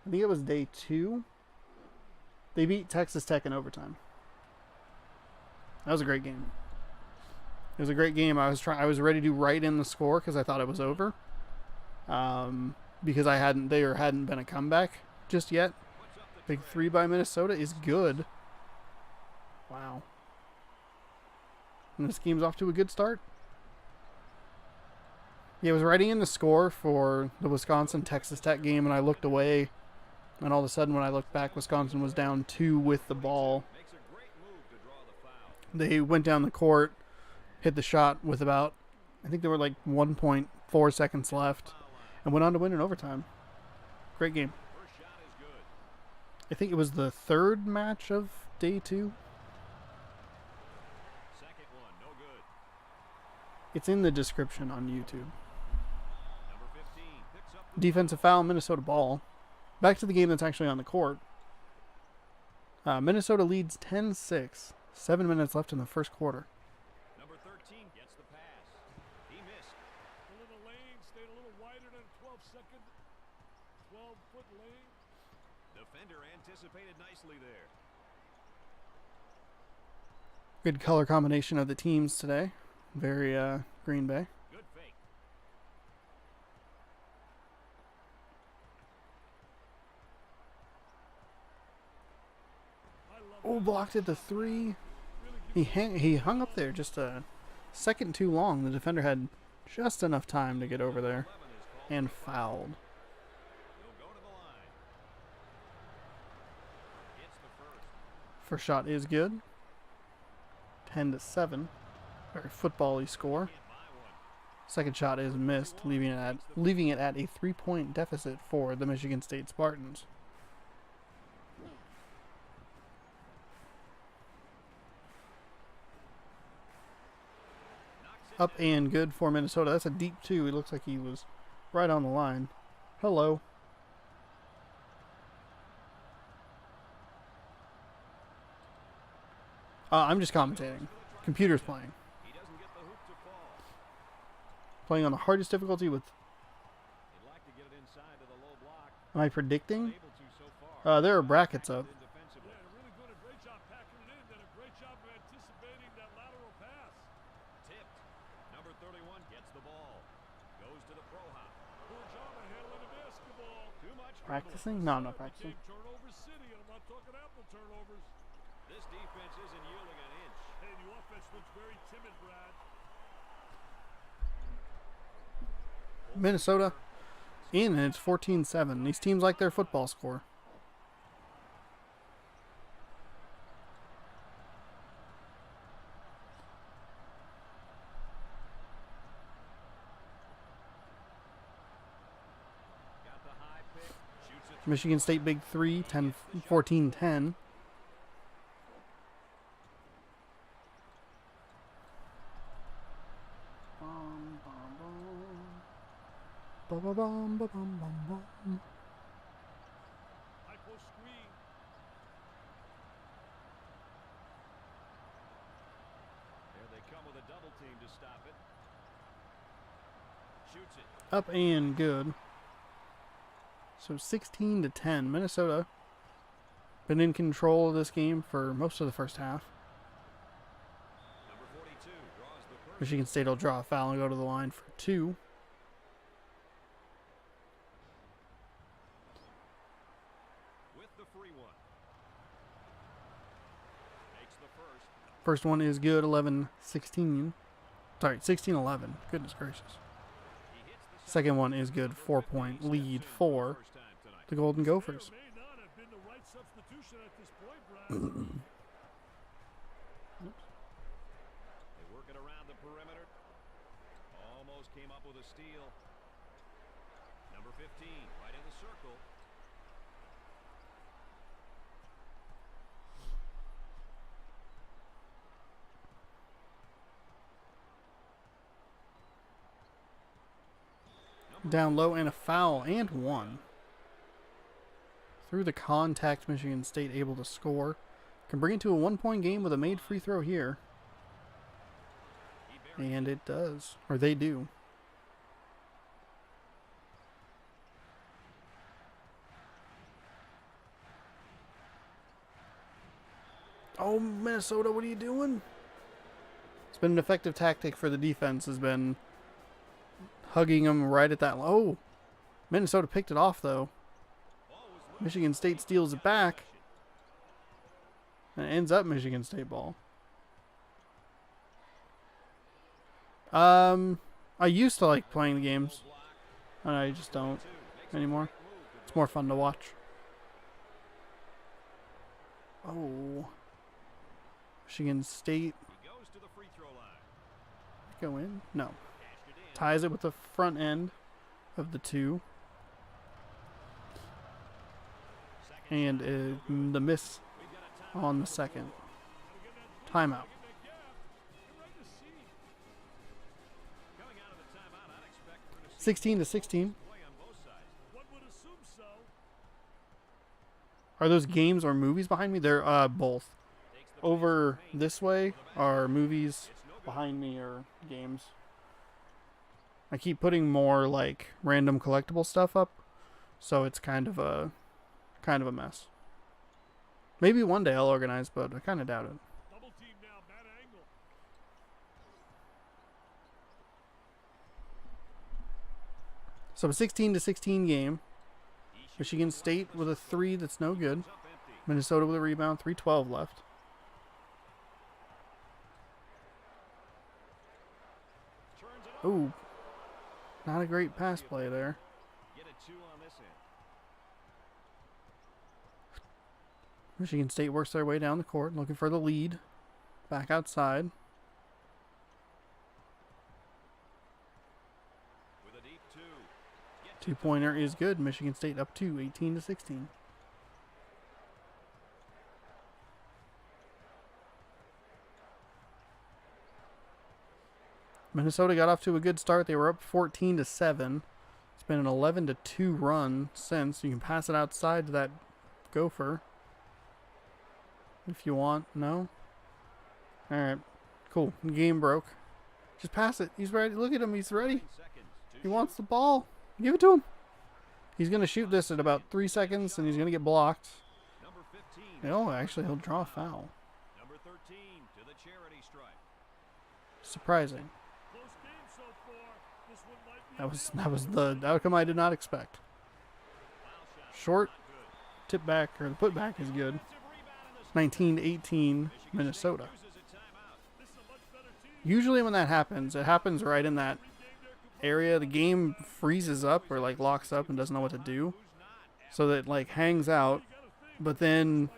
[SPEAKER 1] I think it was day 2. They beat Texas Tech in overtime. That was a great game. It was a great game. I was ready to write in the score because I thought it was over. Because there hadn't been a comeback just yet. Big 3 by Minnesota is good. Wow. And this game's off to a good start. Yeah, I was writing in the score for the Wisconsin-Texas Tech game, and I looked away. And all of a sudden, when I looked back, Wisconsin was down 2 with the ball. They went down the court, hit the shot with about, I think there were like 1.4 seconds left, and went on to win in overtime. Great game. I think it was the third match of day 2.
[SPEAKER 2] Second one, no good.
[SPEAKER 1] It's in the description on YouTube.
[SPEAKER 2] Number 15 picks up the
[SPEAKER 1] Defensive foul, Minnesota ball. Back to the game that's actually on the court. Minnesota leads 10-6. 7 minutes left in the first quarter.
[SPEAKER 2] Number 13 gets the pass. He missed.
[SPEAKER 3] A little lane, stayed a little wider than a 12-second, 12-foot lane.
[SPEAKER 2] Defender anticipated nicely there.
[SPEAKER 1] Good color combination of the teams today. Very Green Bay.
[SPEAKER 2] Good fake.
[SPEAKER 1] Oh, blocked at the 3. He hung up there just a second too long. The defender had just enough time to get over there
[SPEAKER 2] 11 is called.
[SPEAKER 1] and fouled.
[SPEAKER 2] He'll go to the line. Gets the first.
[SPEAKER 1] First shot is good. 10-7. Very football-y score.
[SPEAKER 2] Can't buy one.
[SPEAKER 1] Second shot is missed, leaving it at a 3-point deficit for the Michigan State Spartans.
[SPEAKER 2] Knocks it
[SPEAKER 1] Up
[SPEAKER 2] down.
[SPEAKER 1] and good for Minnesota. That's a deep 2. He looks like he was right on the line. Hello. I'm just commentating. Computer's playing.
[SPEAKER 2] He doesn't get the hoop to fall.
[SPEAKER 1] Playing on the hardest difficulty with...
[SPEAKER 2] He'd like to get it inside to the low block.
[SPEAKER 1] Am I predicting?
[SPEAKER 2] Able to so far.
[SPEAKER 1] There are brackets up.
[SPEAKER 2] In defensively.
[SPEAKER 3] Yeah, really doing a great job packing it in. Did a great job of anticipating that lateral pass.
[SPEAKER 2] Tipped. Number 31 gets the ball. Goes to the pro hop.
[SPEAKER 3] Poor job of handling the basketball.
[SPEAKER 2] Too much dribble.
[SPEAKER 1] Practicing? No, I'm not practicing.
[SPEAKER 3] Became turnover city, and I'm not talking apple turnovers.
[SPEAKER 2] This defense isn't yielding an inch.
[SPEAKER 3] Hey, the offense looks very timid, Brad.
[SPEAKER 1] Minnesota in, and it's 14-7. These teams like their football score.
[SPEAKER 2] Got the high pick. Shoots it.
[SPEAKER 1] Michigan State big 3, 14-10.
[SPEAKER 3] High post screen.
[SPEAKER 2] There they come with a double team to stop it. Shoots it.
[SPEAKER 1] Up and good. So 16-10. Minnesota been in control of this game for most of the first half.
[SPEAKER 2] Number 42 draws the first.
[SPEAKER 1] Michigan State will draw a foul and go to the line for 2.
[SPEAKER 2] With the free one. Makes the first.
[SPEAKER 1] First one is good, 11-16. Sorry, 16-11. Goodness gracious.
[SPEAKER 2] He hits the
[SPEAKER 1] Second one is good, 4-point lead for
[SPEAKER 2] first time tonight.
[SPEAKER 1] the Golden Gophers.
[SPEAKER 3] May or may not have been the right substitution at this point, Brad.
[SPEAKER 2] They work it around the perimeter. Almost came up with a steal. Number 15, right in the circle.
[SPEAKER 1] Down low and a foul and 1. Through the contact, Michigan State able to score. Can bring it to a 1-point game with a made free throw here.
[SPEAKER 2] He buried
[SPEAKER 1] And it does. Or they do. Oh, Minnesota, what are you doing? It's been an effective tactic for the defense, has been hugging them right at that. Oh, Minnesota picked it off, though.
[SPEAKER 2] ball was loose.
[SPEAKER 1] Michigan State steals it back. And it ends up Michigan State ball. I used to like playing the games. And I just don't anymore. It's more fun to watch. Oh. Michigan State.
[SPEAKER 2] He goes to the free throw line.
[SPEAKER 1] Go in? No.
[SPEAKER 2] Cashed it in.
[SPEAKER 1] Ties it with the front end of the 2. And the miss on the second. Timeout. 16-16. Are those games or movies behind me? They're both. Over this way are movies. Behind me are games. I keep putting more like random collectible stuff up, so it's kind of a mess. Maybe one day I'll organize, but I kind of doubt it. So a 16-16 game. Michigan State with a 3 that's no good. Minnesota with a rebound. 3:12 left. Ooh, not a great pass play there. Michigan State works their way down the court, looking for the lead. Back outside. Two-pointer is good. Michigan State up 2, 18-16. Minnesota got off to a good start. They were up 14-7. It's been an 11-2 run since. You can pass it outside to that Gopher if you want. No? All right. Cool. Game broke. Just pass it. He's ready. Look at him. He's ready. He wants the ball. Give it to him. He's going to shoot this at about 3 seconds, and he's going to get blocked. Oh, actually, he'll draw a foul. Surprising. That was the outcome I did not expect. Short tip back, or the putback is good. 19-18 Minnesota. Usually when that happens, it happens right in that area. The game freezes up or like locks up and doesn't know what to do. So that like hangs out. But then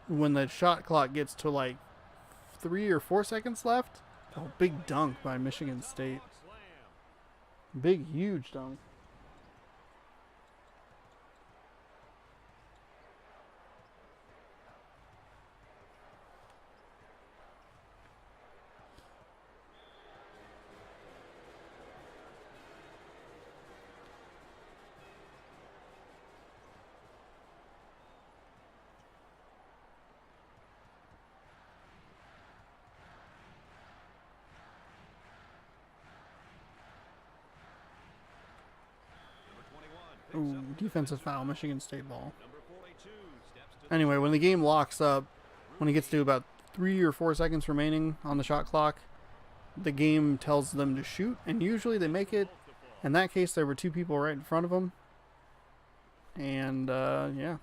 [SPEAKER 1] when the shot clock gets to like 3 or 4 seconds left, oh, big dunk by Michigan State. Big, huge dunk. Ooh, defensive foul, Michigan State ball. Anyway, when the game locks up, when it gets to about 3 or 4 seconds remaining on the shot clock, the game tells them to shoot, and usually they make it. In that case, there were 2 people right in front of them. And, yeah.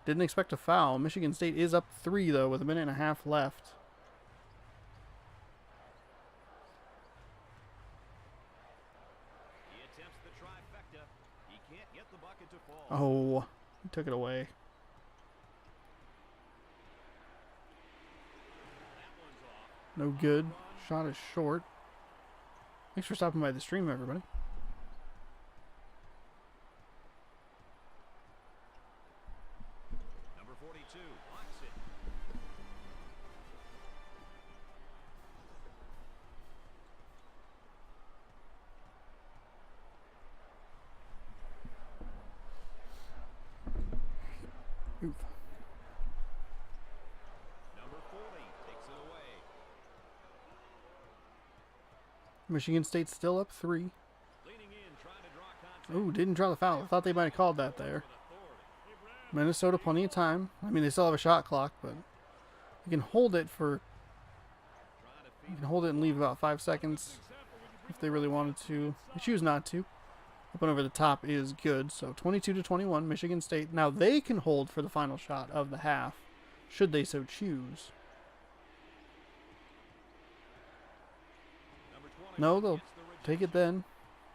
[SPEAKER 1] Didn't expect a foul. Michigan State is up 3, though, with a minute and a half left. Oh, he took it away. No good. Shot is short. Thanks for stopping by the stream, everybody.
[SPEAKER 2] Number 42 blocks it.
[SPEAKER 1] Oof.
[SPEAKER 2] Number 40 takes it away.
[SPEAKER 1] Michigan State's still up 3.
[SPEAKER 2] Leaning in, trying to draw contact.
[SPEAKER 1] Ooh, didn't draw the foul. I thought they might have called that there. Minnesota, plenty of time. I mean, they still have a shot clock, but you can hold it for. You can hold it and leave about 5 seconds if they really wanted to. They choose not to. Up and over the top is good. So 22-21, Michigan State. Now they can hold for the final shot of the half, should they so choose. No, they'll take it then.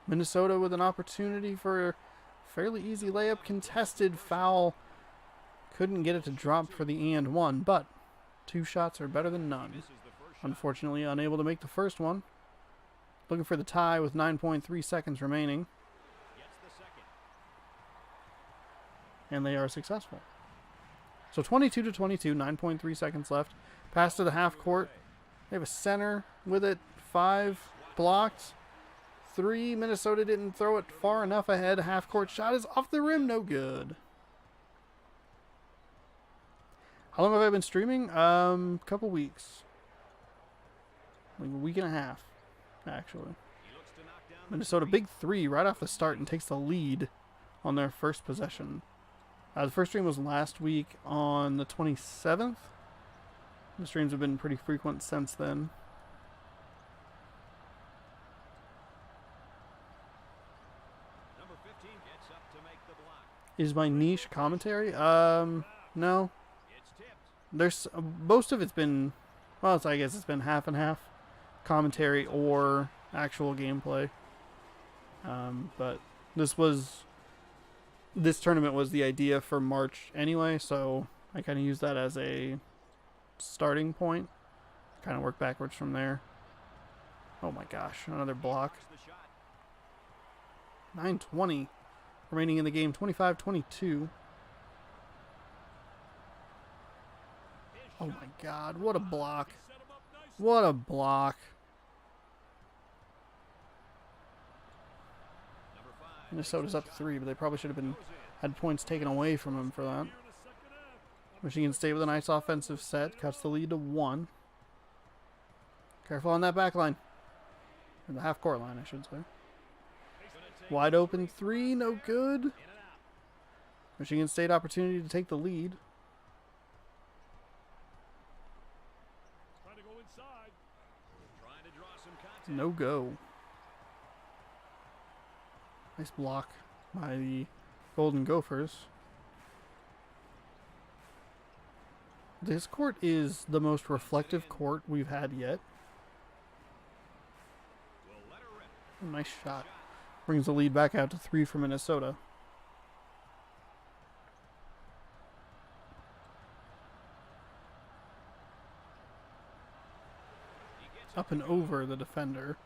[SPEAKER 1] Minnesota with an opportunity for a fairly easy layup. Contested foul. Couldn't get it to drop for the and one, but 2 shots are better than none. Unfortunately, unable to make the first one. Looking for the tie with 9.3 seconds remaining. and they are successful. So 22-22, 9.3 seconds left. Pass to the half court. They have a center with it. 5 blocked. 3, Minnesota didn't throw it far enough ahead. Half court shot is off the rim, no good. How long have I been streaming? Couple weeks. Like a week and a half, actually. Minnesota, big 3 right off the start and takes the lead on their first possession. The first stream was last week on the 27th. The streams have been pretty frequent since then.
[SPEAKER 2] Number 15 gets up to make the block.
[SPEAKER 1] Is my niche commentary? No.
[SPEAKER 2] It's tipped.
[SPEAKER 1] There's most of it's been, well, I guess it's been half and half, commentary or actual gameplay. But this tournament was the idea for March anyway, so I kind of used that as a starting point. Kind of work backwards from there. Oh my gosh, another block.
[SPEAKER 2] The shot.
[SPEAKER 1] 9:20 remaining in the game, 25-22. Oh my god, what a block.
[SPEAKER 3] Set him up nicely.
[SPEAKER 1] What a block.
[SPEAKER 2] Number 5.
[SPEAKER 1] Minnesota's up 3, but they probably should have had points taken away from them for that.
[SPEAKER 3] Here in the second half.
[SPEAKER 1] Michigan State with a nice offensive set, cuts the lead to 1. Careful on that back line. Or the half court line, I should say. Wide open 3, no good.
[SPEAKER 2] In and out.
[SPEAKER 1] Michigan State opportunity to take the lead.
[SPEAKER 3] Trying to go inside.
[SPEAKER 2] Trying to draw some contact.
[SPEAKER 1] No go. Nice block by the Golden Gophers. This court is the most reflective court we've had yet.
[SPEAKER 2] Will let her rip.
[SPEAKER 1] Nice shot. Brings the lead back out to 3 for Minnesota.
[SPEAKER 2] He gets
[SPEAKER 1] Up and over the defender.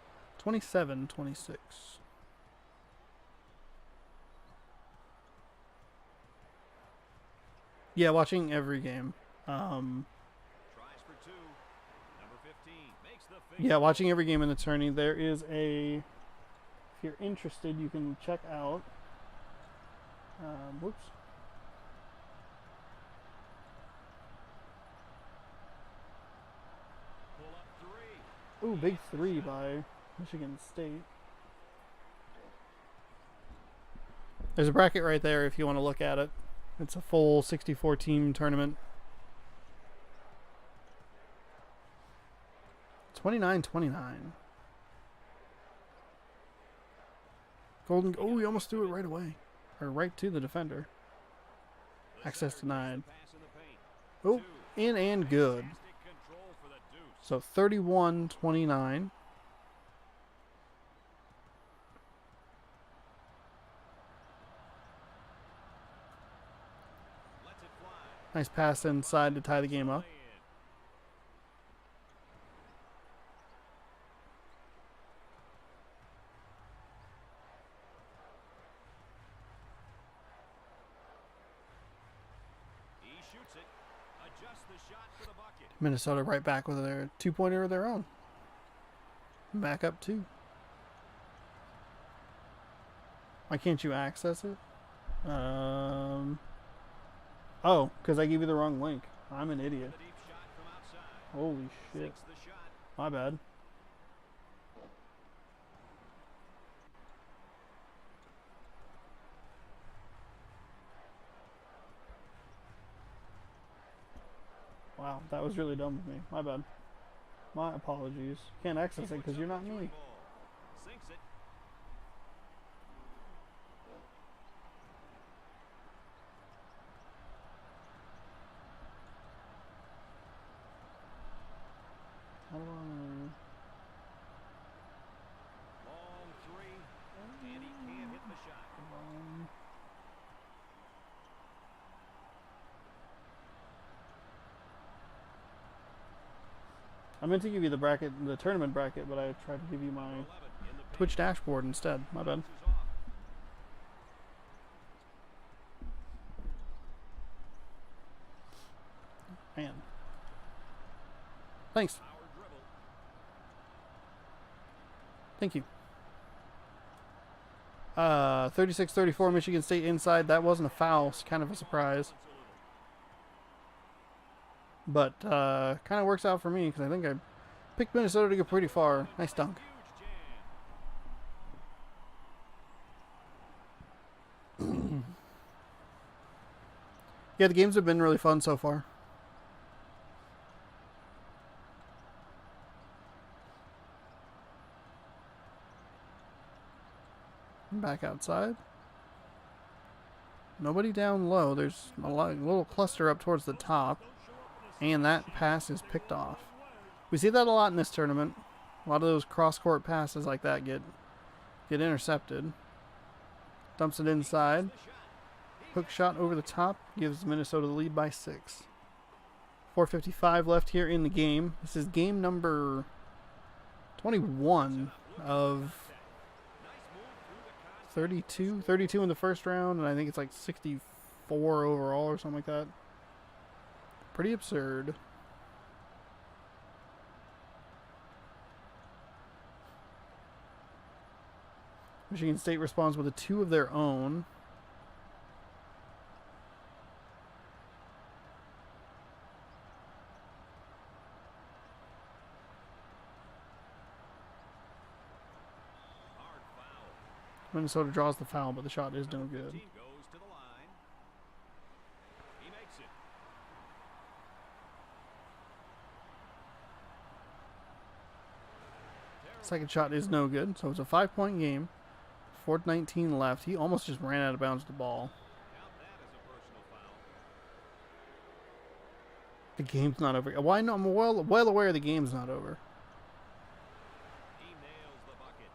[SPEAKER 1] 27-26. Yeah, watching every game.
[SPEAKER 2] Tries for 2. Number 15 makes the finger.
[SPEAKER 1] Yeah, watching every game in the tourney. There is a... If you're interested, you can check out... whoops.
[SPEAKER 2] Pull up 3.
[SPEAKER 1] Ooh, big 3 by Michigan State. There's a bracket right there if you want to look at it. It's a full 64-team tournament. 29-29. Golden... Oh, he almost threw it right away. Or right to the defender. Access denied.
[SPEAKER 2] Pass in the paint.
[SPEAKER 1] Oh, in and good.
[SPEAKER 2] Fantastic control for the deuce.
[SPEAKER 1] So 31-29.
[SPEAKER 2] Lets it fly.
[SPEAKER 1] Nice pass inside to tie the game up.
[SPEAKER 2] Lay in. He shoots it. Adjusts the shot for the bucket.
[SPEAKER 1] Minnesota right back with their 2-pointer of their own. Back up 2. Why can't you access it? Oh, because I gave you the wrong link. I'm an idiot.
[SPEAKER 2] The deep shot from outside.
[SPEAKER 1] Holy shit.
[SPEAKER 2] Takes the shot.
[SPEAKER 1] My bad. Wow, that was really dumb of me. My bad. My apologies. Can't access it because you're not me.
[SPEAKER 2] Ball. Sinks it.
[SPEAKER 1] How do I...
[SPEAKER 2] Long 3. And he can't hit the shot.
[SPEAKER 1] I meant to give you the bracket, the tournament bracket, but I tried to give you my
[SPEAKER 2] 11 in the paint.
[SPEAKER 1] Twitch dashboard instead. My bad.
[SPEAKER 2] Bounces off.
[SPEAKER 1] Thanks.
[SPEAKER 2] Power dribble.
[SPEAKER 1] Thank you. 36-34 Michigan State inside. That wasn't a foul. It's kind of a surprise. But kind of works out for me because I think I picked Minnesota to go pretty far. Nice dunk.
[SPEAKER 2] Huge jam.
[SPEAKER 1] Yeah, the games have been really fun so far. Back outside. Nobody down low. There's a little cluster up towards the top. And that pass is picked off. We see that a lot in this tournament. A lot of those cross-court passes like that get intercepted. Dumps it inside. Hook shot over the top. Gives Minnesota the lead by 6. 4:55 left here in the game. This is game number 21 of 32 in the first round, and I think it's like 64 overall or something like that. Pretty absurd. Michigan State responds with a 2 of their own.
[SPEAKER 2] Hard foul.
[SPEAKER 1] Minnesota draws the foul, but the shot is no good.
[SPEAKER 2] Team goes to the line. He makes it.
[SPEAKER 1] Second shot is no good, so it's a 5-point game. 4:19 left. He almost just ran out of bounds with the ball.
[SPEAKER 2] Count that as a personal foul.
[SPEAKER 1] The game's not over. Why? No, I'm well aware the game's not over.
[SPEAKER 2] He nails the bucket.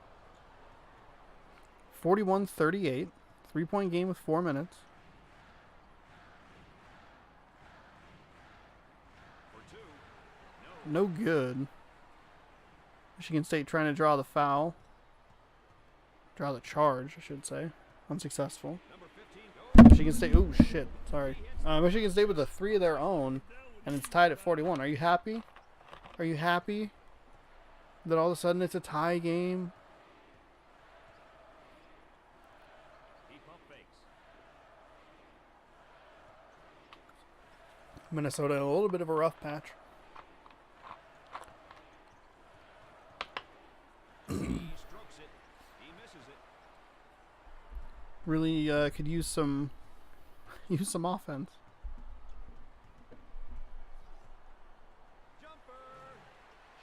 [SPEAKER 1] 41-38. 3-point game with 4 minutes.
[SPEAKER 2] For 2.
[SPEAKER 1] No good. Michigan State trying to draw the foul. Draw the charge, I should say. Unsuccessful.
[SPEAKER 2] Number 15 goes.
[SPEAKER 1] Michigan State. Oh, shit. Sorry. Michigan State with a 3 of their own. And it's tied at 41. Are you happy? Are you happy that all of a sudden it's a tie game?
[SPEAKER 2] He pump fakes.
[SPEAKER 1] Minnesota in a little bit of a rough patch.
[SPEAKER 2] He strokes it. He misses it.
[SPEAKER 1] Really could use some offense.
[SPEAKER 2] Jumper.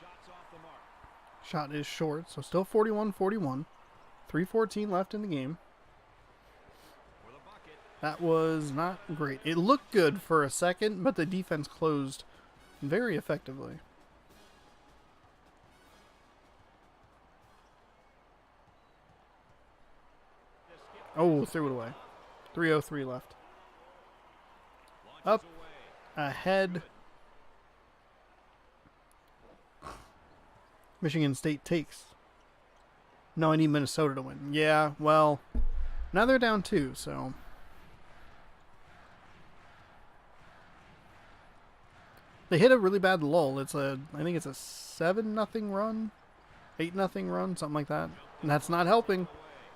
[SPEAKER 2] Shots off the mark.
[SPEAKER 1] Shot is short, so still 41-41. 3:14 left in the game.
[SPEAKER 2] For the bucket.
[SPEAKER 1] That was not great. It looked good for a second, but the defense closed very effectively. Oh, threw it away. 3:03 left.
[SPEAKER 2] Launches
[SPEAKER 1] Up.
[SPEAKER 2] away.
[SPEAKER 1] Ahead. Michigan State takes. No, I need Minnesota to win. Yeah, well, now they're down 2, so. They hit a really bad lull. I think it's a 7-0 run, 8-0 run, something like that. And that's not helping.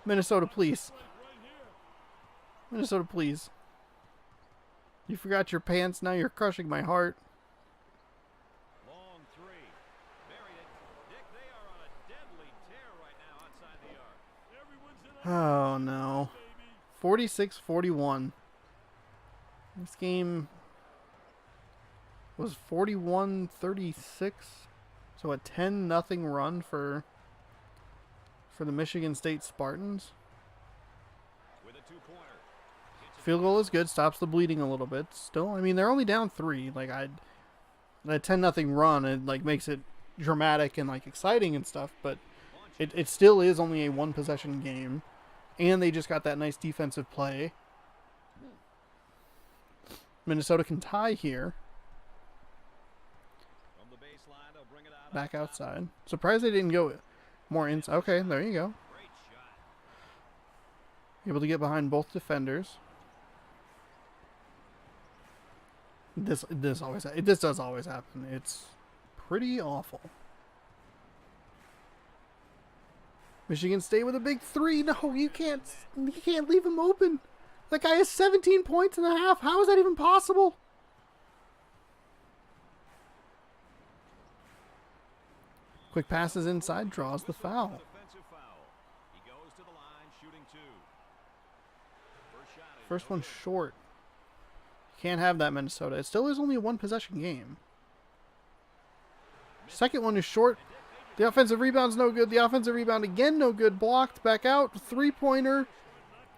[SPEAKER 1] Minnesota, please. Minnesota, please. You forgot your pants, now you're crushing my heart.
[SPEAKER 2] Long 3. Buried it. Dick, they are on a deadly tear right now outside the arc.
[SPEAKER 3] Everyone's in
[SPEAKER 1] Oh, no. 46-41. This game was 41-36. So a 10-0 run for the Michigan State Spartans.
[SPEAKER 2] With a 2-pointer.
[SPEAKER 1] Field goal is good. Stops the bleeding a little bit. Still, I mean, they're only down 3. Like, that 10-0 run, it like makes it dramatic and like exciting and stuff. But it still is only a 1-possession game, and they just got that nice defensive play. Minnesota can tie here.
[SPEAKER 2] From the baseline, they'll bring it out.
[SPEAKER 1] Back outside. Surprised they didn't go more inside. Okay, there you go.
[SPEAKER 2] Great shot.
[SPEAKER 1] Able to get behind both defenders. This does always happen. It's pretty awful. Michigan State with a big three. No, you can't leave him open. That guy has 17 points in the half. How is that even possible? Quick passes inside, draws the foul. First one short. Can't have that, Minnesota. It still is only a one-possession game. Second one is short. The offensive rebound's no good. The offensive rebound again no good. Blocked, back out. Three-pointer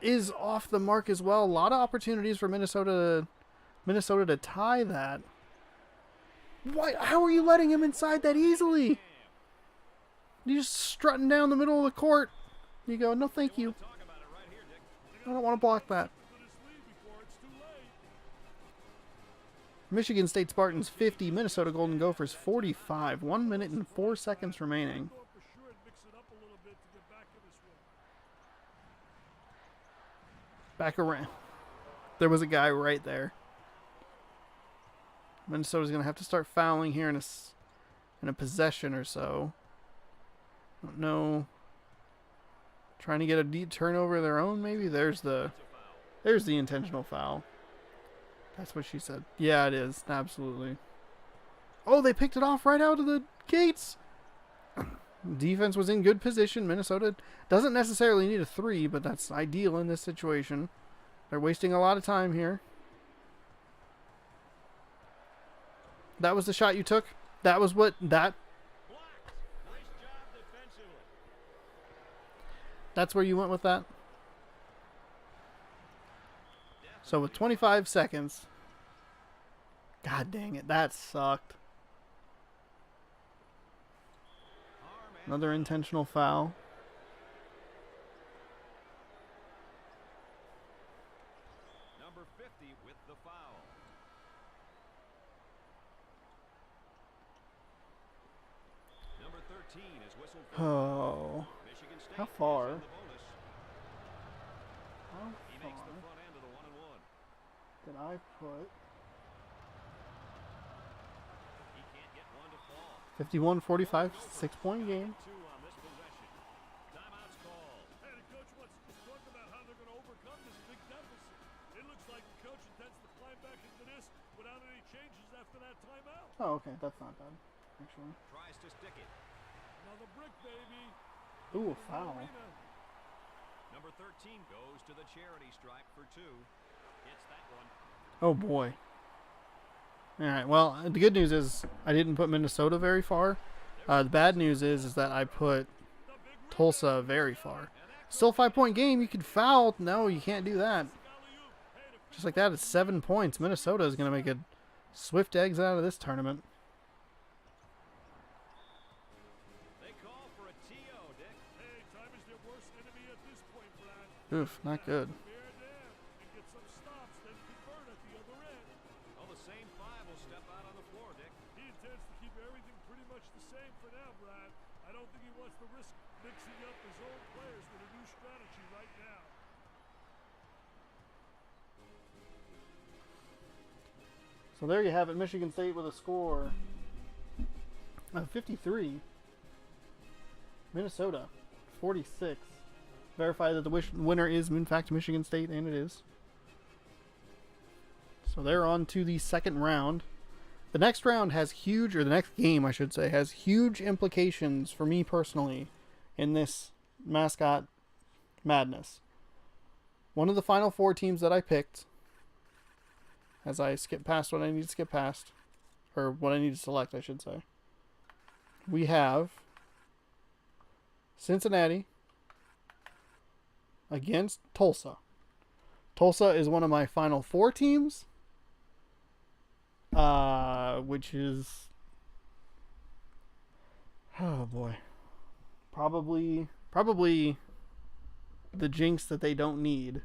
[SPEAKER 1] is off the mark as well. A lot of opportunities for Minnesota to tie that. Why? How are you letting him inside that easily? You're just strutting down the middle of the court. You go, no thank you. I don't want to block that. Michigan State Spartans 50, Minnesota Golden Gophers 45. 1 minute and 4 seconds remaining. Back around. There was a guy right there. Minnesota's going to have to start fouling here in a possession or so. Don't know. Trying to get a deep turnover of their own, maybe? There's the intentional foul. That's what she said. Yeah, it is. Absolutely. Oh, they picked it off right out of the gates. Defense was in good position. Minnesota doesn't necessarily need a three, but that's ideal in this situation. They're wasting a lot of time here. That was the shot you took? That was what that... That's where you went with that? So with 25 seconds. God dang it, that sucked. Another intentional foul.
[SPEAKER 2] Number 50 with the foul. Number 13 is whistled for.
[SPEAKER 1] Oh.
[SPEAKER 2] Michigan State
[SPEAKER 1] How far?
[SPEAKER 2] is in the bonus.
[SPEAKER 1] How
[SPEAKER 2] He makes the
[SPEAKER 1] far
[SPEAKER 2] front end of the 1-and-1.
[SPEAKER 1] did I put?
[SPEAKER 2] He can't get one to fall.
[SPEAKER 1] 51-45, 6-point game.
[SPEAKER 2] Two on this possession. Timeout's called.
[SPEAKER 3] Hey, the coach wants to just talk about how they're going to overcome this big deficit. It looks like the coach intends to climb back into this without any changes after that timeout.
[SPEAKER 1] Oh, okay, that's not bad, actually.
[SPEAKER 2] Tries to stick it.
[SPEAKER 3] Another brick, baby.
[SPEAKER 1] Ooh, a foul.
[SPEAKER 2] Number 13 goes to the charity stripe for two. Hits that one.
[SPEAKER 1] Oh boy. Alright, well, the good news is I didn't put Minnesota very far. The bad news is that I put Tulsa very far. Still a 5-point game, you could foul. No, you can't do that. Just like that, it's 7 points. Minnesota is going to make a swift exit out of this tournament.
[SPEAKER 2] They call for a TO, Dick.
[SPEAKER 3] Hey, time is their worst enemy at this point, Brad.
[SPEAKER 1] Oof, not good.
[SPEAKER 3] Bear down and get some stops, then convert at the other end.
[SPEAKER 2] Well, the same five will step out on the floor, Dick.
[SPEAKER 3] He intends to keep everything pretty much the same for now, Brad. I don't think he wants to risk mixing up his old players with a new strategy right now.
[SPEAKER 1] So there you have it, Michigan State with a score of 53. Minnesota, 46. Verify that the winner is, in fact, Michigan State, and it is. So they're on to the second round. The next round has huge, or the next game, I should say, has huge implications for me personally in this Mascot Madness. One of the final four teams that I picked, as I skip past what I need to skip past, or what I need to select, I should say. We have Cincinnati against Tulsa. Tulsa is one of my final four teams, which is, oh boy, probably the jinx that they don't need.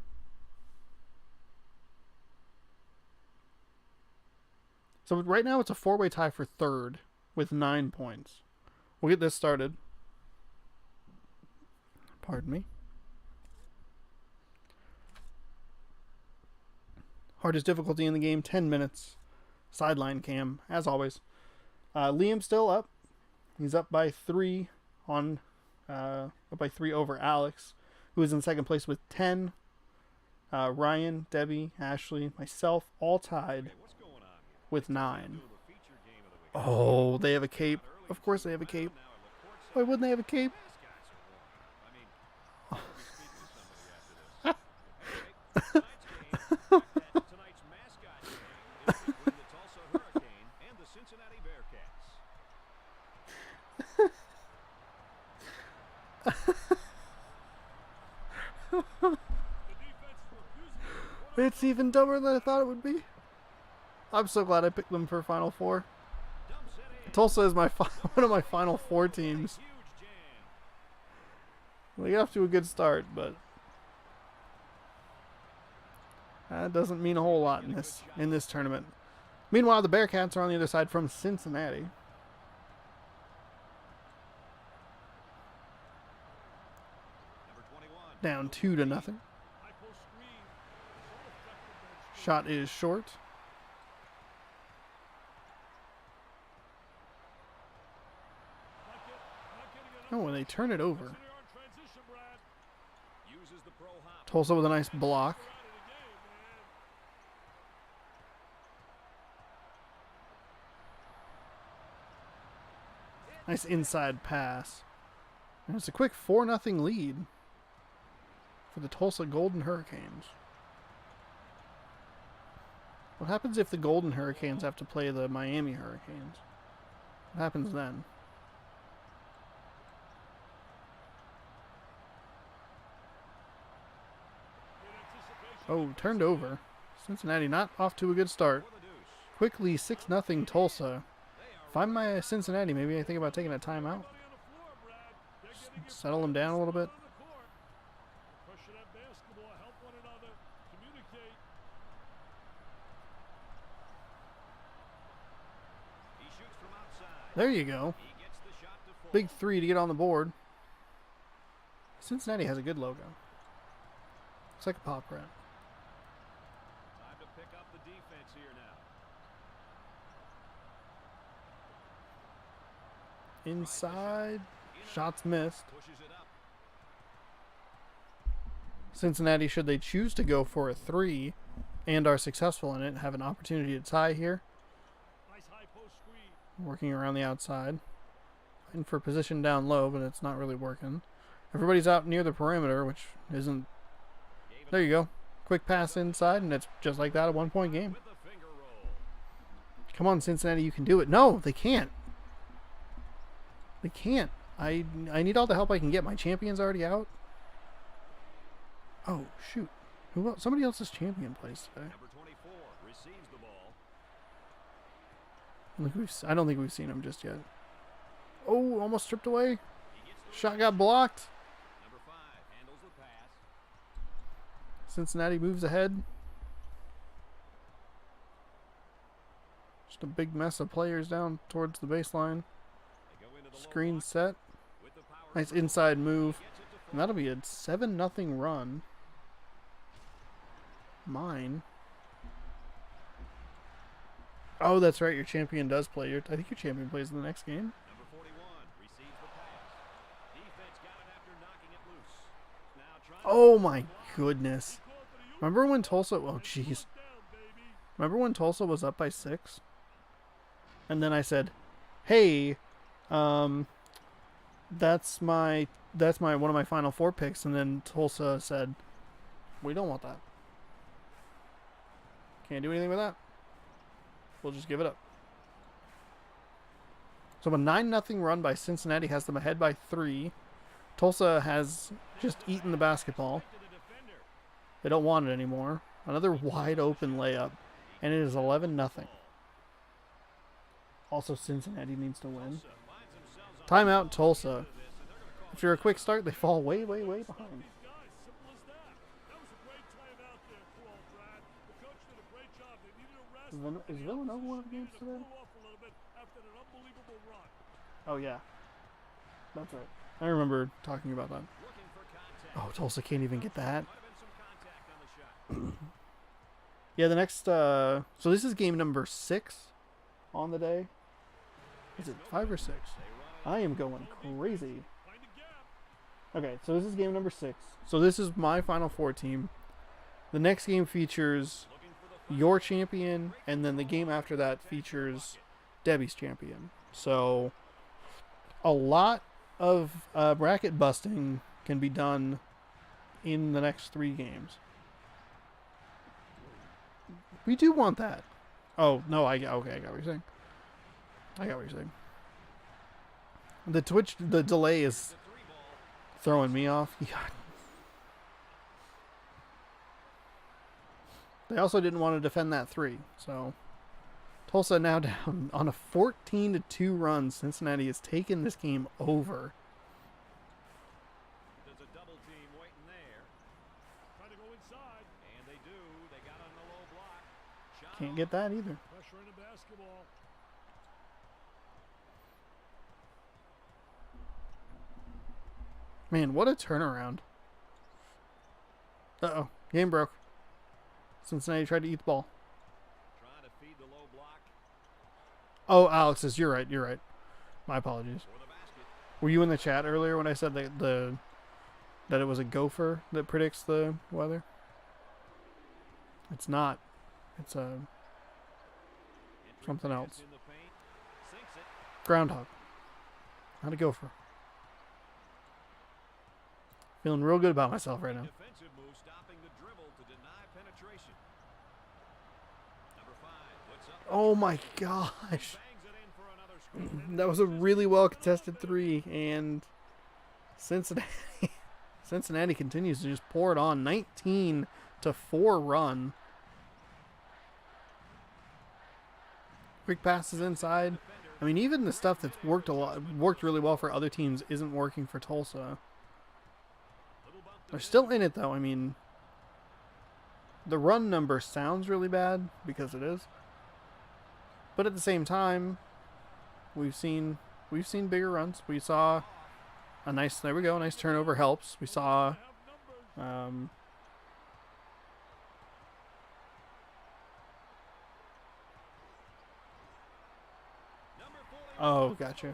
[SPEAKER 1] So right now it's a four-way tie for third with 9 points. We'll get this started. Pardon me. Hardest difficulty in the game, 10 minutes. Sideline cam, as always. Liam's still up. He's up by 3 on up by 3 over Alex, who is in second place with 10. Ryan, Debbie, Ashley, myself, all tied
[SPEAKER 2] Okay, what's going on here?
[SPEAKER 1] with
[SPEAKER 2] We'll
[SPEAKER 1] 9.
[SPEAKER 2] do the feature game of the week.
[SPEAKER 1] Oh, they have a cape. Of course they have a cape.
[SPEAKER 2] Now in the courtside,
[SPEAKER 1] Why wouldn't they have a cape?
[SPEAKER 2] mascots are warm. I mean, I'll be speaking to somebody after this. Okay, tonight's mascot game is between the Tulsa Hurricane and the Cincinnati Bearcats.
[SPEAKER 1] It's even dumber than I thought it would be. I'm so glad I picked them for Final Four.
[SPEAKER 2] Dumps it in.
[SPEAKER 1] Tulsa is my one of my Final Four teams.
[SPEAKER 2] Huge jam.
[SPEAKER 1] We got off to a good start, but that doesn't mean a whole lot in this tournament. Meanwhile, the Bearcats are on the other side from Cincinnati.
[SPEAKER 2] Number 21.
[SPEAKER 1] Down 2-0.
[SPEAKER 3] High post screen. So effective that
[SPEAKER 1] Shot is short. Oh, and they turn it over.
[SPEAKER 3] transition, Brad.
[SPEAKER 2] Uses the pro hop.
[SPEAKER 1] Tulsa with a nice block.
[SPEAKER 3] Out of the game, man.
[SPEAKER 1] Nice inside pass. And it's a quick 4-0 lead for the Tulsa Golden Hurricanes. What happens if the Golden Hurricanes have to play the Miami Hurricanes? What happens then? Oh, turned over. Cincinnati not off to a good start.
[SPEAKER 2] For the deuce.
[SPEAKER 1] Quickly 6-0 Tulsa. If I'm my Cincinnati, maybe I think about taking a timeout.
[SPEAKER 3] Everybody on the floor, Brad. They're getting your
[SPEAKER 1] Settle them down a little bit.
[SPEAKER 3] on the court. Pressure that basketball, help one another, communicate.
[SPEAKER 2] He shoots from outside.
[SPEAKER 1] There you go.
[SPEAKER 2] He gets the shot to fall.
[SPEAKER 1] Big 3 to get on the board. Cincinnati has a good logo. It's like a pop print.
[SPEAKER 2] Time to pick up the defense here now.
[SPEAKER 1] Inside. Shots missed.
[SPEAKER 2] Pushes it up.
[SPEAKER 1] Cincinnati, should they choose to go for a 3 and are successful in it, have an opportunity to tie here.
[SPEAKER 3] Nice high post screen.
[SPEAKER 1] Working around the outside. Fighting for position down low, but it's not really working. Everybody's out near the perimeter, which isn't...
[SPEAKER 2] Gave it
[SPEAKER 1] There you go. Quick pass inside, and it's just like that, a 1-point game.
[SPEAKER 2] with the finger roll.
[SPEAKER 1] Come on, Cincinnati, you can do it. No, they can't. They can't. I need all the help I can get. My champion's already out. Oh, shoot. Who else? Somebody else's champion plays today.
[SPEAKER 2] Number 24 receives the ball.
[SPEAKER 1] I don't think we've seen him just yet. Oh, almost stripped away.
[SPEAKER 2] He gets the
[SPEAKER 1] Shot got blocked.
[SPEAKER 2] Number 5 handles the pass.
[SPEAKER 1] Cincinnati moves ahead. Just a big mess of players down towards the baseline.
[SPEAKER 2] They go into the low
[SPEAKER 1] Screen
[SPEAKER 2] block
[SPEAKER 1] set.
[SPEAKER 2] with the power
[SPEAKER 1] Nice
[SPEAKER 2] play.
[SPEAKER 1] inside move.
[SPEAKER 2] Gets it to
[SPEAKER 1] And that'll be a 7-0 run. Mine. Oh, that's right. Your champion does play. I think your champion plays in the next game.
[SPEAKER 2] Number 41 receives the pass. Defense got it after knocking it loose. Now trying
[SPEAKER 1] Oh my goodness. Remember when Tulsa... Oh, jeez. Remember when Tulsa was up by 6? And then I said, hey, that's my one of my Final Four picks. And then Tulsa said, we don't want that. Can't do anything with that. We'll just give it up. So a 9-0 run by Cincinnati has them ahead by 3. Tulsa has just eaten the basketball.
[SPEAKER 2] to the defender.
[SPEAKER 1] They don't want it anymore. Another wide open layup. And it is 11-0. Also, Cincinnati needs to win.
[SPEAKER 2] Tulsa finds themselves on
[SPEAKER 1] Timeout, Tulsa.
[SPEAKER 2] this, and they're gonna call
[SPEAKER 1] After a quick start, they fall way, way, way behind.
[SPEAKER 3] Guys, simple as that. That was a great timeout there, call, Brad. The coach did a great job. They needed a rest.
[SPEAKER 1] Is Villanova one of the games
[SPEAKER 3] Needed to
[SPEAKER 1] today?
[SPEAKER 3] cool off a little bit after an unbelievable run.
[SPEAKER 1] Oh, yeah. That's right. I remember talking about that.
[SPEAKER 2] looking for contact.
[SPEAKER 1] Oh, Tulsa can't even get that.
[SPEAKER 2] Might have been some contact on the shot.
[SPEAKER 1] Yeah, the next... so this is game number 6 on the day. Is it 5 or 6? I am going crazy. Okay, so this is game number 6. So this is my Final Four team. The next game features your champion, and then the game after that features Debbie's champion. So a lot of bracket busting can be done in the next 3 games. We do want that. Oh, no, I got what you're saying. The Twitch, the delay is throwing me off. God. They also didn't want to defend that 3, so Tulsa now down on a 14-2 run. Cincinnati has taken this game over.
[SPEAKER 2] There's a double team waiting there.
[SPEAKER 3] Trying to go inside.
[SPEAKER 2] And they do. They got on the low block. Shot
[SPEAKER 1] Can't get that either.
[SPEAKER 3] Pressure in the basketball.
[SPEAKER 1] Man, what a turnaround. Uh-oh. Game broke. Cincinnati tried to eat the ball.
[SPEAKER 2] trying to feed the low block
[SPEAKER 1] Oh, Alex says, you're right. My apologies.
[SPEAKER 2] for the basket.
[SPEAKER 1] Were you in the chat earlier when I said that it was a gopher that predicts the weather? It's not. It's something else.
[SPEAKER 2] In the paint. Sinks it.
[SPEAKER 1] Groundhog. Not a gopher. Feeling real good about myself right now.
[SPEAKER 2] Defensive move stopping the dribble to deny penetration. Number 5 puts up.
[SPEAKER 1] Oh my gosh.
[SPEAKER 2] Bangs it in for another screen.
[SPEAKER 1] That was a really well contested 3, and Cincinnati continues to just pour it on. 19-4 run. Quick passes inside. I mean, even the stuff that's worked really well for other teams isn't working for Tulsa. They're still in it though. I mean, the run number sounds really bad because it is. But at the same time, we've seen bigger runs. We saw a nice turnover helps. We saw oh, gotcha.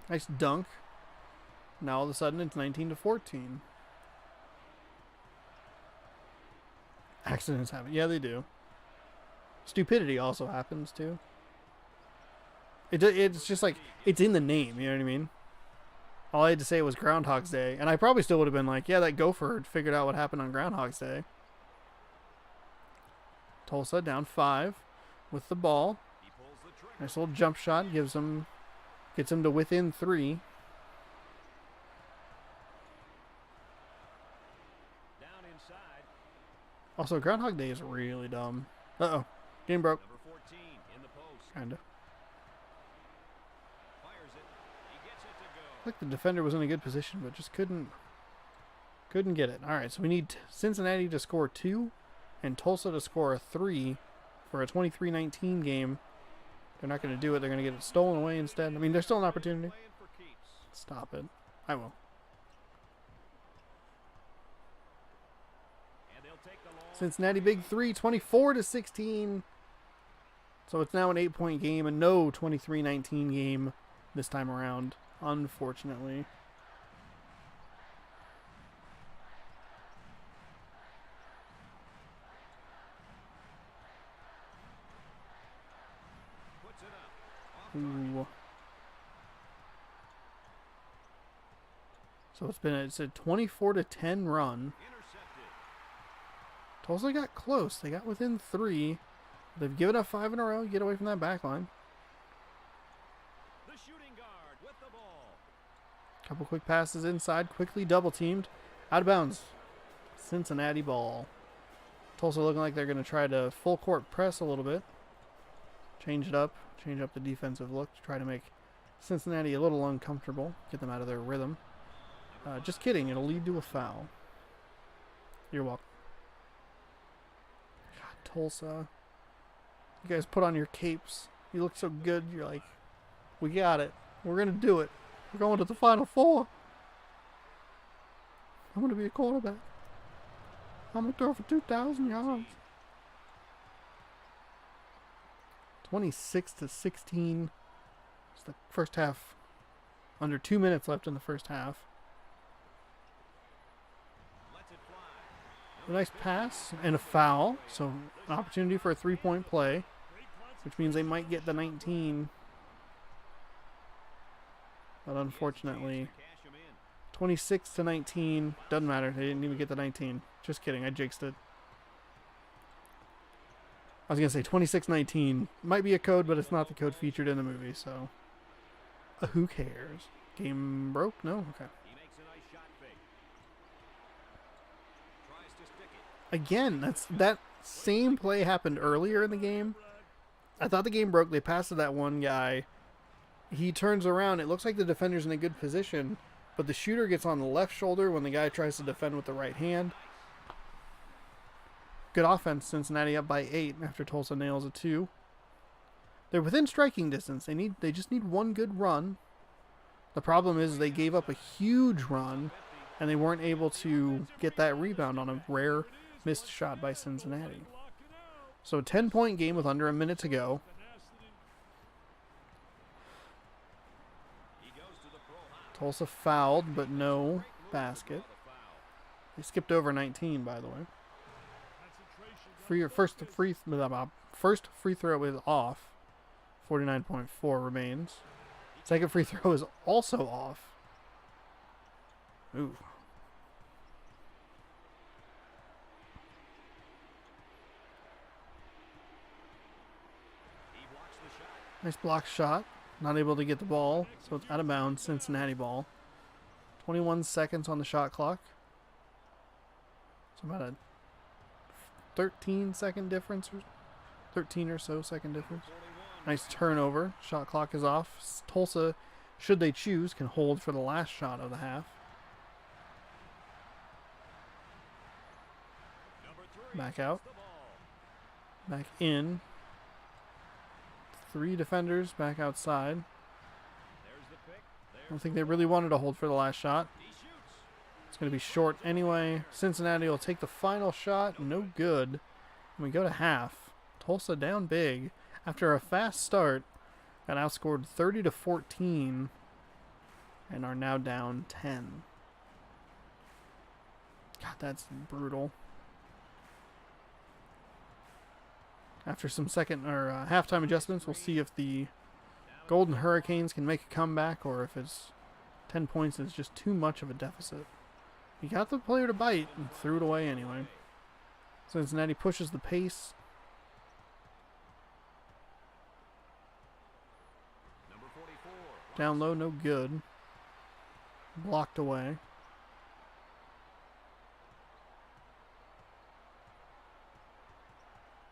[SPEAKER 1] Nice dunk. Now all of a sudden it's 19-14. Accidents happen. Yeah, they do. Stupidity also happens too. It's just like, it's in the name, you know what I mean? All I had to say was Groundhog's Day, and I probably still would have been like, yeah, that gopher figured out what happened on Groundhog's Day. Tulsa down 5 with the ball.
[SPEAKER 2] He pulls the trigger.
[SPEAKER 1] Nice little jump shot, gets him to within 3.
[SPEAKER 2] Down inside.
[SPEAKER 1] Also, Groundhog Day is really dumb. Uh-oh. Game broke.
[SPEAKER 2] Number 14 in the post.
[SPEAKER 1] Kinda.
[SPEAKER 2] Fires it. He gets it to go.
[SPEAKER 1] Like the defender was in a good position, but just couldn't get it. All right, so we need Cincinnati to score 2 and Tulsa to score a 3 for a 23-19 game. They're not going to do it. They're going to get it stolen away instead. I mean, there's still an opportunity.
[SPEAKER 2] Playing for keeps.
[SPEAKER 1] Stop it. I will.
[SPEAKER 2] And they'll take the long.
[SPEAKER 1] Cincinnati big 3, 24-16. So it's now an 8-point game and no 23-19 game this time around, unfortunately.
[SPEAKER 2] Puts it up. Off
[SPEAKER 1] Ooh. So it's a 24-10 run.
[SPEAKER 2] intercepted.
[SPEAKER 1] Tulsa got close. They got within 3. They've given up 5 in a row. Get away from that back line.
[SPEAKER 2] The shooting guard with the ball.
[SPEAKER 1] Couple quick passes inside. Quickly double teamed. Out of bounds. Cincinnati ball. Tulsa looking like they're going to try to full court press a little bit. Change it up. Change up the defensive look to try to make Cincinnati a little uncomfortable. Get them out of their rhythm. Just kidding. It'll lead to a foul. You're welcome. God, Tulsa. You guys put on your capes. You look so good. You're like, we got it. We're going to do it. We're going to the Final Four. I'm going to be a quarterback. I'm going to throw for 2,000 yards. 26-16. It's the first half. Under 2 minutes left in the first half. A nice pass and a foul. So an opportunity for a 3-point play, which means they might get the 19. But unfortunately, 26-19. Doesn't matter. They didn't even get the 19. Just kidding. I jinxed it. I was going to say 26-19. Might be a code, but it's not the code featured in the movie, so who cares? Game broke? No? Okay. Again, that same play happened earlier in the game. I thought the game broke. They passed to that one guy. He turns around. It looks like the defender's in a good position, but the shooter gets on the left shoulder when the guy tries to defend with the right hand. Good offense. Cincinnati up by 8 after Tulsa nails a 2. They're within striking distance. They just need one good run. The problem is they gave up a huge run, and they weren't able to get that rebound on a rare missed shot by Cincinnati. So a 10-point game with under a minute to go. Tulsa fouled, but no basket. They skipped over 19, by the way. First free throw is off. 49.4 remains. Second free throw is also off. Ooh. Nice block shot. Not able to get the ball, so it's out of bounds. Cincinnati ball. 21 seconds on the shot clock. So about a 13-second difference, or 13 or so second difference. Nice turnover. Shot clock is off. Tulsa, should they choose, can hold for the last shot of the half. Back out. Back in. 3 defenders back outside. I don't think they really wanted to hold for the last shot. It's going to be short anyway. Cincinnati will take the final shot. No good. And we go to half. Tulsa down big. After a fast start, got outscored 30-14 and are now down 10. God, that's brutal. After some halftime adjustments, we'll see if the Golden Hurricanes can make a comeback or if it's 10 points is just too much of a deficit. He got the player to bite and threw it away anyway. Cincinnati pushes the pace. Down low, no good. Blocked away.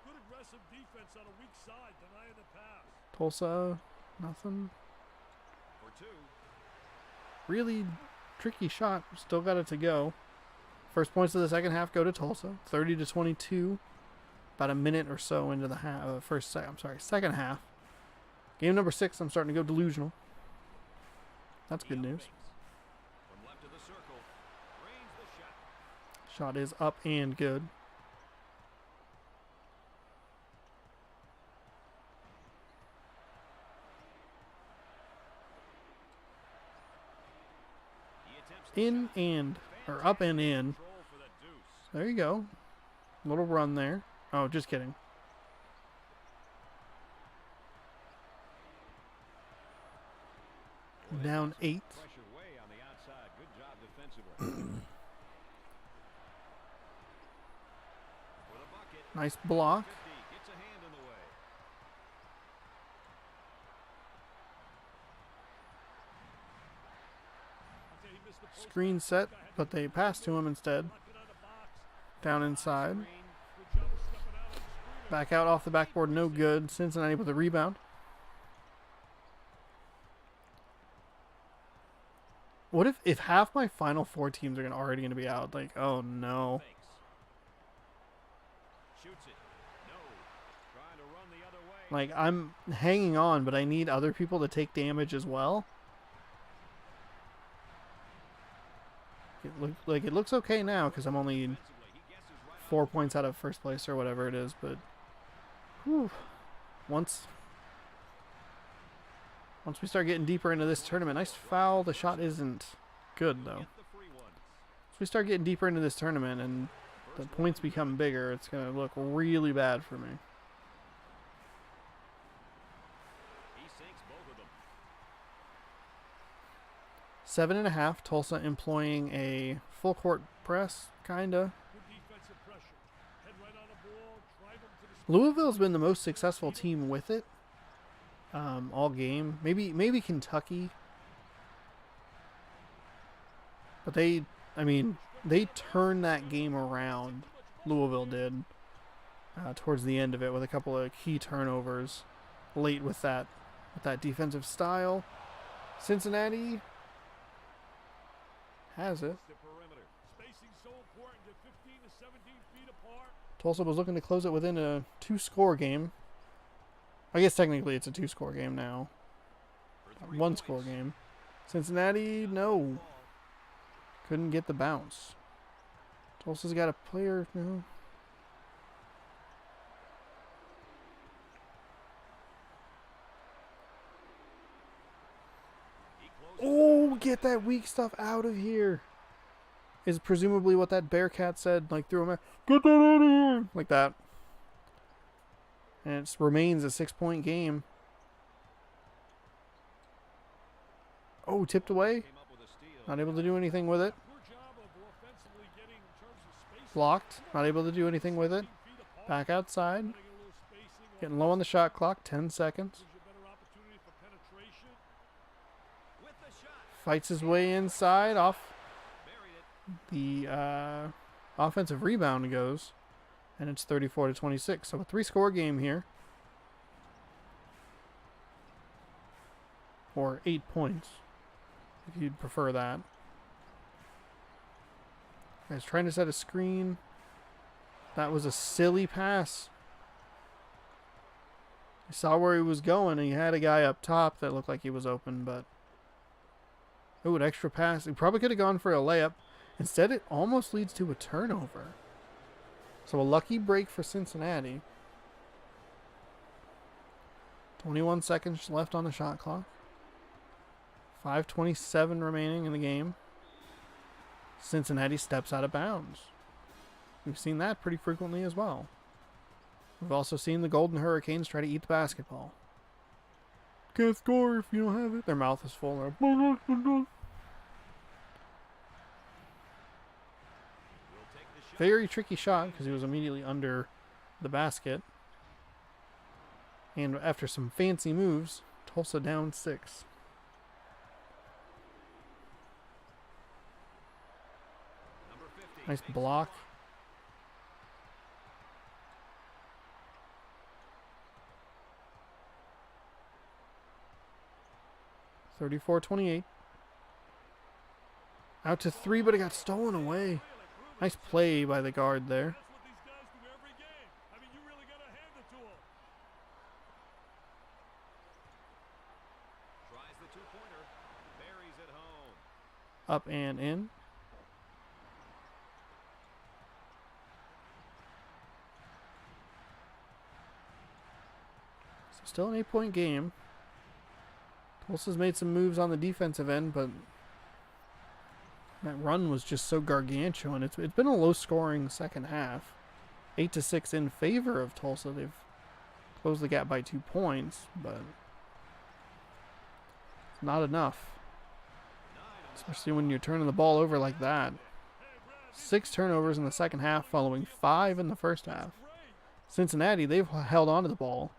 [SPEAKER 3] Good aggressive defense on a weak side, denying the pass.
[SPEAKER 1] Tulsa, nothing. Really tricky shot. Still got it to go. First points of the second half go to Tulsa. 30-22. About a minute or so into the second half. Game number 6. I'm starting to go delusional. That's good news. Shot is up and good. Up and in. There you go. Little run there. Oh, just kidding. Down 8. Nice block. Screen set, but they pass to him instead. Down inside. Back out off the backboard, no good. Cincinnati with a rebound. What if half my final 4 teams are already going to be out? Like, oh no. Like, I'm hanging on, but I need other people to take damage as well. It looks okay now because I'm only 4 points out of first place or whatever it is, but whew, once Once we start getting deeper into this tournament, nice foul. The shot isn't good, though.
[SPEAKER 2] Get the free ones.
[SPEAKER 1] Once we start getting deeper into this tournament and the points become bigger, it's going to look really bad for me.
[SPEAKER 2] He sinks both of them.
[SPEAKER 1] 7.5. Tulsa employing a full court press, kinda.
[SPEAKER 3] Good defensive pressure. Head right on the ball, drive them to the
[SPEAKER 1] Louisville's been the most successful team with it all game. Maybe Kentucky, but they turned that game around. Louisville did towards the end of it with a couple of key turnovers late with that defensive style. Cincinnati has it.
[SPEAKER 2] The perimeter.
[SPEAKER 3] spacing so important. Get 15 to 17 feet apart.
[SPEAKER 1] Tulsa was looking to close it within a 2-score game. I guess technically it's a 2-score game now.
[SPEAKER 2] For 3
[SPEAKER 1] 1-score
[SPEAKER 2] points.
[SPEAKER 1] game. Cincinnati, no. Couldn't get the bounce. Tulsa's got a player, no.
[SPEAKER 2] He closes
[SPEAKER 1] Oh, get that weak stuff out of here. Is presumably what that Bearcat said, like threw him out. Get that out of here. Like that. And it remains a 6-point game. Oh, tipped away.
[SPEAKER 2] came up with a steal.
[SPEAKER 1] Not able to do anything with it.
[SPEAKER 3] Poor job of offensively getting in terms of spacing.
[SPEAKER 1] Blocked. Not able to do anything with it.
[SPEAKER 3] 15 feet apart.
[SPEAKER 1] Back outside.
[SPEAKER 3] Getting a little spacing
[SPEAKER 1] Getting low on the shot clock. 10 seconds.
[SPEAKER 3] gives you a better opportunity for penetration.
[SPEAKER 2] With the shot.
[SPEAKER 1] Fights his way inside. Off
[SPEAKER 2] Buried it.
[SPEAKER 1] the offensive rebound goes. And it's 34-26. So a 3-score game here. Or 8 points, if you'd prefer that. Guy's trying to set a screen. That was a silly pass. He saw where he was going, and he had a guy up top that looked like he was open, but... Oh, an extra pass. He probably could have gone for a layup. Instead, it almost leads to a turnover. So a lucky break for Cincinnati. 21 seconds left on the shot clock. 5:27 remaining in the game. Cincinnati steps out of bounds. We've seen that pretty frequently as well. We've also seen the Golden Hurricanes try to eat the basketball. Can't score if you don't have it. Their mouth is full.
[SPEAKER 2] We'll take the shot.
[SPEAKER 1] Very tricky shot because he was immediately under the basket. And after some fancy moves, Tulsa down 6.
[SPEAKER 2] Number 50
[SPEAKER 1] Nice
[SPEAKER 2] takes
[SPEAKER 1] block.
[SPEAKER 2] the
[SPEAKER 1] 34-28. Out to 3, but it got stolen away. Nice play by the guard there.
[SPEAKER 3] That's what these guys do every game. I mean, you really got to hand it to them.
[SPEAKER 2] Tries the 2-pointer. Buries it home.
[SPEAKER 1] Up and in. So still an 8-point game. Tulsa's made some moves on the defensive end, but that run was just so gargantuan. It's been a low-scoring second half. 8-6 in favor of Tulsa. They've closed the gap by 2 points, but it's not enough. Especially when you're turning the ball over like that. 6 turnovers in the second half following 5 in the first half. Cincinnati, they've held on to the ball.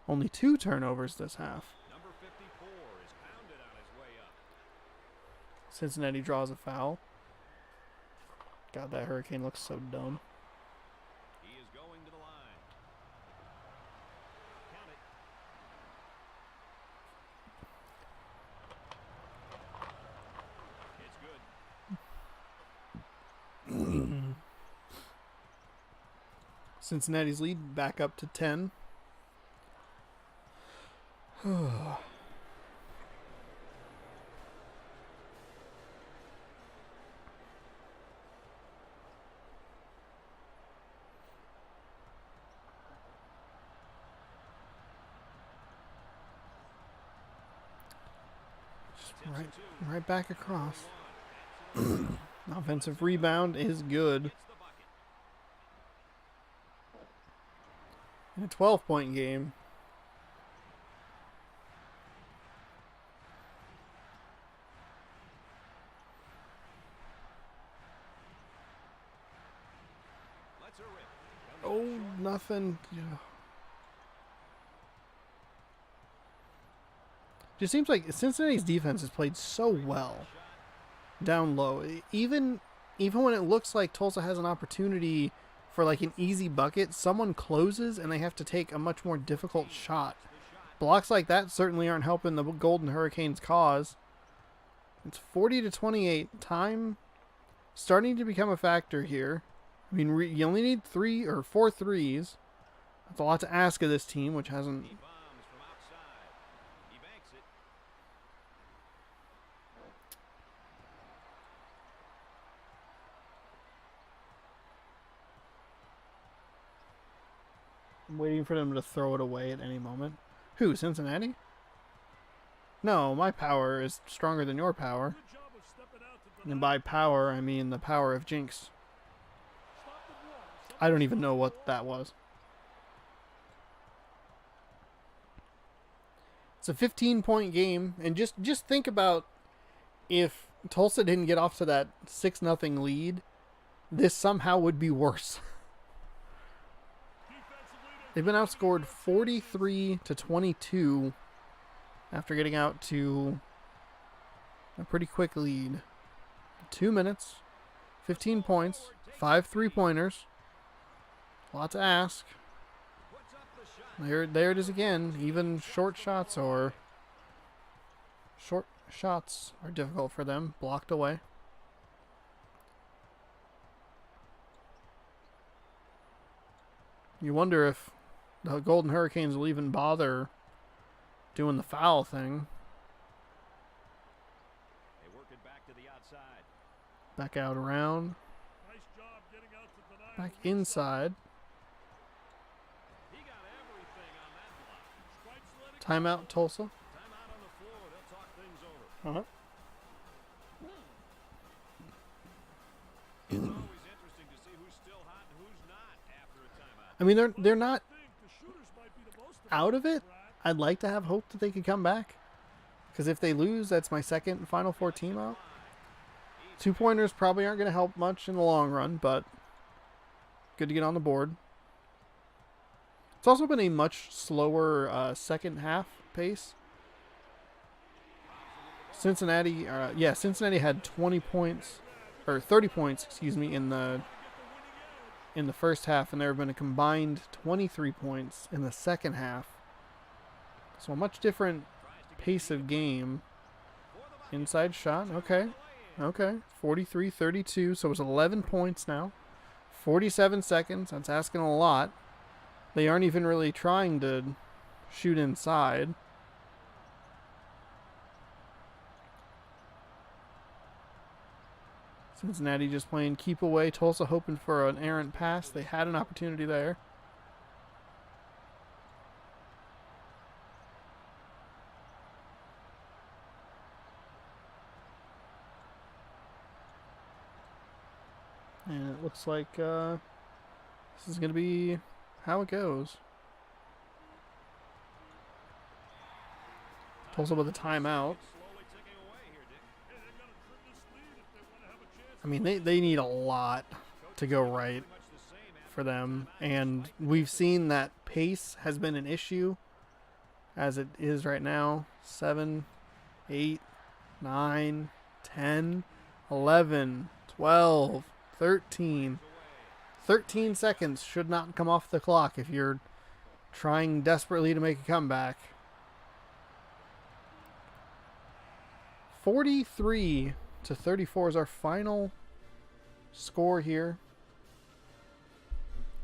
[SPEAKER 1] Only 2 turnovers this half.
[SPEAKER 2] Number 54 is pounded on his way up.
[SPEAKER 1] Cincinnati draws a foul. God, that Hurricane looks so dumb.
[SPEAKER 2] He is going to the line. Count it. It's good.
[SPEAKER 1] Cincinnati's lead back up to 10. right back across. Offensive rebound is good. In a 12-point game. Oh, nothing. Yeah. Just seems like Cincinnati's defense has played so well down low. Even when it looks like Tulsa has an opportunity for like an easy bucket, someone closes and they have to take a much more difficult shot. Blocks like that certainly aren't helping the Golden Hurricanes' cause. It's 40-28. Time starting to become a factor here. I mean, you only need 3 or 4 threes. That's a lot to ask of this team, which hasn't. I'm waiting for them to throw it away at any moment. Who, Cincinnati? No, my power is stronger than your power. And by power, I mean the power of Jinx. I don't even know what that was. It's a 15-point game, and just think about if Tulsa didn't get off to that 6-0 lead, this somehow would be worse. They've been outscored 43-22 after getting out to a pretty quick lead. 2 minutes, 15 points, 5 3-pointers. A lot to ask. There it is again. Even short shots are difficult for them. Blocked away. You wonder if the Golden Hurricanes will even bother doing the foul thing.
[SPEAKER 2] They work it back to the outside.
[SPEAKER 1] Back out around.
[SPEAKER 3] Nice job getting out to deny.
[SPEAKER 1] Back inside.
[SPEAKER 2] He got everything on that block.
[SPEAKER 3] Stripes let it
[SPEAKER 1] Timeout, Tulsa.
[SPEAKER 2] Timeout on the floor. They'll talk things over.
[SPEAKER 1] Uh-huh.
[SPEAKER 2] It's always interesting to see who's still hot and who's not after a timeout.
[SPEAKER 1] I mean, they're not
[SPEAKER 3] think the shooters might be the most
[SPEAKER 1] out of it.
[SPEAKER 3] Brad.
[SPEAKER 1] I'd like to have hope that they could come back. Because if they lose, that's my second Final Four team out. 2-pointers probably aren't going to help much in the long run, but good to get on the board. It's also been a much slower second half pace. Cincinnati had 20 points, or 30 points, excuse me, in the first half, and there have been a combined 23 points in the second half. So a much different pace of game. Inside shot, okay. 43-32, so it's 11 points now. 47 seconds, that's asking a lot. They aren't even really trying to shoot inside. Cincinnati just playing keep away. Tulsa hoping for an errant pass. They had an opportunity there. And it looks like this is going to be how it goes. Tulsa with a timeout. I mean, they need a lot to go right for them. And we've seen that pace has been an issue as it is right now. 7, 8, 9, 10, 11, 12, 13. 13 seconds should not come off the clock if you're trying desperately to make a comeback. 43-34 is our final score here.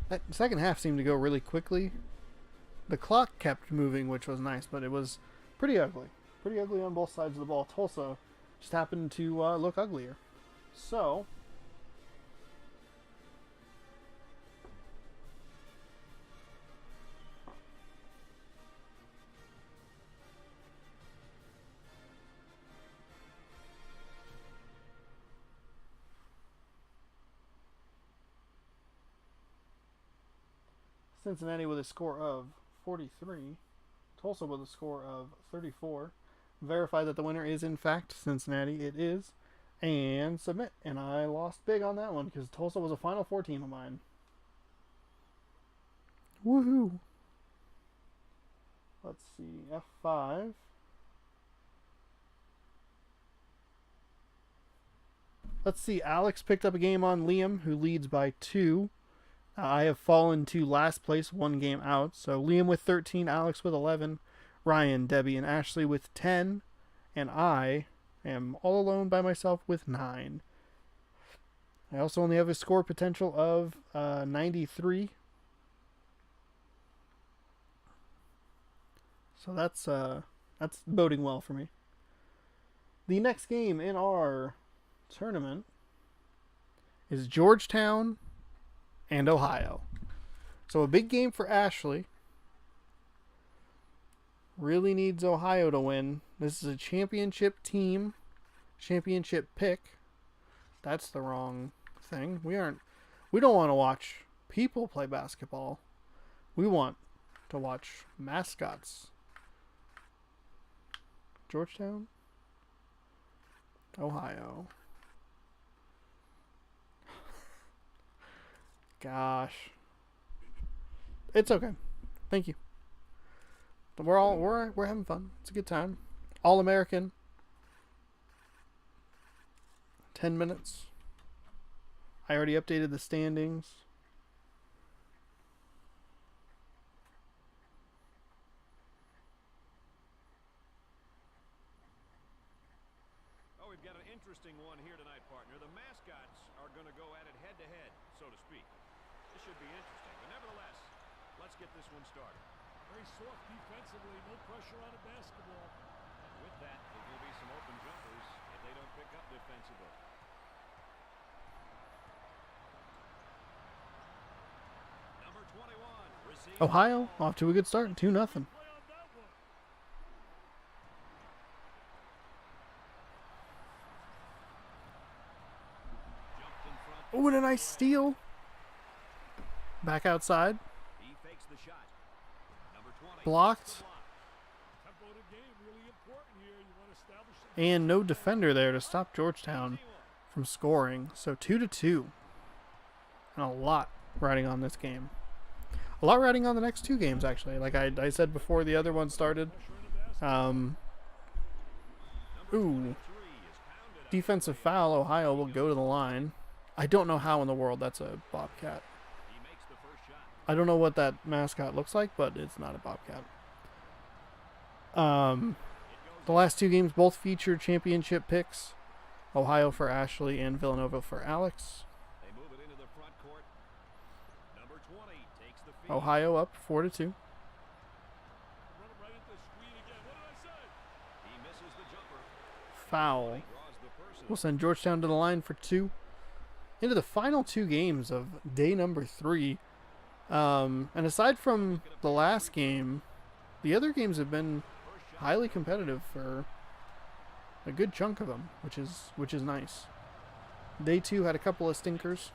[SPEAKER 1] That second half seemed to go really quickly. The clock kept moving, which was nice, but it was pretty ugly. Pretty ugly on both sides of the ball. Tulsa just happened to look uglier. So Cincinnati with a score of 43. Tulsa with a score of 34. Verify that the winner is in fact Cincinnati. It is. And submit. And I lost big on that one because Tulsa was a Final Four team of mine. Woohoo! Let's see. F5. Let's see. Alex picked up a game on Liam, who leads by 2. I have fallen to last place, 1 game out. So Liam with 13, Alex with 11, Ryan, Debbie, and Ashley with 10. And I am all alone by myself with 9. I also only have a score potential of 93. So that's boding well for me. The next game in our tournament is Georgetown and Ohio. So a big game for Ashley. Really needs Ohio to win. This is a championship team, championship pick. That's the wrong thing. We don't want to watch people play basketball. We want to watch mascots. Georgetown, Ohio. Gosh. It's okay. Thank you. We're having fun. It's a good time. All American. 10 minutes. I already updated the standings.
[SPEAKER 2] Oh, we've got an interesting one here tonight, partner. The mascots are going to go at it head-to-head, so to speak. This should be interesting. But nevertheless, let's get this one started.
[SPEAKER 3] Very soft defensively, no pressure on the basketball.
[SPEAKER 2] And with that, there will be some open jumpers if they don't pick up defensively. Number 21 receives
[SPEAKER 1] Ohio off to a good start. 2-0.
[SPEAKER 3] Play on that one.
[SPEAKER 2] jumped in front.
[SPEAKER 1] Oh, and a nice steal. Back outside.
[SPEAKER 2] He fakes the shot. Number 20
[SPEAKER 1] Blocked.
[SPEAKER 3] Tempo of the game really important here. You want to establish some
[SPEAKER 1] And no defender there to stop Georgetown from scoring. So 2-2. And a lot riding on this game. A lot riding on the next 2 games, actually. Like I said before the other one started. Ooh. Defensive foul. Ohio will go to the line. I don't know how in the world that's a Bobcat.
[SPEAKER 2] He makes the first shot.
[SPEAKER 1] I don't know what that mascot looks like, but it's not a Bobcat. The last 2 games both featured championship picks. Ohio for Ashley and Villanova for Alex.
[SPEAKER 2] They move it into the front court. Number 20 takes the feed.
[SPEAKER 1] Ohio up 4-2.
[SPEAKER 3] run it right into the screen again. What did I say?
[SPEAKER 2] He misses the jumper.
[SPEAKER 1] Foul.
[SPEAKER 2] Draws the person.
[SPEAKER 1] We'll send Georgetown to the line for 2. Into the final 2 games of day number 3. And aside from the last game, the other games have been highly competitive for a good chunk of them, which is nice. Day 2 had a couple of stinkers.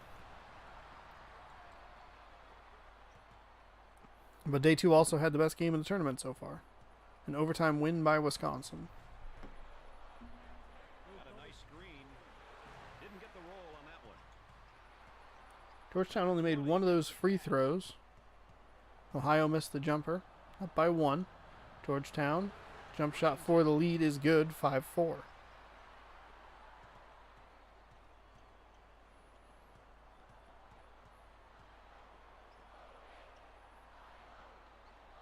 [SPEAKER 1] But day 2 also had the best game of the tournament so far. An overtime win by Wisconsin.
[SPEAKER 2] Got a nice screen. Didn't get the roll on that one.
[SPEAKER 1] Georgetown only made one of those free throws. Ohio missed the jumper. Up by 1. Georgetown. Jump shot for the lead is good. 5-4.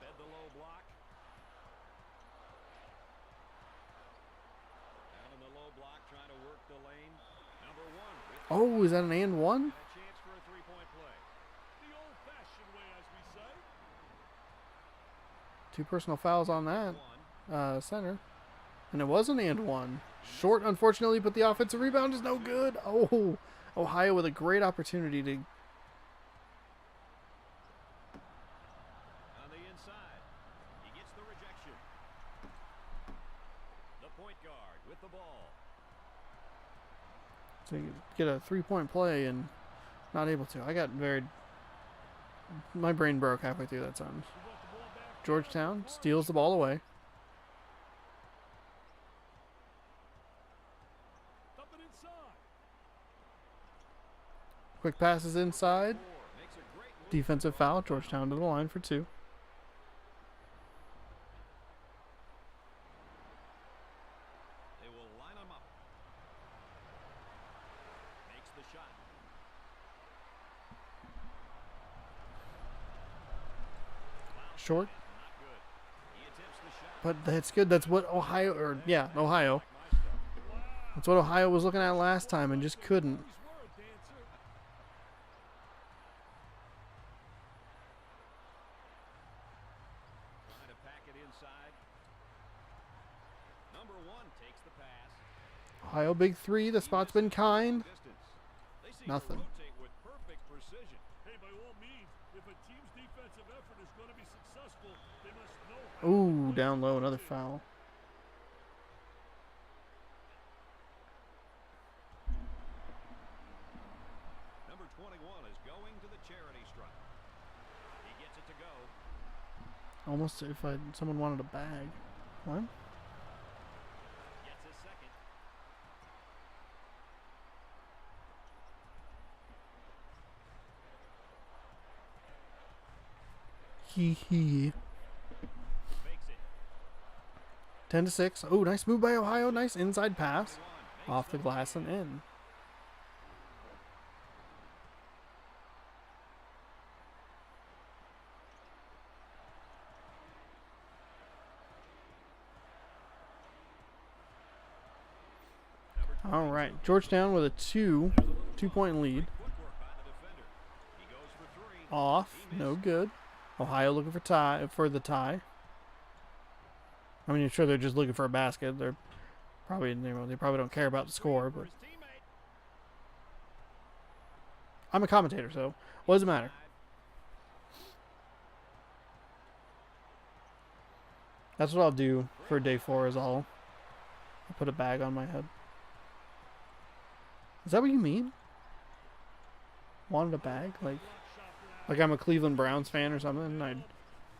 [SPEAKER 2] Fed the low block. Down in the low block, trying to work the lane. Number 1 with
[SPEAKER 1] Oh, is that an and 1?
[SPEAKER 2] a chance for a three-point play.
[SPEAKER 3] The old-fashioned way, as we say.
[SPEAKER 1] 2 personal fouls on that.
[SPEAKER 2] One.
[SPEAKER 1] Center. And it was an and 1. Short, unfortunately, but the offensive rebound is no good. Oh, Ohio with a great opportunity to...
[SPEAKER 2] On the inside. He gets the rejection. The point guard with the ball.
[SPEAKER 1] to get a 3-point play and not able to. I got very My brain broke halfway through that sentence.
[SPEAKER 3] You want the ball back?
[SPEAKER 1] Georgetown steals the ball away.
[SPEAKER 3] Dump it inside.
[SPEAKER 1] Quick passes inside.
[SPEAKER 2] Makes a great move.
[SPEAKER 1] Defensive foul. Georgetown to the line for 2.
[SPEAKER 2] They will line him up. Makes the shot.
[SPEAKER 1] Short.
[SPEAKER 2] Not good. He attempts the shot.
[SPEAKER 1] But that's good. That's what Ohio, Ohio. That's what Ohio was looking at last time and just couldn't.
[SPEAKER 3] Always were a dancer.
[SPEAKER 2] Trying to pack it inside. Number 1 takes the pass.
[SPEAKER 1] Ohio big 3. The spot's been kind.
[SPEAKER 2] Distance. They seem
[SPEAKER 1] Nothing.
[SPEAKER 2] to rotate with perfect precision.
[SPEAKER 3] Hey, by all means, if a team's defensive effort is going to be successful, they must know how to
[SPEAKER 1] Ooh,
[SPEAKER 3] play
[SPEAKER 1] down low, another
[SPEAKER 3] defense.
[SPEAKER 1] foul.
[SPEAKER 2] Number 21 is going to the charity stripe. He gets it to go.
[SPEAKER 1] Almost if someone wanted a bag. What?
[SPEAKER 2] Gets his second.
[SPEAKER 1] Hee hee.
[SPEAKER 2] Fakes it.
[SPEAKER 1] 10-6. Oh, nice move by Ohio. Nice inside pass.
[SPEAKER 2] 1.
[SPEAKER 1] Off the glass and in. All right, Georgetown with a 2-point lead.
[SPEAKER 2] Footwork by the defender. He goes for 3.
[SPEAKER 1] Off, no good. Ohio looking for the tie. I mean, I'm sure they're just looking for a basket. They're probably, they probably don't care about the score,
[SPEAKER 2] For
[SPEAKER 1] but
[SPEAKER 2] his teammate.
[SPEAKER 1] I'm a commentator, so what does it matter? That's what I'll do for day 4 is I'll put a bag on my head. Is that what you mean? Wanted a bag? Like I'm a Cleveland Browns fan or something and I'd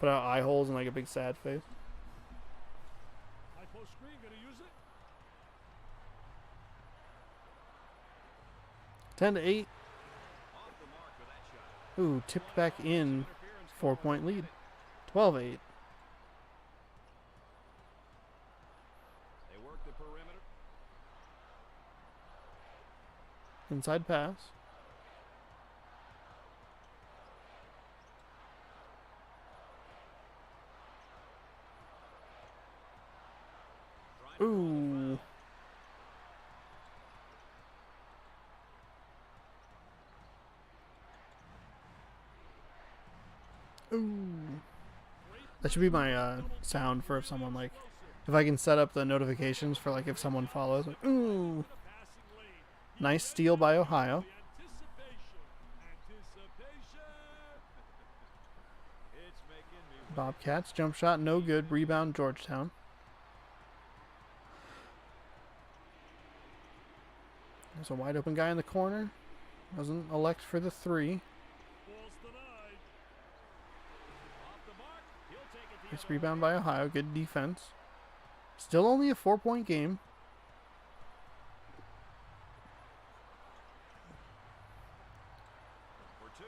[SPEAKER 1] put out eye holes and like a big sad face.
[SPEAKER 3] High post screen, going to use it.
[SPEAKER 1] 10-8.
[SPEAKER 2] Off the mark with that shot.
[SPEAKER 1] Ooh, tipped back in.
[SPEAKER 2] Interference
[SPEAKER 1] 4-point lead. 12-8.
[SPEAKER 2] They work the perimeter.
[SPEAKER 1] Inside pass. Ooh. Ooh. That should be my sound for if someone like, if I can set up the notifications for like if someone follows. Like, ooh.
[SPEAKER 3] Passing lane.
[SPEAKER 1] Nice steal by Ohio.
[SPEAKER 3] Anticipation.
[SPEAKER 2] It's making me
[SPEAKER 1] Bobcats jump shot no good. Rebound Georgetown. There's a wide open guy in the corner. Doesn't elect for the 3.
[SPEAKER 3] Ball's denied.
[SPEAKER 2] off the mark. He'll take it the
[SPEAKER 1] Nice
[SPEAKER 2] other
[SPEAKER 1] rebound
[SPEAKER 2] way.
[SPEAKER 1] by Ohio. Good defense. Still only a 4-point game.
[SPEAKER 2] For 2.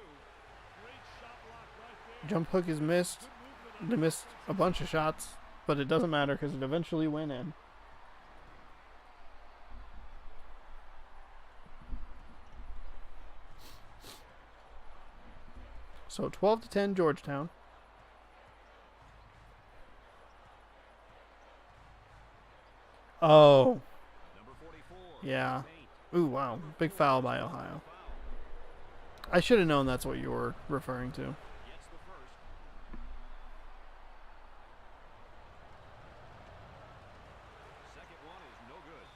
[SPEAKER 3] Great shot block right there.
[SPEAKER 1] Jump hook is missed.
[SPEAKER 3] Good movement
[SPEAKER 1] They
[SPEAKER 3] on
[SPEAKER 1] missed a bunch of shots, but it doesn't matter because it eventually went in. So 12-10 Georgetown. Oh,
[SPEAKER 2] Number 44.
[SPEAKER 1] yeah.
[SPEAKER 2] Paint.
[SPEAKER 1] Ooh, wow. Big foul by Ohio. I should have known that's what you were referring to.
[SPEAKER 2] Gets the first. Second one is no good.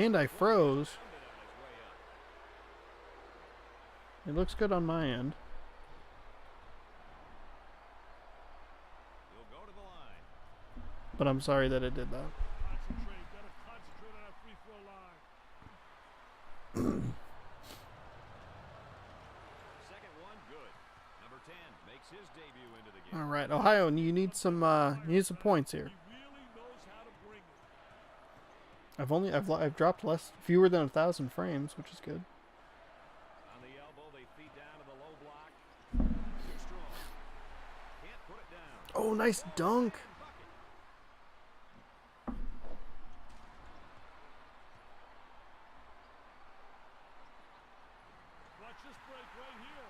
[SPEAKER 1] And I froze.
[SPEAKER 2] Found it on his way up.
[SPEAKER 1] It looks good on my end.
[SPEAKER 2] He'll go to the line.
[SPEAKER 1] But I'm sorry that it did that.
[SPEAKER 3] Concentrate. Got to concentrate on that free throw line.
[SPEAKER 2] Second one, good. Number makes his debut into the game.
[SPEAKER 1] All right, Ohio, you need some points here.
[SPEAKER 3] He really knows how to bring it.
[SPEAKER 1] I've dropped fewer than 1,000 frames, which is good.
[SPEAKER 2] On the elbow, they feed down to the low block. Too strong. Can't put it down.
[SPEAKER 1] Oh, nice dunk.
[SPEAKER 3] Watch this break right here.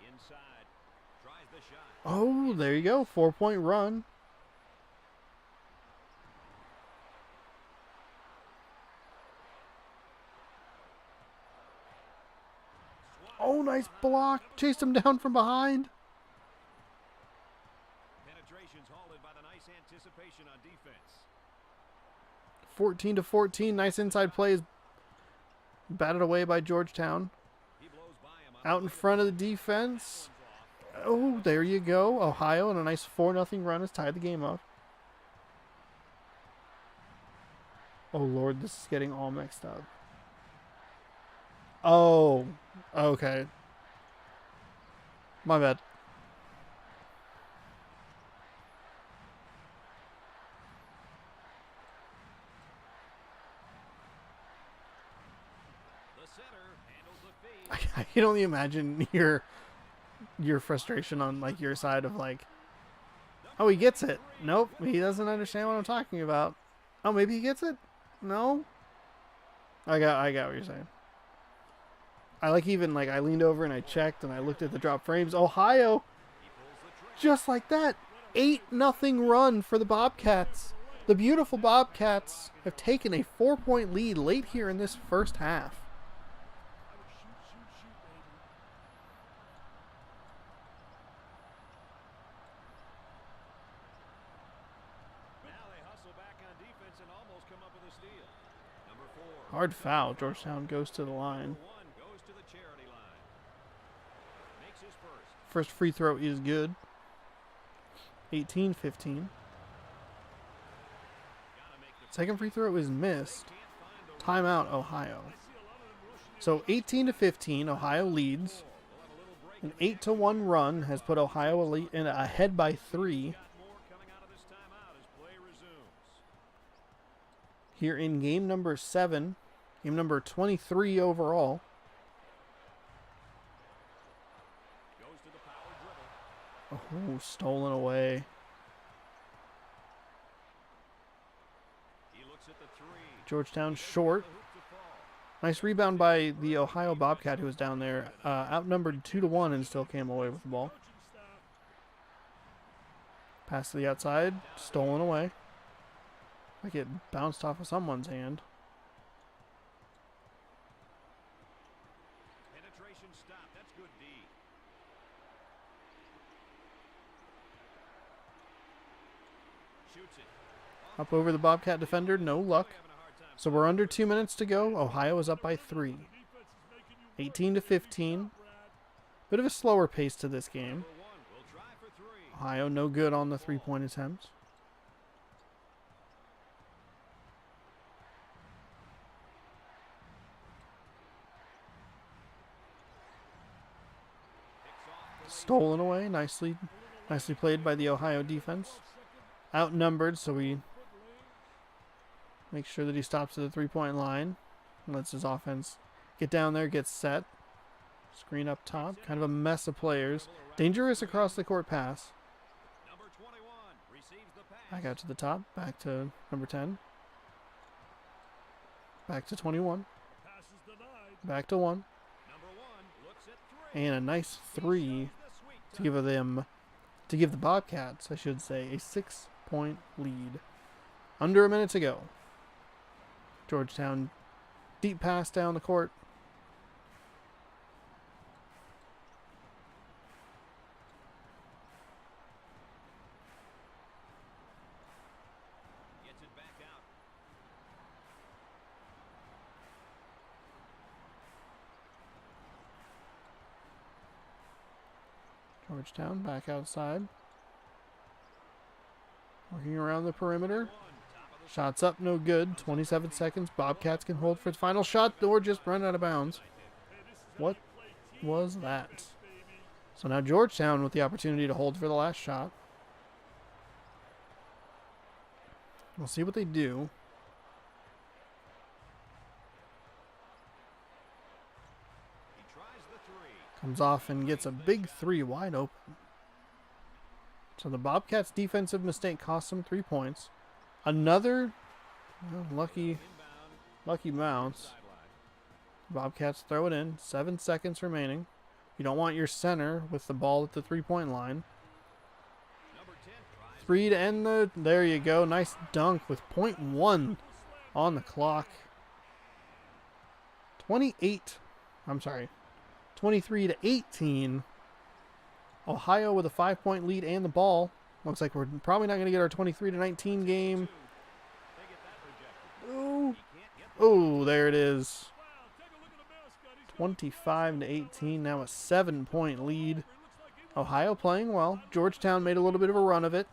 [SPEAKER 2] Inside. Tries the shot.
[SPEAKER 1] Oh, there you go. 4-point run. Oh, nice block. Chased him down from behind.
[SPEAKER 2] Penetration's halted by the nice anticipation on defense.
[SPEAKER 1] 14-14. Nice inside plays. Batted away by Georgetown.
[SPEAKER 2] He blows by him on
[SPEAKER 1] Out in front of the defense. Oh, there you go. Ohio and a nice 4-0 run has tied the game up. Oh, Lord, this is getting all mixed up. Oh, okay. My bad.
[SPEAKER 2] the center, handles the feed.
[SPEAKER 1] I can only imagine your frustration on like your side of like, oh, he gets it. Nope, he doesn't understand what I'm talking about. Oh, maybe he gets it. No. I got what you're saying. I leaned over and I checked and I looked at the drop frames. Ohio, just like that, 8-0 run for the Bobcats. The beautiful Bobcats have taken a 4-point lead late here in this first half.
[SPEAKER 3] Shoot, baby.
[SPEAKER 2] Now they hustle back on defense and almost come up with a steal. Number 4.
[SPEAKER 1] Hard foul. Georgetown goes to the line.
[SPEAKER 2] Number 1 goes to the charity line. Makes his first.
[SPEAKER 1] First free throw is good. 18-15.
[SPEAKER 2] Gotta make the
[SPEAKER 1] Second free throw is missed.
[SPEAKER 2] can't find the
[SPEAKER 1] Timeout, Ohio. So 18-15, Ohio leads. An 8-1 run has put Ohio ahead by 3
[SPEAKER 2] got more coming out of this timeout as play resumes.
[SPEAKER 1] here in game number 7, game number 23 overall.
[SPEAKER 2] Goes to the power dribble.
[SPEAKER 1] Oh, stolen away.
[SPEAKER 2] He looks at the 3.
[SPEAKER 1] Georgetown short.
[SPEAKER 2] The hoop to fall.
[SPEAKER 1] Nice rebound by the Ohio Bobcat who was down there. Outnumbered 2-1 and still came away with the ball. Pass to the outside. Stolen away. Like it bounced off of someone's hand.
[SPEAKER 2] Penetration stop. That's good D. Shoots it.
[SPEAKER 1] Up over the Bobcat defender. No luck.
[SPEAKER 2] Having a hard time.
[SPEAKER 1] So we're under 2 minutes to go. Ohio is up by 3. 18-15. Bit of a slower pace to this game.
[SPEAKER 2] Number 1 will try for 3.
[SPEAKER 1] Ohio no good on the 3-point attempts. Stolen away. Nicely played by the Ohio defense. Outnumbered, so we make sure that he stops at the 3-point line. And lets his offense get down there, get set. Screen up top. Kind of a mess of players. Dangerous across the court pass.
[SPEAKER 2] Number 21 receives the pass.
[SPEAKER 1] Back out to the top. Back to number 10. Back to 21.
[SPEAKER 3] Passes denied.
[SPEAKER 1] Back to 1.
[SPEAKER 2] Number 1 looks at 3.
[SPEAKER 1] And a nice 3
[SPEAKER 2] The sweet
[SPEAKER 1] to give the Bobcats, I should say, a 6-point lead. Under a minute to go. Georgetown deep pass down the court.
[SPEAKER 2] Gets it back out.
[SPEAKER 1] Georgetown back outside. Working around the perimeter. Shots up, no good. 27 seconds. Bobcats can hold for its final shot or just run out of bounds. What was that? So now Georgetown with the opportunity to hold for the last shot. We'll see what they do.
[SPEAKER 2] He tries the three.
[SPEAKER 1] Comes off and gets a big three wide open. So the Bobcats' defensive mistake cost them 3 points. Another lucky bounce.
[SPEAKER 2] Sideline.
[SPEAKER 1] Bobcats throw it in. 7 seconds remaining. You don't want your center with the ball at the 3-point line.
[SPEAKER 2] Number 10 tries
[SPEAKER 1] 3 to end the... There you go. Nice dunk with .1 on the clock. 23 to 18. Ohio with a 5-point lead and the ball. Looks like we're probably not going to get our 23 to 19 game.
[SPEAKER 2] They get that rejected.
[SPEAKER 1] Oh,
[SPEAKER 2] He can't get
[SPEAKER 1] oh, there it is.
[SPEAKER 3] Wow, take a look at the mascot. He's
[SPEAKER 1] 25 to 18. Now a 7-point lead. Ohio playing well. Georgetown made a little bit of a run of it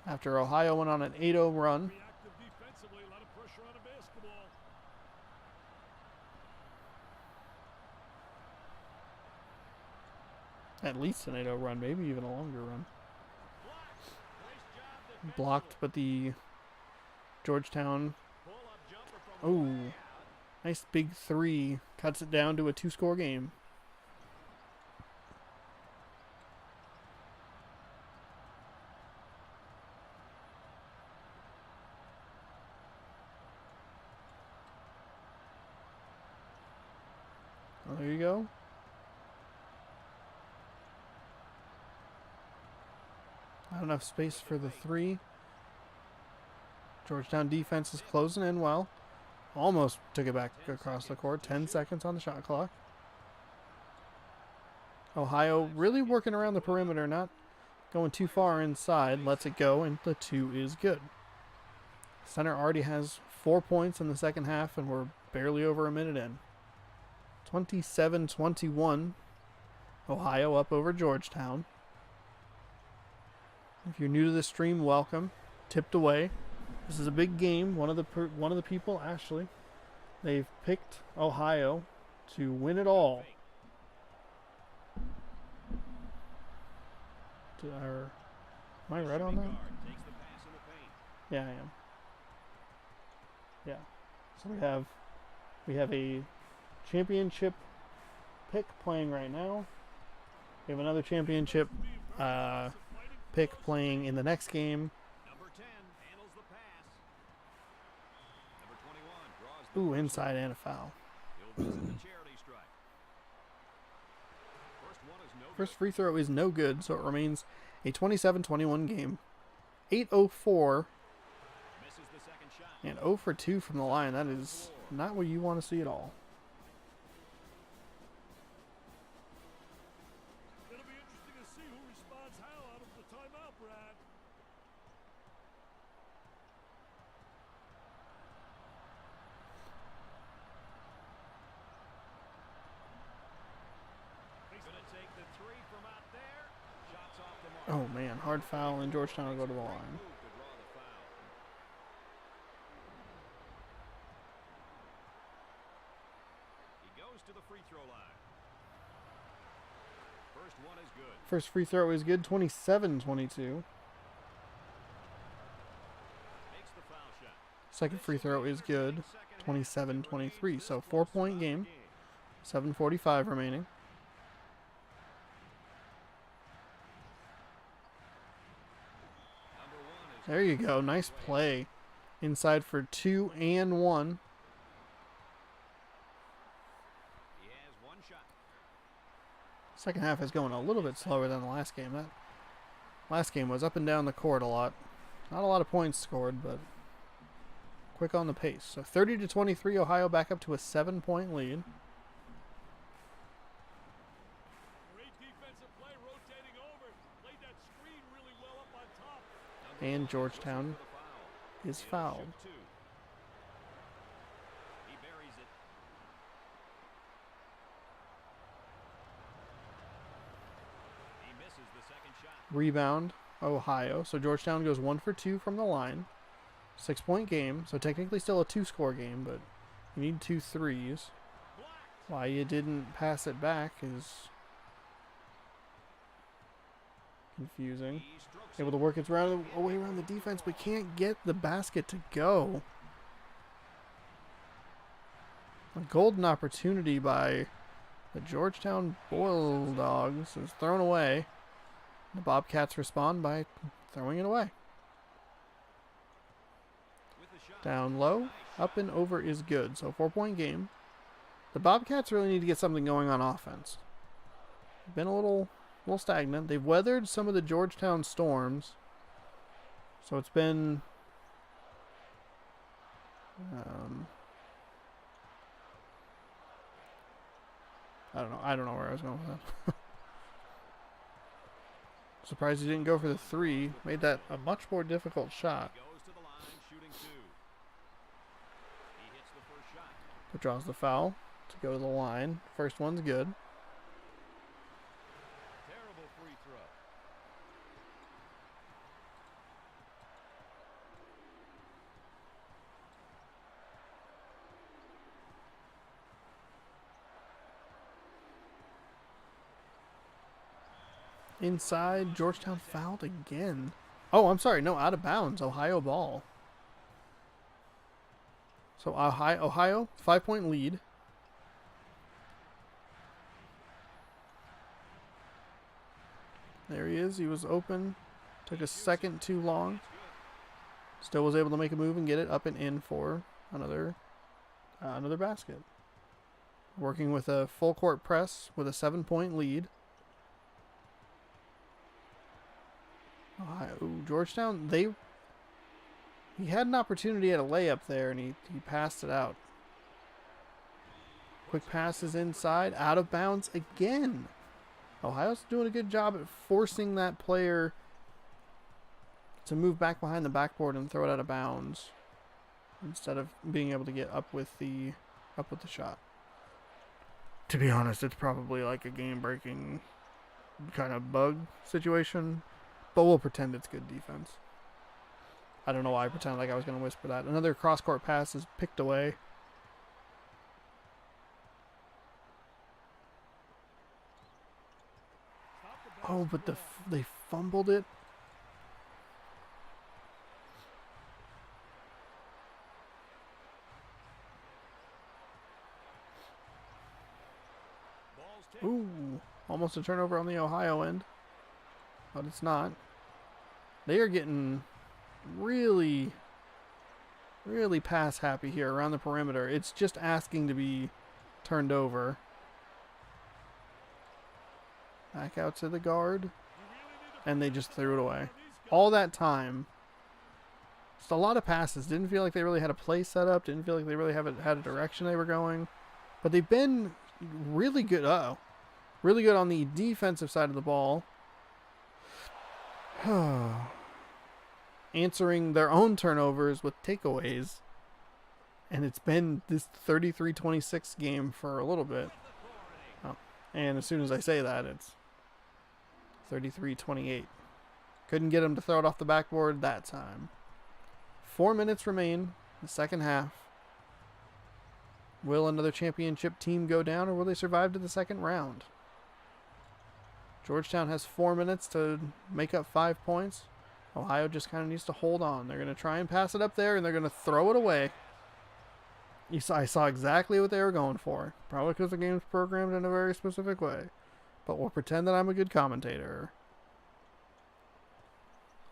[SPEAKER 1] after Ohio went on an 8-0 run.
[SPEAKER 3] reactive defensively, a lot of pressure on the basketball.
[SPEAKER 1] At least an 8-0 run, maybe even a longer run.
[SPEAKER 2] Nice job.
[SPEAKER 1] Blocked, but the Georgetown,
[SPEAKER 2] Pull-up jumper from way
[SPEAKER 1] oh,
[SPEAKER 2] out.
[SPEAKER 1] nice big three. Cuts it down to a 2-score game. Well, there you go. Not enough space for the three. Georgetown defense is closing in well. Almost took it back across the court. 10 seconds on the shot clock. Ohio really working around the perimeter, not going too far inside. Lets it go, and the 2 is good. Center already has 4 points in the second half, and we're barely over a minute in. 27-21. Ohio up over Georgetown. If you're new to the stream, welcome. Tipped away. This is a big game. One of the people, Ashley, they've picked Ohio to win it all. Am I right on that?
[SPEAKER 2] Guard takes the pass in the paint.
[SPEAKER 1] Yeah, I am. Yeah. So we have a championship pick playing right now. We have another championship pick playing in the next game.
[SPEAKER 2] Number 10 handles the pass. Number 21 draws the
[SPEAKER 1] Ooh, inside and a foul.
[SPEAKER 2] He'll visit the charity stripe. First one is no
[SPEAKER 1] First free throw is no good, so it remains a 27-21 game. 8:04
[SPEAKER 2] misses the second shot.
[SPEAKER 1] and 0 for 2 from the line. That is not what you want to see at all.
[SPEAKER 3] It'll be interesting to see who responds how out of the timeout, Brad.
[SPEAKER 2] Gonna take the three from out there. Shots off the mark.
[SPEAKER 1] Oh man, hard foul, and Georgetown will go to the line.
[SPEAKER 2] Move to draw the foul. He goes to the free throw line. First one is good.
[SPEAKER 1] First free throw is good, 27-22.
[SPEAKER 2] Makes the foul shot.
[SPEAKER 1] Second free throw is good, 27-23. So 4-point game, 7:45 remaining.
[SPEAKER 2] Number 1 is
[SPEAKER 1] There you go, nice play. Inside for 2 and 1.
[SPEAKER 2] he has one shot.
[SPEAKER 1] Second half is going a little bit slower than the last game. That last game was up and down the court a lot. Not a lot of points scored, but quick on the pace. So 30-23, Ohio back up to a 7-point lead.
[SPEAKER 3] Great defensive play, rotating over. Played that screen really well up on top.
[SPEAKER 1] And Georgetown is fouled.
[SPEAKER 2] Two. He buries it. He misses the second shot.
[SPEAKER 1] Rebound, Ohio. So Georgetown goes 1 for 2 from the line. 6-point game. So technically still a 2-score game, but you need 2 threes.
[SPEAKER 2] Blocked.
[SPEAKER 1] Why you didn't pass it back is confusing.
[SPEAKER 2] He strokes
[SPEAKER 1] Able
[SPEAKER 2] it.
[SPEAKER 1] to work its way around the defense, but can't get the basket to go. A golden opportunity by the Georgetown Bulldogs is thrown away. The Bobcats respond by throwing it away.
[SPEAKER 2] With the shot.
[SPEAKER 1] Down low, up and over is good. So 4-point game. The Bobcats really need to get something going on offense. Been a little stagnant. They've weathered some of the Georgetown storms. So it's been I don't know where I was going with that. Surprised he didn't go for the 3. Made that a much more difficult shot.
[SPEAKER 2] He goes to the line, shooting 2. He hits the first shot.
[SPEAKER 1] But draws the foul to go to the line. First one's good.
[SPEAKER 2] Terrible free throw.
[SPEAKER 1] Inside, Georgetown fouled again. Oh, I'm sorry. No, out of bounds. Ohio ball. So Ohio 5-point lead. There he is. He was open. Took a second too long. Still was able to make a move and get it up and in for another basket. Working with a full court press with a 7-point lead. Georgetown, he had an opportunity at a layup there, and he passed it out. Quick passes inside, out of bounds again. Ohio's doing a good job at forcing that player to move back behind the backboard and throw it out of bounds instead of being able to get up with the shot. To be honest, it's probably like a game-breaking kind of bug situation. But we'll pretend it's good defense. I don't know why I pretended like I was going to whisper that. Another cross-court pass is picked away. Oh, but they fumbled it.
[SPEAKER 2] Ball's taken.
[SPEAKER 1] Ooh, almost a turnover on the Ohio end. But it's not. They are getting really, really pass happy here around the perimeter. It's just asking to be turned over. Back out to the guard. And they just threw it away. All that time. Just a lot of passes. Didn't feel like they really had a play set up. Didn't feel like they really had a direction they were going. But they've been really good. Really good on the defensive side of the ball. Answering their own turnovers with takeaways. And it's been this 33-26 game for a little bit. Oh, and as soon as I say that, it's 33-28. Couldn't get him to throw it off the backboard that time. 4 minutes remain in the second half. Will another championship team go down, or will they survive to the second round? Georgetown has 4 minutes to make up 5 points. Ohio just kind of needs to hold on. They're going to try and pass it up there, and they're going to throw it away. I saw exactly what they were going for. Probably because the game's programmed in a very specific way. But we'll pretend that I'm a good commentator.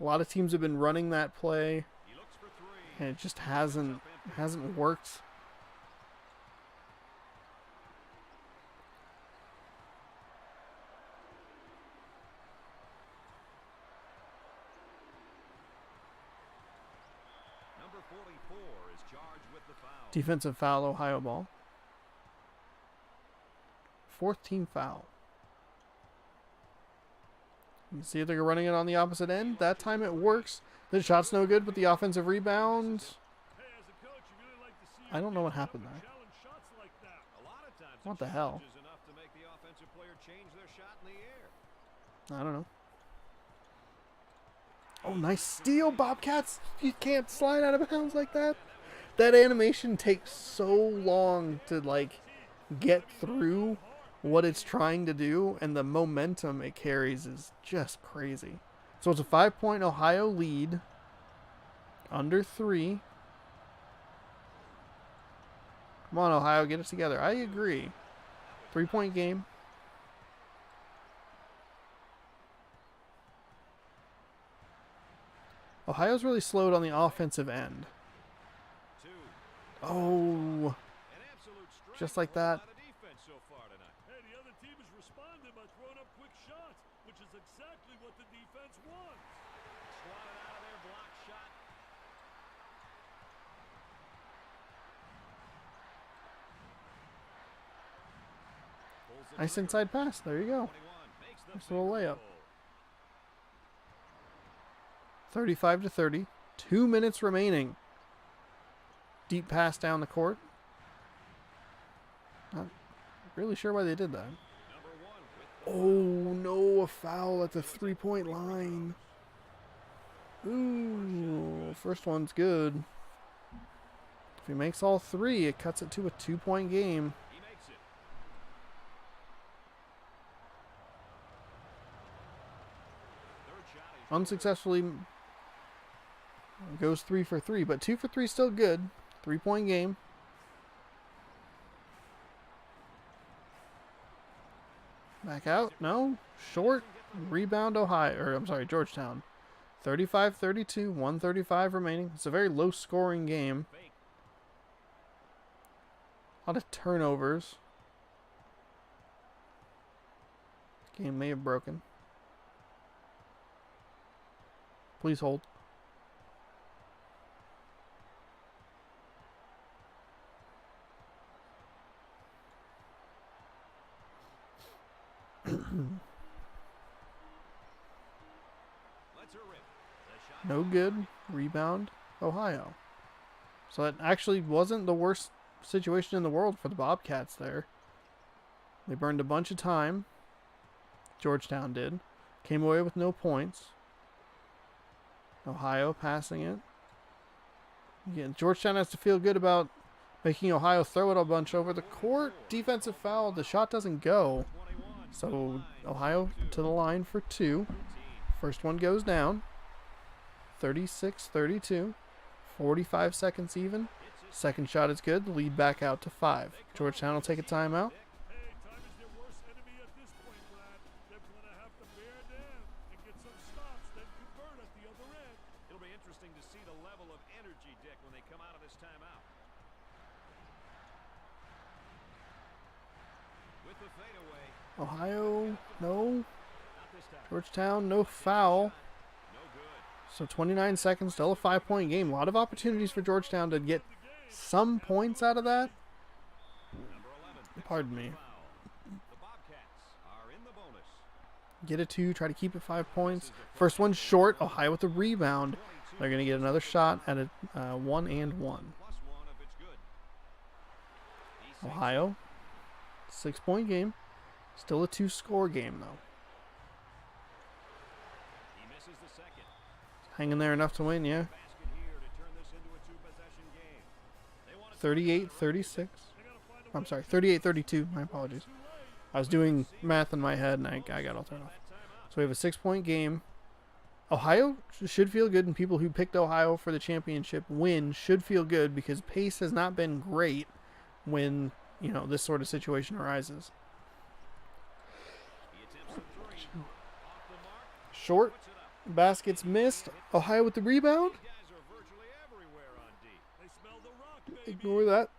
[SPEAKER 1] A lot of teams have been running that play,
[SPEAKER 2] He looks for 3.
[SPEAKER 1] and it just hasn't worked.
[SPEAKER 2] Number 44 is charged with the foul.
[SPEAKER 1] Defensive foul, Ohio ball. 4th team foul. You see if they're running it on the opposite end. That time it works. The shot's no good, but the offensive rebound.
[SPEAKER 3] Hey, as a coach, you really like to see
[SPEAKER 1] I don't know what happened there.
[SPEAKER 3] challenge shots like that.
[SPEAKER 2] A lot of times
[SPEAKER 1] What the hell?
[SPEAKER 2] is enough to make the offensive player change their shot in the air.
[SPEAKER 1] I don't know. Oh, nice steal, Bobcats. You can't slide out of bounds like that. That animation takes so long to, like, get through what it's trying to do, and the momentum it carries is just crazy. So it's a 5-point Ohio lead. Under 3. Come on, Ohio, get it together. I agree. 3-point game. Ohio's really slowed on the offensive end. Oh, just like that.
[SPEAKER 3] Hey, the other team is responding by throwing up quick shots, which is exactly what the defense wants.
[SPEAKER 2] Swatted out of their block shot.
[SPEAKER 1] Nice inside pass. There you go.
[SPEAKER 2] 21 makes the
[SPEAKER 1] Nice little
[SPEAKER 2] field
[SPEAKER 1] layup.
[SPEAKER 2] goal.
[SPEAKER 1] 35-30. 2 minutes remaining. Deep pass down the court. Not really sure why they did that.
[SPEAKER 2] Number 1 with
[SPEAKER 1] Oh, no, a foul at the 3-point line. Ooh, first one's good. If he makes all 3, it cuts it to a 2-point game.
[SPEAKER 2] he makes it. Third shot is
[SPEAKER 1] Unsuccessfully goes 3 for 3, but 2 for 3 is still good. 3-point game. Back out. No. Short. Rebound Ohio. Or I'm sorry, Georgetown. 35-32. 1:35 remaining. It's a very low scoring game.
[SPEAKER 2] fake.
[SPEAKER 1] A lot of turnovers. Game may have broken. Please hold.
[SPEAKER 2] Lets her rip. The shot
[SPEAKER 1] No good. Rebound, Ohio. So that actually wasn't the worst situation in the world for the Bobcats there. They burned a bunch of time. Georgetown did. Came away with no points. Ohio passing it. Again, Georgetown has to feel good about making Ohio throw it a bunch over the court. Defensive foul. The shot doesn't go.
[SPEAKER 2] 21.
[SPEAKER 1] So Ohio to the line for 2. First one goes down. 36-32. 45 seconds even. Second shot is good. The lead back out to 5. Georgetown will take a timeout.
[SPEAKER 3] Hey, time is their worst enemy at this point, Brad. They're going to have to bear down and get some stops, then convert at the other end.
[SPEAKER 2] It'll be interesting to see the level of energy, Dick, when they come out of this timeout. With the fadeaway.
[SPEAKER 1] Ohio, no.
[SPEAKER 2] Not this time.
[SPEAKER 1] Georgetown, no foul.
[SPEAKER 2] No good.
[SPEAKER 1] So 29 seconds, still a 5-point game. A lot of opportunities for Georgetown to get some points out of that.
[SPEAKER 2] Number 11.
[SPEAKER 1] Pardon me.
[SPEAKER 2] Foul. The Bobcats are in the bonus.
[SPEAKER 1] Get a 2, try to keep it 5 points. First one short, Ohio with the rebound. They're going to get another shot at a 1-and-1.
[SPEAKER 2] +1 if it's good.
[SPEAKER 1] Ohio, 6-point game. Still a 2-score game, though.
[SPEAKER 2] He misses the second.
[SPEAKER 1] Hanging there enough to win, yeah.
[SPEAKER 2] Basket here to turn this into a two-possession game. They want to
[SPEAKER 1] 38-36. I'm sorry, 38-32. My apologies. I was doing math in my head, and I got all thrown off. So we have a 6-point game. Ohio should feel good, and people who picked Ohio for the championship win should feel good because pace has not been great when, you know, this sort of situation arises.
[SPEAKER 2] He attempts a three. Off the mark.
[SPEAKER 1] Short,
[SPEAKER 2] Puts it up.
[SPEAKER 1] baskets missed. Ohio with the rebound.
[SPEAKER 2] These guys are virtually everywhere on D.
[SPEAKER 3] They smell the rock, baby.
[SPEAKER 1] Ignore that.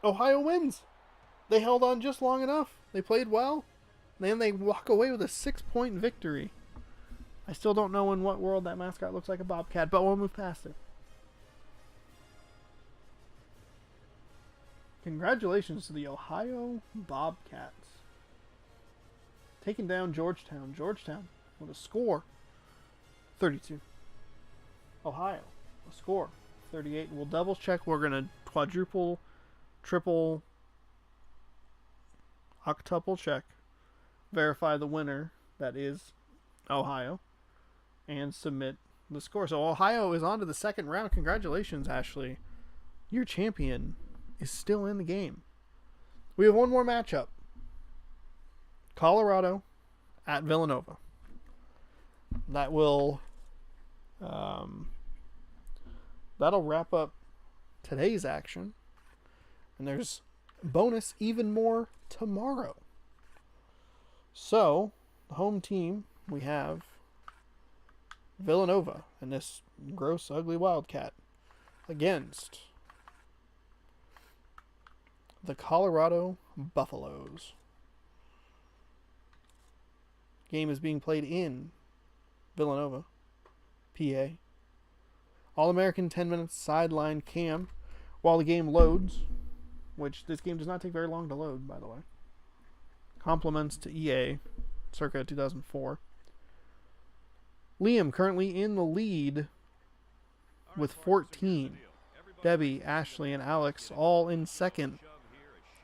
[SPEAKER 1] Ohio wins. They held on just long enough. They played well. Then they walk away with a 6-point victory. I still don't know in what world that mascot looks like a bobcat, but we'll move past it. Congratulations to the Ohio Bobcats. Taking down Georgetown. Georgetown with a score 32. Ohio, a score 38. We'll double check. We're going to quadruple, triple, octuple check. Verify the winner, that is Ohio, and submit the score. So Ohio is on to the second round. Congratulations, Ashley. Your champion is still in the game. We have one more matchup. Colorado at Villanova. That will that'll wrap up today's action. And there's bonus even more tomorrow. So, the home team, we have Villanova and this gross, ugly Wildcat against the Colorado Buffaloes. Game is being played in Villanova, PA. All-American 10 minutes sideline cam while the game loads, which this game does not take very long to load, by the way. Compliments to EA, circa 2004. Liam currently in the lead with 14. Debbie, Ashley, and Alex all in second.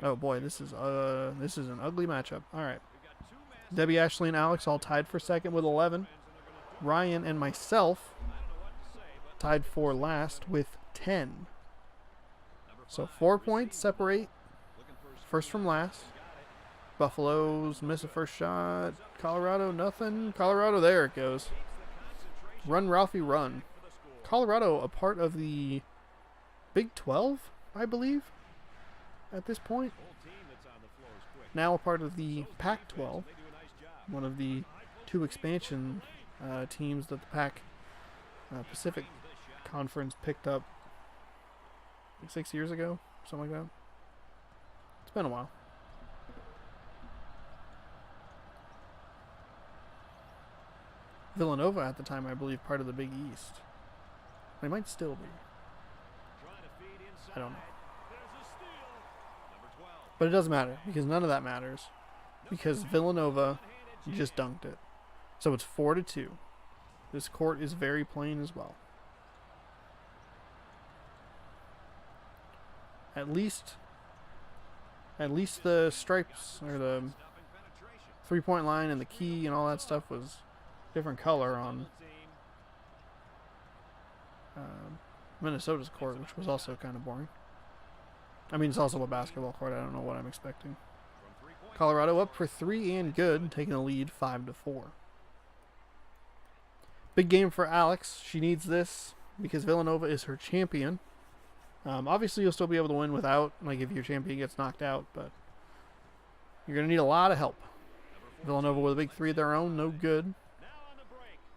[SPEAKER 1] Oh boy, this is an ugly matchup. All right. Debbie, Ashley, and Alex all tied for second with 11. Ryan and myself tied for last with 10. So 4 points separate first from last. Buffaloes miss a first shot. Colorado, nothing. Colorado, there it goes. Run, Ralphie, run. Colorado, a part of the Big 12, I believe, at this point. Now a part of the Pac-12, one of the two expansion teams that the Pacific Conference picked up 6 years ago, something like that. It's been a while. Villanova at the time, I believe, part of the Big East. They might still be. I don't know. But it doesn't matter, because none of that matters. Because Villanova just dunked it. So it's 4-2. This court is very plain as well. At least the stripes, or the three-point line and the key and all that stuff was different color on Minnesota's court, which was also kind of boring. I mean, it's also a basketball court. I don't know what I'm expecting. Colorado up for 3 and good, taking the lead 5-4. Big game for Alex. She needs this because Villanova is her champion. Obviously, you'll still be able to win without, like, if your champion gets knocked out, but you're going to need a lot of help. Villanova with a big 3 of their own, no good.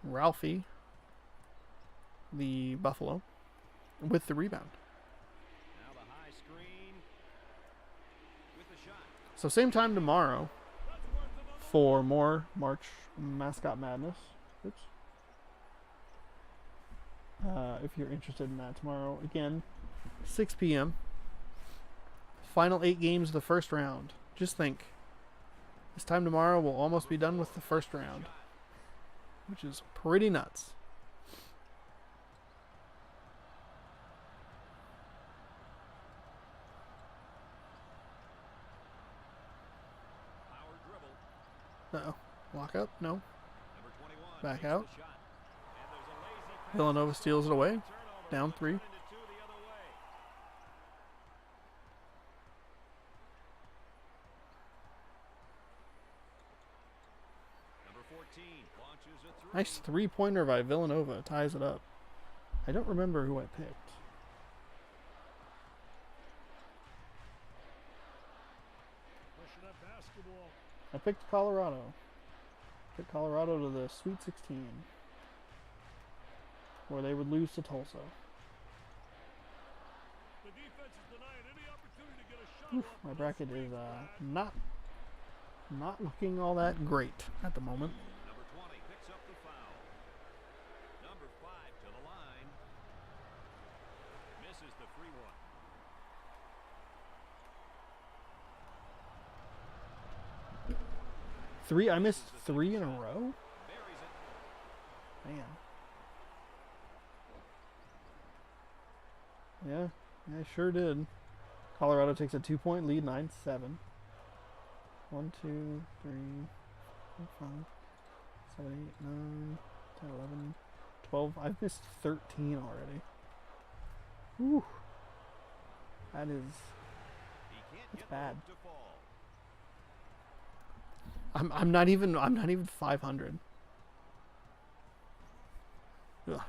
[SPEAKER 1] Ralphie, the Buffalo, with the rebound. So same time tomorrow for more March Mascot Madness. Oops. If you're interested in that tomorrow, again, 6 p.m. Final 8 games of the first round. Just think, this time tomorrow we'll almost be done with the first round, which is pretty nuts. Uh-oh. Lock up? No. Back out. Villanova steals it away. Down 3. Nice three-pointer by Villanova. Ties it up. I don't remember who I picked. I picked Colorado. Picked Colorado to the Sweet 16, where they would lose to Tulsa. Oof, my bracket is not looking all that great at the moment.
[SPEAKER 2] Number 20 picks up the foul. Number 5 to the line. Misses the free one.
[SPEAKER 1] I missed 3 in a row? Man. Yeah, I sure did. Colorado takes a 2-point lead, 9-7. 1, 2, 3, 4, 5, 7, 8, 9, 10, 11, 12. I've missed 13 already. Whew. That is That's bad.
[SPEAKER 2] To fall.
[SPEAKER 1] I'm not even 500. Ugh.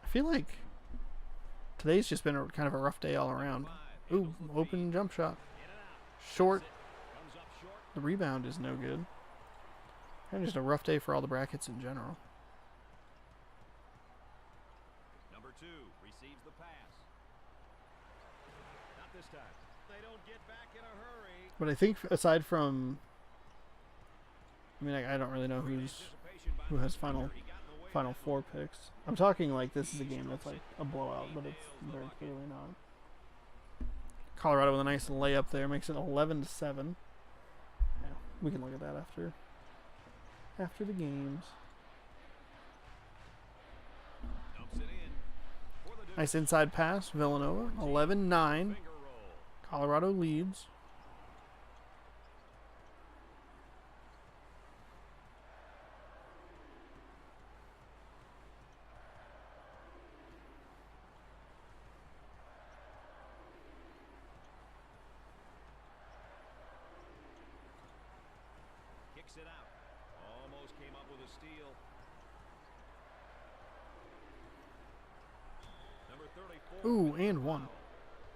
[SPEAKER 1] I feel like today's just been kind of a rough day all around. Ooh, open jump shot. Short.
[SPEAKER 2] Comes up short.
[SPEAKER 1] The rebound is no good. Kind of just a rough day for all the brackets in general.
[SPEAKER 2] Number 2 receives the pass. Not this time. They don't get back in a hurry.
[SPEAKER 1] But I think aside from, I mean, I don't really know who has final four picks. I'm talking like this is a game that's like a blowout, but it's very clearly not. Colorado with a nice layup there makes it 11-7. Yeah, we can look at that after the games.
[SPEAKER 2] Dumps it in for the
[SPEAKER 1] Nice inside pass, Villanova, 11-9.
[SPEAKER 2] finger roll.
[SPEAKER 1] Colorado leads.
[SPEAKER 2] Kicks it out. Almost came up with a steal. Number 34.
[SPEAKER 1] Ooh, and one.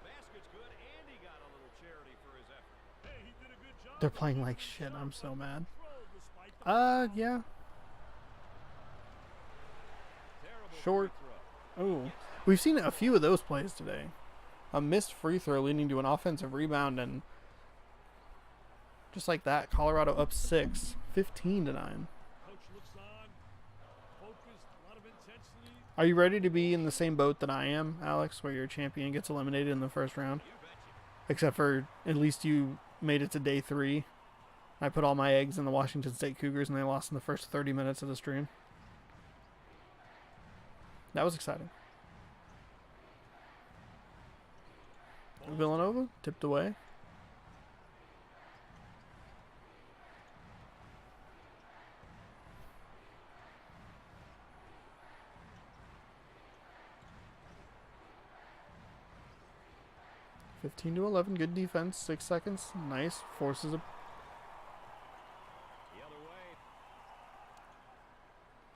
[SPEAKER 2] Basket's good, and he got a little charity for his effort.
[SPEAKER 3] Hey, he did a good job.
[SPEAKER 1] They're playing like shit. I'm so mad.
[SPEAKER 3] Despite the
[SPEAKER 1] Yeah.
[SPEAKER 2] Terrible
[SPEAKER 1] Short.
[SPEAKER 2] free throw.
[SPEAKER 1] Ooh. We've seen a few of those plays today. A missed free throw leading to an offensive rebound, and just like that, Colorado up 6, 15-9.
[SPEAKER 3] coach looks on, focused, a lot of intensity.
[SPEAKER 1] Are you ready to be in the same boat that I am, Alex, where your champion gets eliminated in the first round?
[SPEAKER 2] You betcha.
[SPEAKER 1] Except for at least you made it to day 3. I put all my eggs in the Washington State Cougars, and they lost in the first 30 minutes of the stream. That was exciting. Villanova tipped away. (15-11), good defense. 6 seconds, nice. Forces a.
[SPEAKER 2] The other way.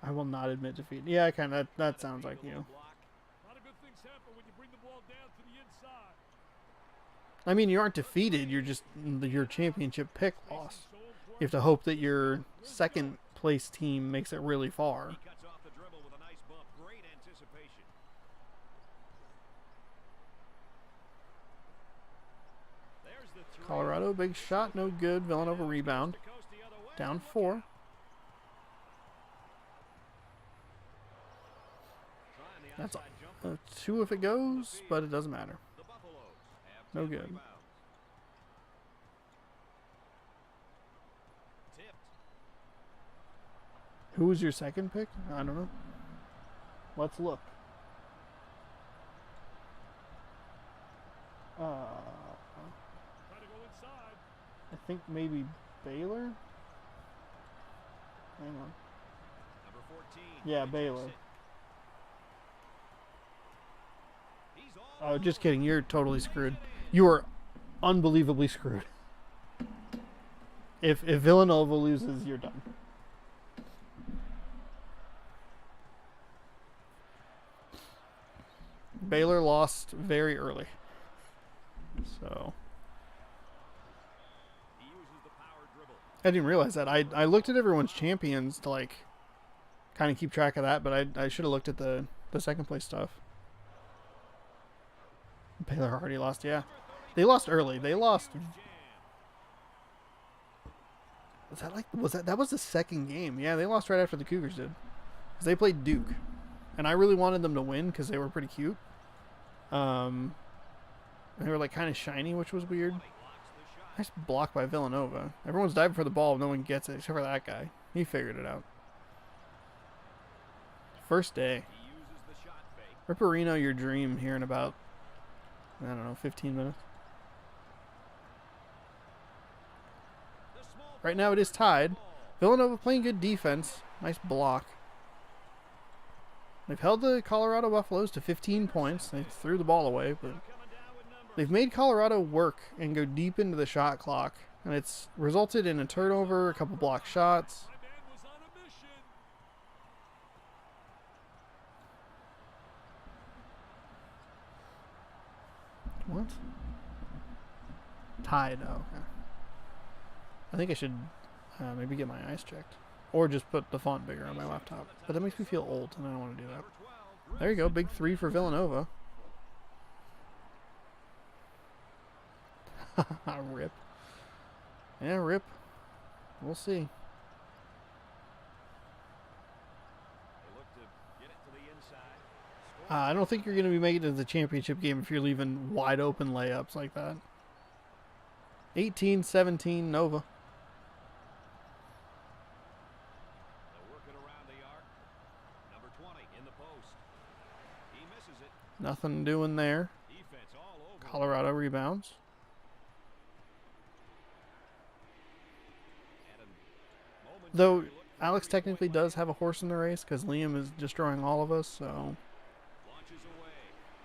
[SPEAKER 1] I will not admit defeat. Yeah, I kind of. That sounds like you.
[SPEAKER 2] Block.
[SPEAKER 3] A lot of good things happen when you bring the ball down to the inside.
[SPEAKER 1] I mean, you aren't defeated. You're just your championship pick lost.
[SPEAKER 3] So important.
[SPEAKER 1] You have to hope that your second place team makes it really far.
[SPEAKER 2] He cuts off the dribble with a nice bump. Great anticipation. There's the three.
[SPEAKER 1] Colorado, big shot, no good. Villanova rebound.
[SPEAKER 2] Coast to coast the other way.
[SPEAKER 1] Down 4.
[SPEAKER 2] Trying the
[SPEAKER 1] That's
[SPEAKER 2] outside jumper.
[SPEAKER 1] 2 if it goes, but it doesn't matter.
[SPEAKER 2] The Buffaloes have
[SPEAKER 1] No
[SPEAKER 2] 10
[SPEAKER 1] good.
[SPEAKER 2] rebounds. Tipped.
[SPEAKER 1] Who was your second pick? I don't know. Let's look.
[SPEAKER 3] Try to go inside.
[SPEAKER 1] I think maybe Baylor? Hang on.
[SPEAKER 2] Number 14.
[SPEAKER 1] Yeah,
[SPEAKER 2] He
[SPEAKER 1] Baylor.
[SPEAKER 2] takes it. He's all
[SPEAKER 1] Oh, just kidding. You're totally screwed. You are unbelievably screwed. If Villanova loses, you're done. Baylor lost very early. So
[SPEAKER 2] He uses the power dribble.
[SPEAKER 1] I didn't realize that. I looked at everyone's champions to like kind of keep track of that, but I should have looked at the second place stuff. Baylor already lost, yeah. They lost early. They lost. That was the second game? Yeah, they lost right after the Cougars did. 'Cause they played Duke, and I really wanted them to win because they were pretty cute. They were like kind of shiny, which was weird. Nice block by Villanova. Everyone's diving for the ball, no one gets it except for that guy. He figured it out. First day.
[SPEAKER 2] He uses the shot fake.
[SPEAKER 1] Ripperino, your dream here in about, I don't know, 15 minutes.
[SPEAKER 2] The small
[SPEAKER 1] Right now it is tied. Villanova playing good defense. Nice block. They've held the Colorado Buffaloes to 15 points. They threw the ball away, but
[SPEAKER 2] coming down with number
[SPEAKER 1] They've made Colorado work and go deep into the shot clock, and it's resulted in a turnover, a couple block shots.
[SPEAKER 3] My man was on a mission.
[SPEAKER 1] What? Tied. Oh, okay. I think I should maybe get my eyes checked. Or just put the font bigger on my laptop. But that makes me feel old, and I don't want to do that. There you go. Big 3 for Villanova. Rip. Yeah, rip. We'll see.
[SPEAKER 2] They look to get it to the inside.
[SPEAKER 1] I don't think you're going to be making it to the championship game if you're leaving wide open layups like that. 18-17 Nova.
[SPEAKER 2] They'll work it around the arc. Number 20 in the post. He misses it.
[SPEAKER 1] Nothing doing there.
[SPEAKER 2] Defense all over.
[SPEAKER 1] Colorado rebounds.
[SPEAKER 2] And a momentary
[SPEAKER 1] Though
[SPEAKER 2] look for
[SPEAKER 1] Alex
[SPEAKER 2] the
[SPEAKER 1] technically
[SPEAKER 2] three-point
[SPEAKER 1] does have a horse in the race because Liam is destroying all of us. So
[SPEAKER 2] line. Launches away.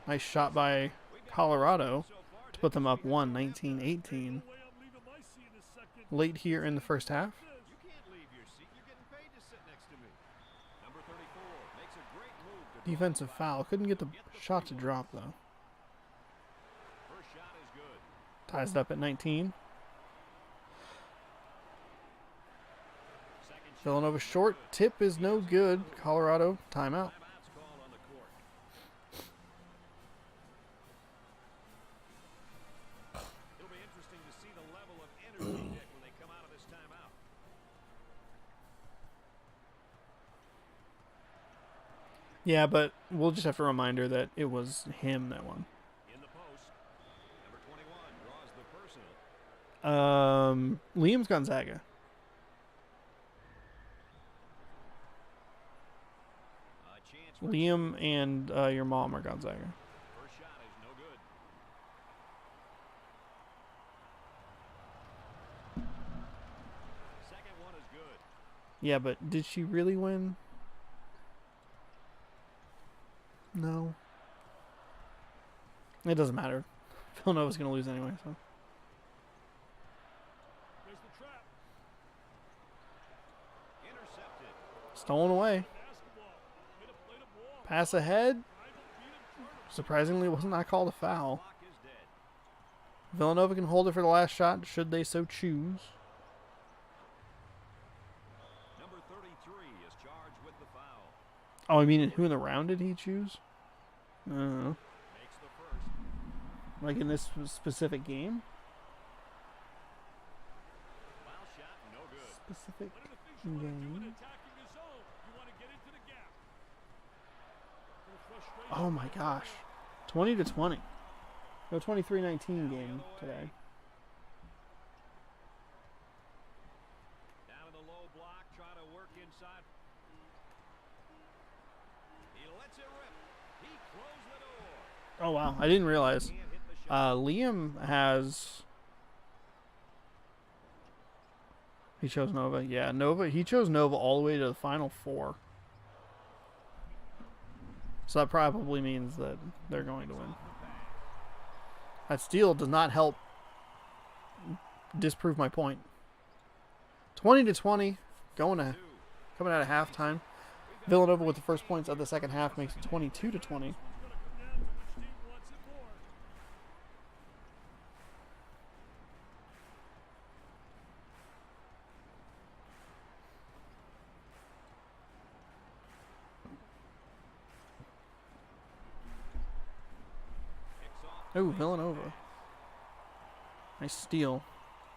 [SPEAKER 1] nice shot by Colorado to put them up 19-18 late here in the first half.
[SPEAKER 2] You can't leave your seat. You're getting paid to sit next to me. Number 34 makes a great move to
[SPEAKER 1] Defensive foul. Couldn't get the shot to drop though.
[SPEAKER 2] First shot is good.
[SPEAKER 1] Ties it up at 19.
[SPEAKER 2] Second shot.
[SPEAKER 1] Villanova short. Tip is no good. Colorado timeout.
[SPEAKER 2] Timeout's called on the court. It'll be interesting to see the level of energy, Dick, when they come out of this timeout.
[SPEAKER 1] Yeah, but we'll just have to remind her that it was him that won.
[SPEAKER 2] In the post, number 21 draws the personal.
[SPEAKER 1] Liam's Gonzaga.
[SPEAKER 2] Chance for
[SPEAKER 1] Liam and your mom are Gonzaga.
[SPEAKER 2] first shot is no good. Second one is good.
[SPEAKER 1] Yeah, but did she really win? No. It doesn't matter. Villanova's going to lose anyway, so.
[SPEAKER 3] There's the trap.
[SPEAKER 2] Intercepted.
[SPEAKER 1] Stolen away.
[SPEAKER 3] Basketball. Way to ball.
[SPEAKER 1] Pass ahead.
[SPEAKER 3] Drive him, beat him, turn him.
[SPEAKER 1] Surprisingly, was not called a foul.
[SPEAKER 2] Clock is dead.
[SPEAKER 1] Villanova can hold it for the last shot, should they so choose.
[SPEAKER 2] Number 33 is charged with the foul.
[SPEAKER 1] Oh, I mean, who in the round did he choose? I don't know.
[SPEAKER 2] Makes the first.
[SPEAKER 1] Like in this specific game?
[SPEAKER 2] Foul shot, no good.
[SPEAKER 1] Specific
[SPEAKER 3] One of the things you want to do in
[SPEAKER 1] game?
[SPEAKER 3] attacking the zone, you want to get into the gap. Little frustration.
[SPEAKER 1] Oh my gosh. 20-20. No 23-19 game today.
[SPEAKER 2] Down in the low block, trying to work inside. He lets it rip. He closed the door.
[SPEAKER 1] Oh wow, I didn't realize.
[SPEAKER 2] Can't hit the shot.
[SPEAKER 1] Liam has. He chose Nova. Yeah, Nova. He chose Nova all the way to the Final Four. So that probably means that they're going to win. That steal does not help disprove my point. 20-20, coming out of halftime. Villanova with the first points of the second half makes it 22-20.
[SPEAKER 3] It's going to come down to which team wants it more.
[SPEAKER 2] Kicks off.
[SPEAKER 1] Oh, Villanova. Nice steal.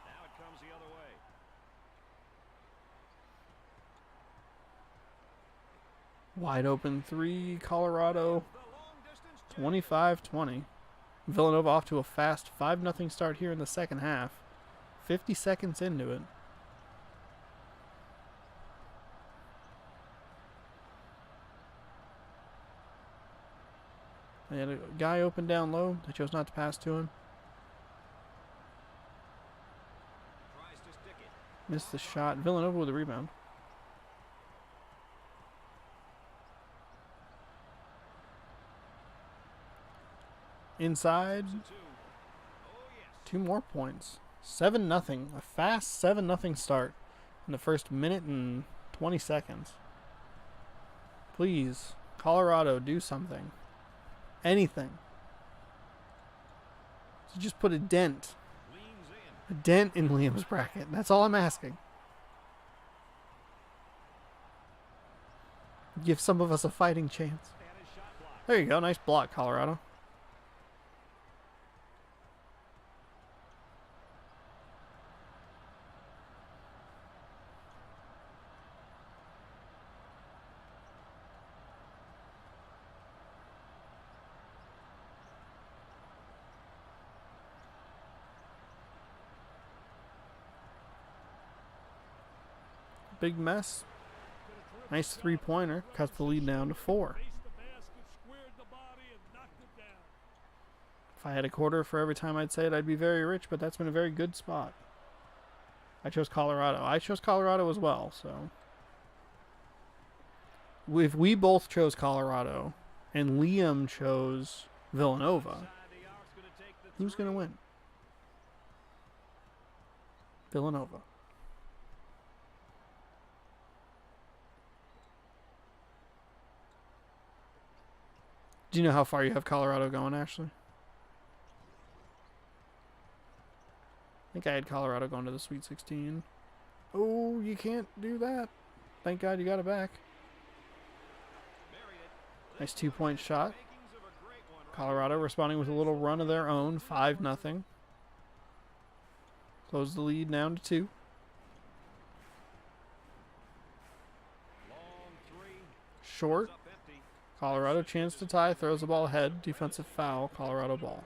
[SPEAKER 2] Now it comes the other way.
[SPEAKER 1] Wide open three, Colorado.
[SPEAKER 2] The long distance
[SPEAKER 1] 25-20. Villanova off to a fast 5-0 start here in the second half. 50 seconds into it. They had a guy open down low. They chose not to pass to him.
[SPEAKER 2] tries to stick it.
[SPEAKER 1] Missed the shot. Villanova with a rebound. Inside.
[SPEAKER 2] Two.
[SPEAKER 1] 2 more points. 7-0. A fast 7-0 start in the first minute and 20 seconds. Please, Colorado, do something. Anything. So just put a dent. A dent in Liam's bracket. That's all I'm asking. Give some of us a fighting chance. There you go. Nice block, Colorado. Big mess. Nice 3-pointer. Cuts the lead down to 4. If I had a quarter for every time I'd say it, I'd be very rich, but that's been a very good spot. I chose Colorado. I chose Colorado as well, so. If we both chose Colorado and Liam chose Villanova, who's going to win? Villanova. Do you know how far you have Colorado going, Ashley? I think I had Colorado going to the Sweet 16. Oh, you can't do that. Thank God you got it back. Nice 2-point shot. Colorado responding with a little run of their own. 5-0. Close the lead down to 2. Short. Colorado chance to tie. Throws the ball ahead. Defensive foul. Colorado ball.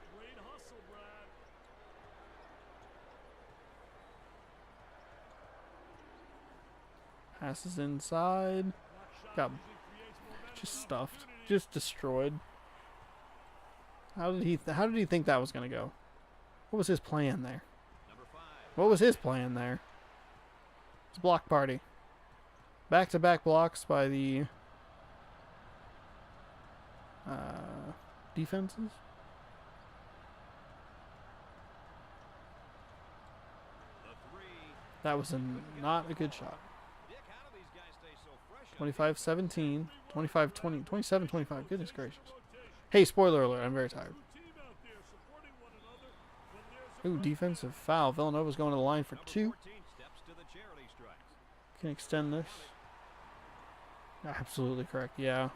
[SPEAKER 1] Passes inside. Got just stuffed. Just destroyed. How did he think that was going to go? What was his plan there? What was his plan there? It's a block party. Back-to-back blocks by the defenses. That was not a good shot. 25-17. 25-20. 27-25. Goodness gracious. Hey, spoiler alert. I'm very tired. Ooh, defensive foul. Villanova's going to the line for 2. Can extend this. Absolutely correct. Yeah.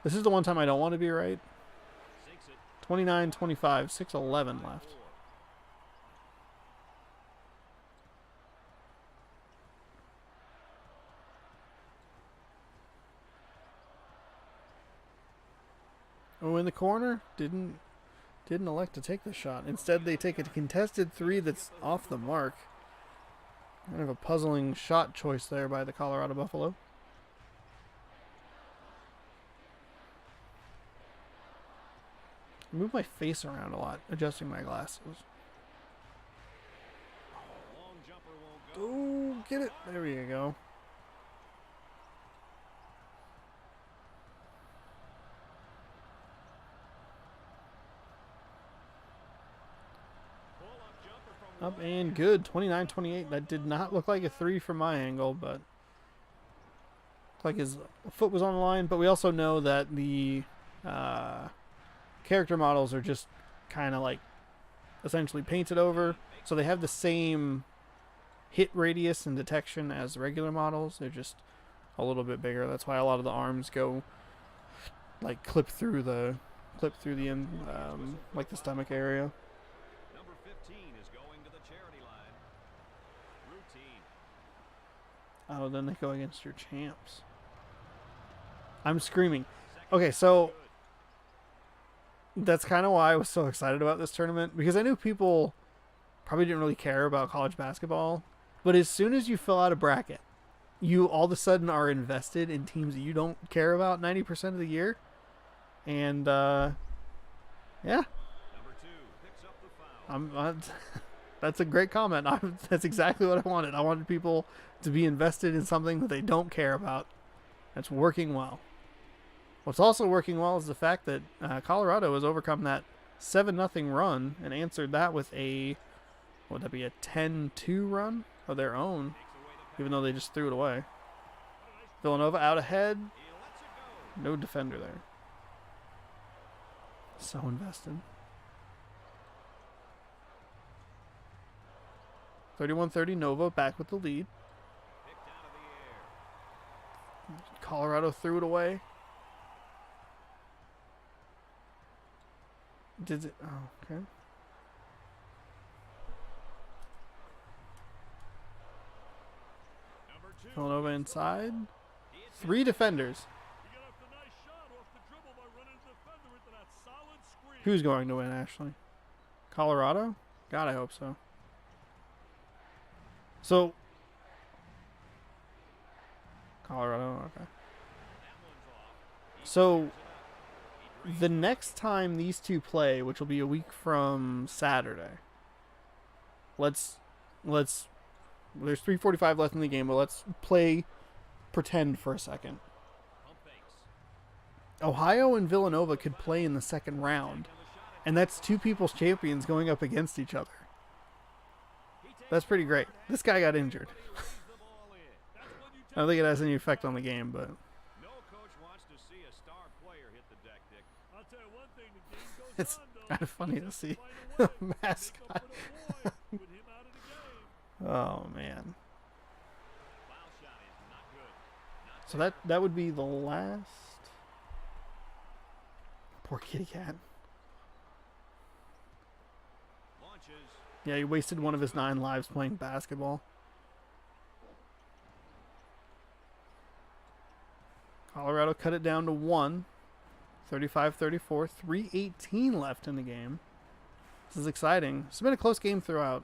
[SPEAKER 1] This is the one time I don't want to be right. 29-25. 6:11 left. Oh, in the corner, didn't elect to take the shot. Instead, they take a contested 3 that's off the mark. Kind of a puzzling shot choice there by the Colorado Buffalo. I move my face around a lot, adjusting my glasses. Oh, get it. There you go. Up and good. 29-28. That did not look like a 3 from my angle, but looked like his foot was on the line. But we also know that the character models are just kind of like essentially painted over. So they have the same hit radius and detection as regular models. They're just a little bit bigger. That's why a lot of the arms go like clip through the like the stomach area. Oh, then they go against your champs. I'm screaming. Okay, so that's kind of why I was so excited about this tournament, because I knew people probably didn't really care about college basketball. But as soon as you fill out a bracket, you all of a sudden are invested in teams that you don't care about 90% of the year. And, yeah. That's a great comment. That's exactly what I wanted. I wanted people to be invested in something that they don't care about. That's working well. What's also working well is the fact that Colorado has overcome that 7-0 run and answered that with a, what would that be, a 10-2 run of their own, even though they just threw it away. Villanova out ahead. No defender there. So invested. 31-30 Nova back with the lead. Colorado threw it away. Did it? Oh, okay. Villanova inside. 3 defenders. Who's going to win, Ashley? Colorado? God, I hope so. So, Colorado, okay. So, the next time these two play, which will be a week from Saturday, there's 3:45 left in the game, but let's pretend for a second. Ohio and Villanova could play in the second round, and that's 2 people's champions going up against each other. That's pretty great. This guy got injured. I don't think it has any effect on the game, but
[SPEAKER 2] No coach wants to see a star player hit the deck, Dick.
[SPEAKER 3] I'll tell you one thing, the game goes
[SPEAKER 1] it's
[SPEAKER 3] on, though.
[SPEAKER 1] kind of funny to see
[SPEAKER 3] Find a
[SPEAKER 1] the
[SPEAKER 3] way.
[SPEAKER 1] mascot.
[SPEAKER 3] With him out of the game.
[SPEAKER 1] Oh man.
[SPEAKER 2] Foul shot is not good.
[SPEAKER 1] So that would be the last. Poor kitty cat.
[SPEAKER 2] Launches.
[SPEAKER 1] Yeah, he wasted one of his 9 lives playing basketball. Colorado cut it down to 1. 35-34. 3:18 left in the game. This is exciting. It's been a close game throughout.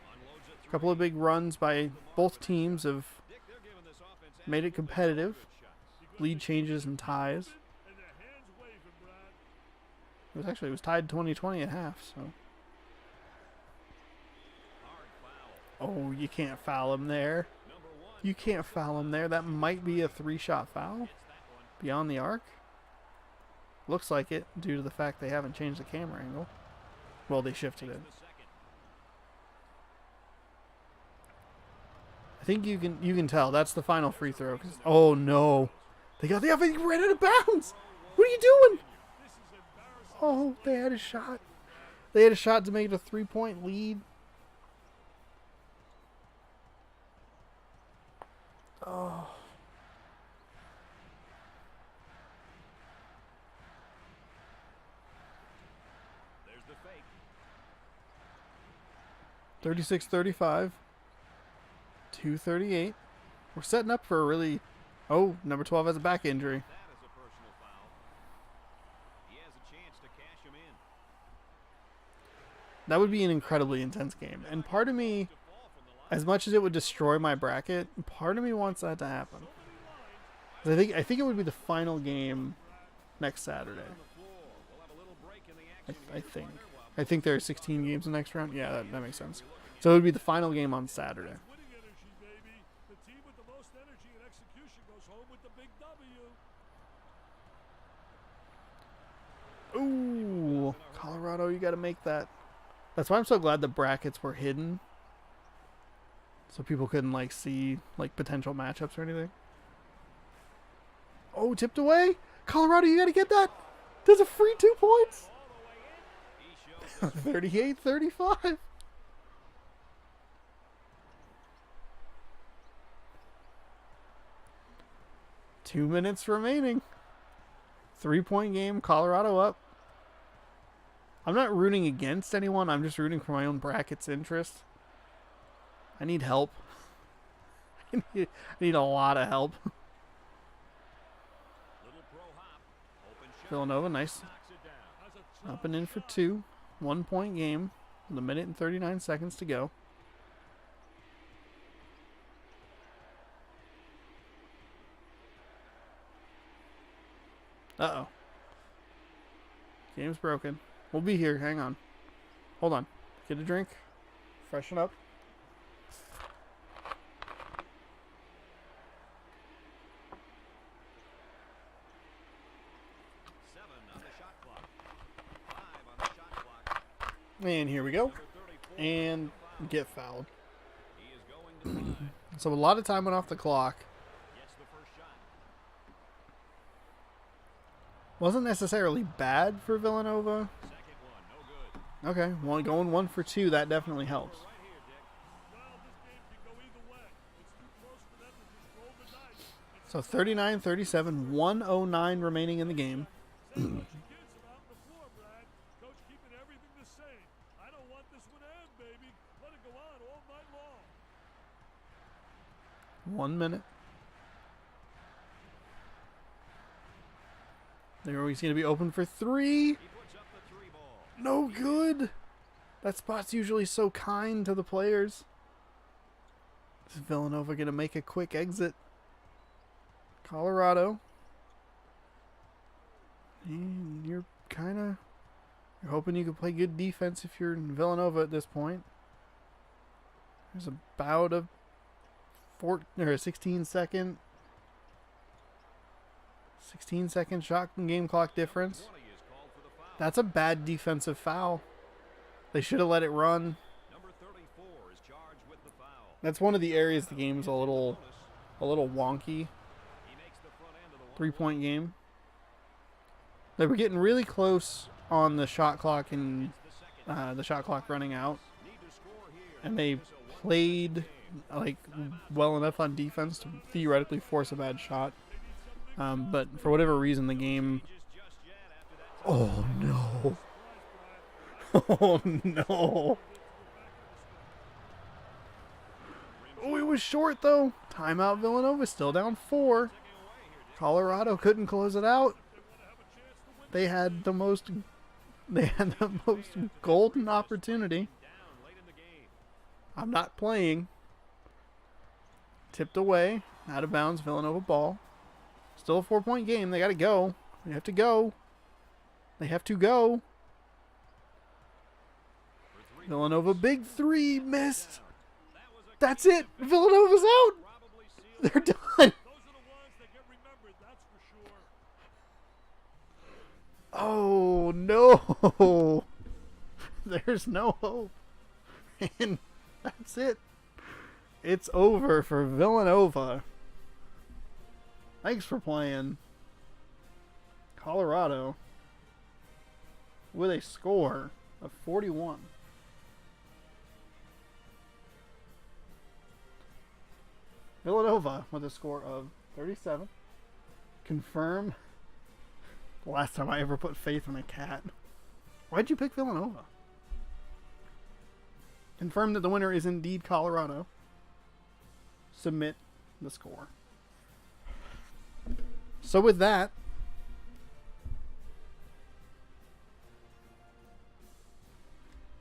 [SPEAKER 2] Unloads it
[SPEAKER 1] A couple of big runs by both teams have
[SPEAKER 2] Dick, they're giving this offense
[SPEAKER 1] made it competitive.
[SPEAKER 2] good shots.
[SPEAKER 1] Lead changes and ties.
[SPEAKER 3] And their hands waving, Brad.
[SPEAKER 1] It was tied 20-20 at half, so.
[SPEAKER 2] Hard foul.
[SPEAKER 1] Oh, you can't foul him there.
[SPEAKER 2] Number 1.
[SPEAKER 1] You can't foul him there. That might be a 3-shot foul
[SPEAKER 2] Gets that one.
[SPEAKER 1] beyond the arc. Looks like it due to the fact they haven't changed the camera angle. Well, they shifted it.
[SPEAKER 2] The second.
[SPEAKER 1] I think you can tell that's the final free throw. Oh no, they got the other. He ran out of bounds. What are you doing?
[SPEAKER 3] This is embarrassing.
[SPEAKER 1] Oh, they had a shot. They had a shot to make it a 3-point lead. Oh.
[SPEAKER 2] There's the fake.
[SPEAKER 1] 36-35. 2:38. We're setting up for a really... Oh, number 12 has a back injury.
[SPEAKER 2] That is a personal foul. He has a chance to cash him in.
[SPEAKER 1] That would be an incredibly intense game. And part of me,
[SPEAKER 2] To fall from the line.
[SPEAKER 1] as much as it would destroy my bracket, part of me wants that to happen. 'Cause I think it would be the final game next Saturday.
[SPEAKER 2] On the floor. We'll have a little break in the action
[SPEAKER 1] I
[SPEAKER 2] here,
[SPEAKER 1] think.
[SPEAKER 2] partner, while
[SPEAKER 1] I think there are 16 games in the next round. Yeah, that makes sense. So it would be the final game on Saturday.
[SPEAKER 3] Winning energy, baby. The team with the most energy and execution goes home with the big W.
[SPEAKER 1] Ooh, Colorado, you got to make that. That's why I'm so glad the brackets were hidden, so people couldn't like see like potential matchups or anything. Oh, tipped away. Colorado, you got to get that. There's a free 2 points.
[SPEAKER 2] all the way in. He shows
[SPEAKER 1] 38-35. Two minutes remaining. 3-point game. Colorado up. I'm not rooting against anyone. I'm just rooting for my own bracket's interest. I need help. I need a lot of help.
[SPEAKER 2] little pro hop. Open shot.
[SPEAKER 1] Villanova, nice.
[SPEAKER 2] Knocks it down.
[SPEAKER 3] Has a
[SPEAKER 1] Up and in for 2. 1-point game. With a minute and 39 seconds to go. Uh-oh. Game's broken. We'll be here. Hang on. Hold on. Get a drink. Freshen up.
[SPEAKER 2] Seven on the shot clock. 5 on the shot
[SPEAKER 1] And here we go. And get fouled.
[SPEAKER 2] He is going to line.
[SPEAKER 1] So a lot of time went off the clock.
[SPEAKER 2] Gets the first shot.
[SPEAKER 1] Wasn't necessarily bad for Villanova.
[SPEAKER 2] Second one, no good.
[SPEAKER 1] Okay, well, going 1 for 2, that definitely helps.
[SPEAKER 2] Right here, Dick.
[SPEAKER 3] Well, this game can go either way. It's too close for them to just roll the dice.
[SPEAKER 1] So 39-37, 1:09 remaining in the game.
[SPEAKER 3] Say what you kids are out on the floor, Brad. Coach keeping everything the same. I don't want this one to end, baby. Let it go on all night long.
[SPEAKER 1] 1 minute. They're always going to be open for 3.
[SPEAKER 2] He puts up the 3 ball.
[SPEAKER 1] No good. That spot's usually so kind to the players. Is Villanova going to make a quick exit? Colorado. And you're hoping you can play good defense if you're in Villanova at this point. There's about a 16 second shot and game clock difference.
[SPEAKER 2] 20 is called for the foul.
[SPEAKER 1] That's a bad defensive foul. They should have let it run.
[SPEAKER 2] Number 34 is charged with the foul.
[SPEAKER 1] That's one of the areas the game's a little wonky.
[SPEAKER 2] He makes the front end of the
[SPEAKER 1] 3-point game. They were getting really close on the shot clock and the shot clock running out,
[SPEAKER 2] need to score here.
[SPEAKER 1] and they played like well enough on defense to theoretically force a bad shot. But for whatever reason, the game.
[SPEAKER 2] Just yet after that.
[SPEAKER 1] Oh no! Oh no! Oh, it was short though. Timeout. Villanova still down 4. Colorado couldn't close it out. They had the most golden opportunity.
[SPEAKER 2] Down late in the game.
[SPEAKER 1] I'm not playing. Tipped away, out of bounds. Villanova ball. Still a 4-point game. They got to go. They have to go. They have to go.
[SPEAKER 2] For 3
[SPEAKER 1] Villanova big 3 missed.
[SPEAKER 2] That was a
[SPEAKER 1] That's it. Villanova's out.
[SPEAKER 2] probably sealed.
[SPEAKER 1] They're done.
[SPEAKER 3] Those are the ones that get remembered, that's for sure.
[SPEAKER 1] Oh no. There's no hope. And that's it. It's over for Villanova. Thanks for playing. Colorado with a score of 41. Villanova with a score of 37. Confirm. The last time I ever put faith in a cat. Why'd you pick Villanova? Confirm that the winner is indeed Colorado. Submit the score. So with that,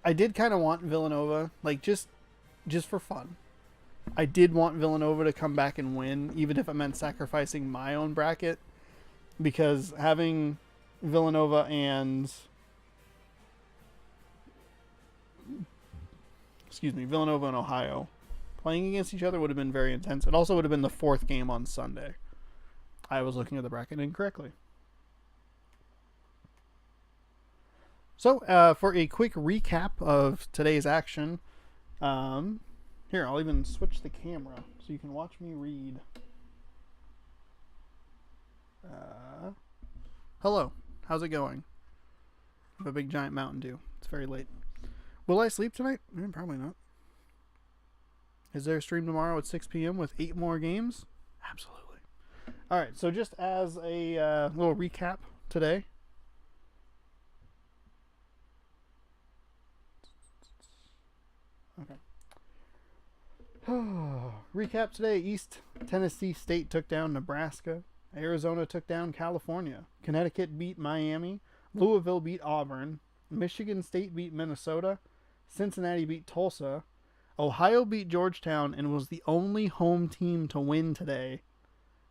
[SPEAKER 1] I did kind of want Villanova, like just for fun. I did want Villanova to come back and win, even if it meant sacrificing my own bracket, because having Villanova and Villanova and Ohio playing against each other would have been very intense. It also would have been the 4th game on Sunday. I was looking at the bracket incorrectly. So, for a quick recap of today's action, here, I'll even switch the camera so you can watch me read. Hello, how's it going? I have a big giant Mountain Dew. It's very late. Will I sleep tonight? Probably not. Is there a stream tomorrow at 6 p.m. with 8 more games? Absolutely. All right, so just as a little recap today. Okay. Recap today. East Tennessee State took down Nebraska. Arizona took down California. Connecticut beat Miami. Louisville beat Auburn. Michigan State beat Minnesota. Cincinnati beat Tulsa. Ohio beat Georgetown and was the only home team to win today.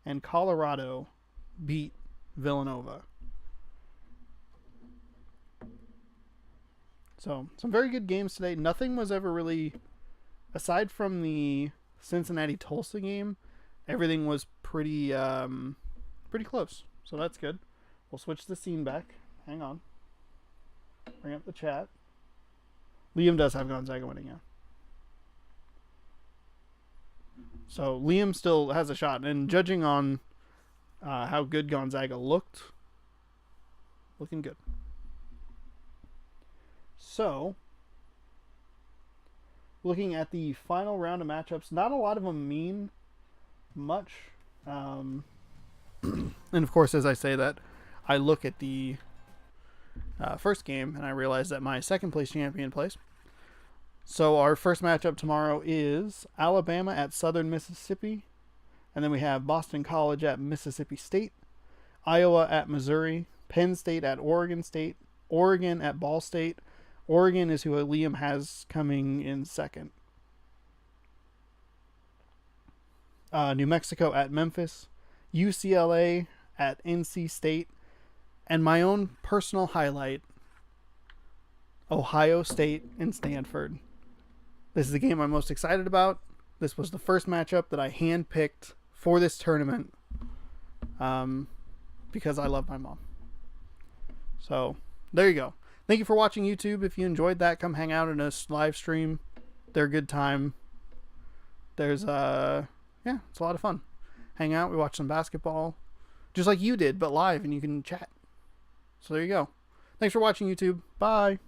[SPEAKER 1] And Colorado beat Villanova. So, some very good games today. Nothing was ever really, aside from the Cincinnati-Tulsa game, everything was pretty close. So that's good. We'll switch the scene back. Hang on. Bring up the chat. Liam does have Gonzaga winning, yeah. So Liam still has a shot. And judging on how good Gonzaga looked, looking good. So, looking at the final round of matchups, not a lot of them mean much. And of course, as I say that, I look at the first game and I realize that my second place champion plays. So our first matchup tomorrow is Alabama at Southern Mississippi. And then we have Boston College at Mississippi State, Iowa at Missouri, Penn State at Oregon State, Oregon at Ball State. Oregon is who Liam has coming in second. New Mexico at Memphis, UCLA at NC State, and my own personal highlight, Ohio State and Stanford. This is the game I'm most excited about. This was the first matchup that I handpicked for this tournament because I love my mom. So there you go. Thank you for watching, YouTube. If you enjoyed that, come hang out in a live stream. They're a good time. There's yeah, it's a lot of fun. Hang out, we watch some basketball, just like you did, but live, and you can chat. So there you go. Thanks for watching, YouTube. Bye.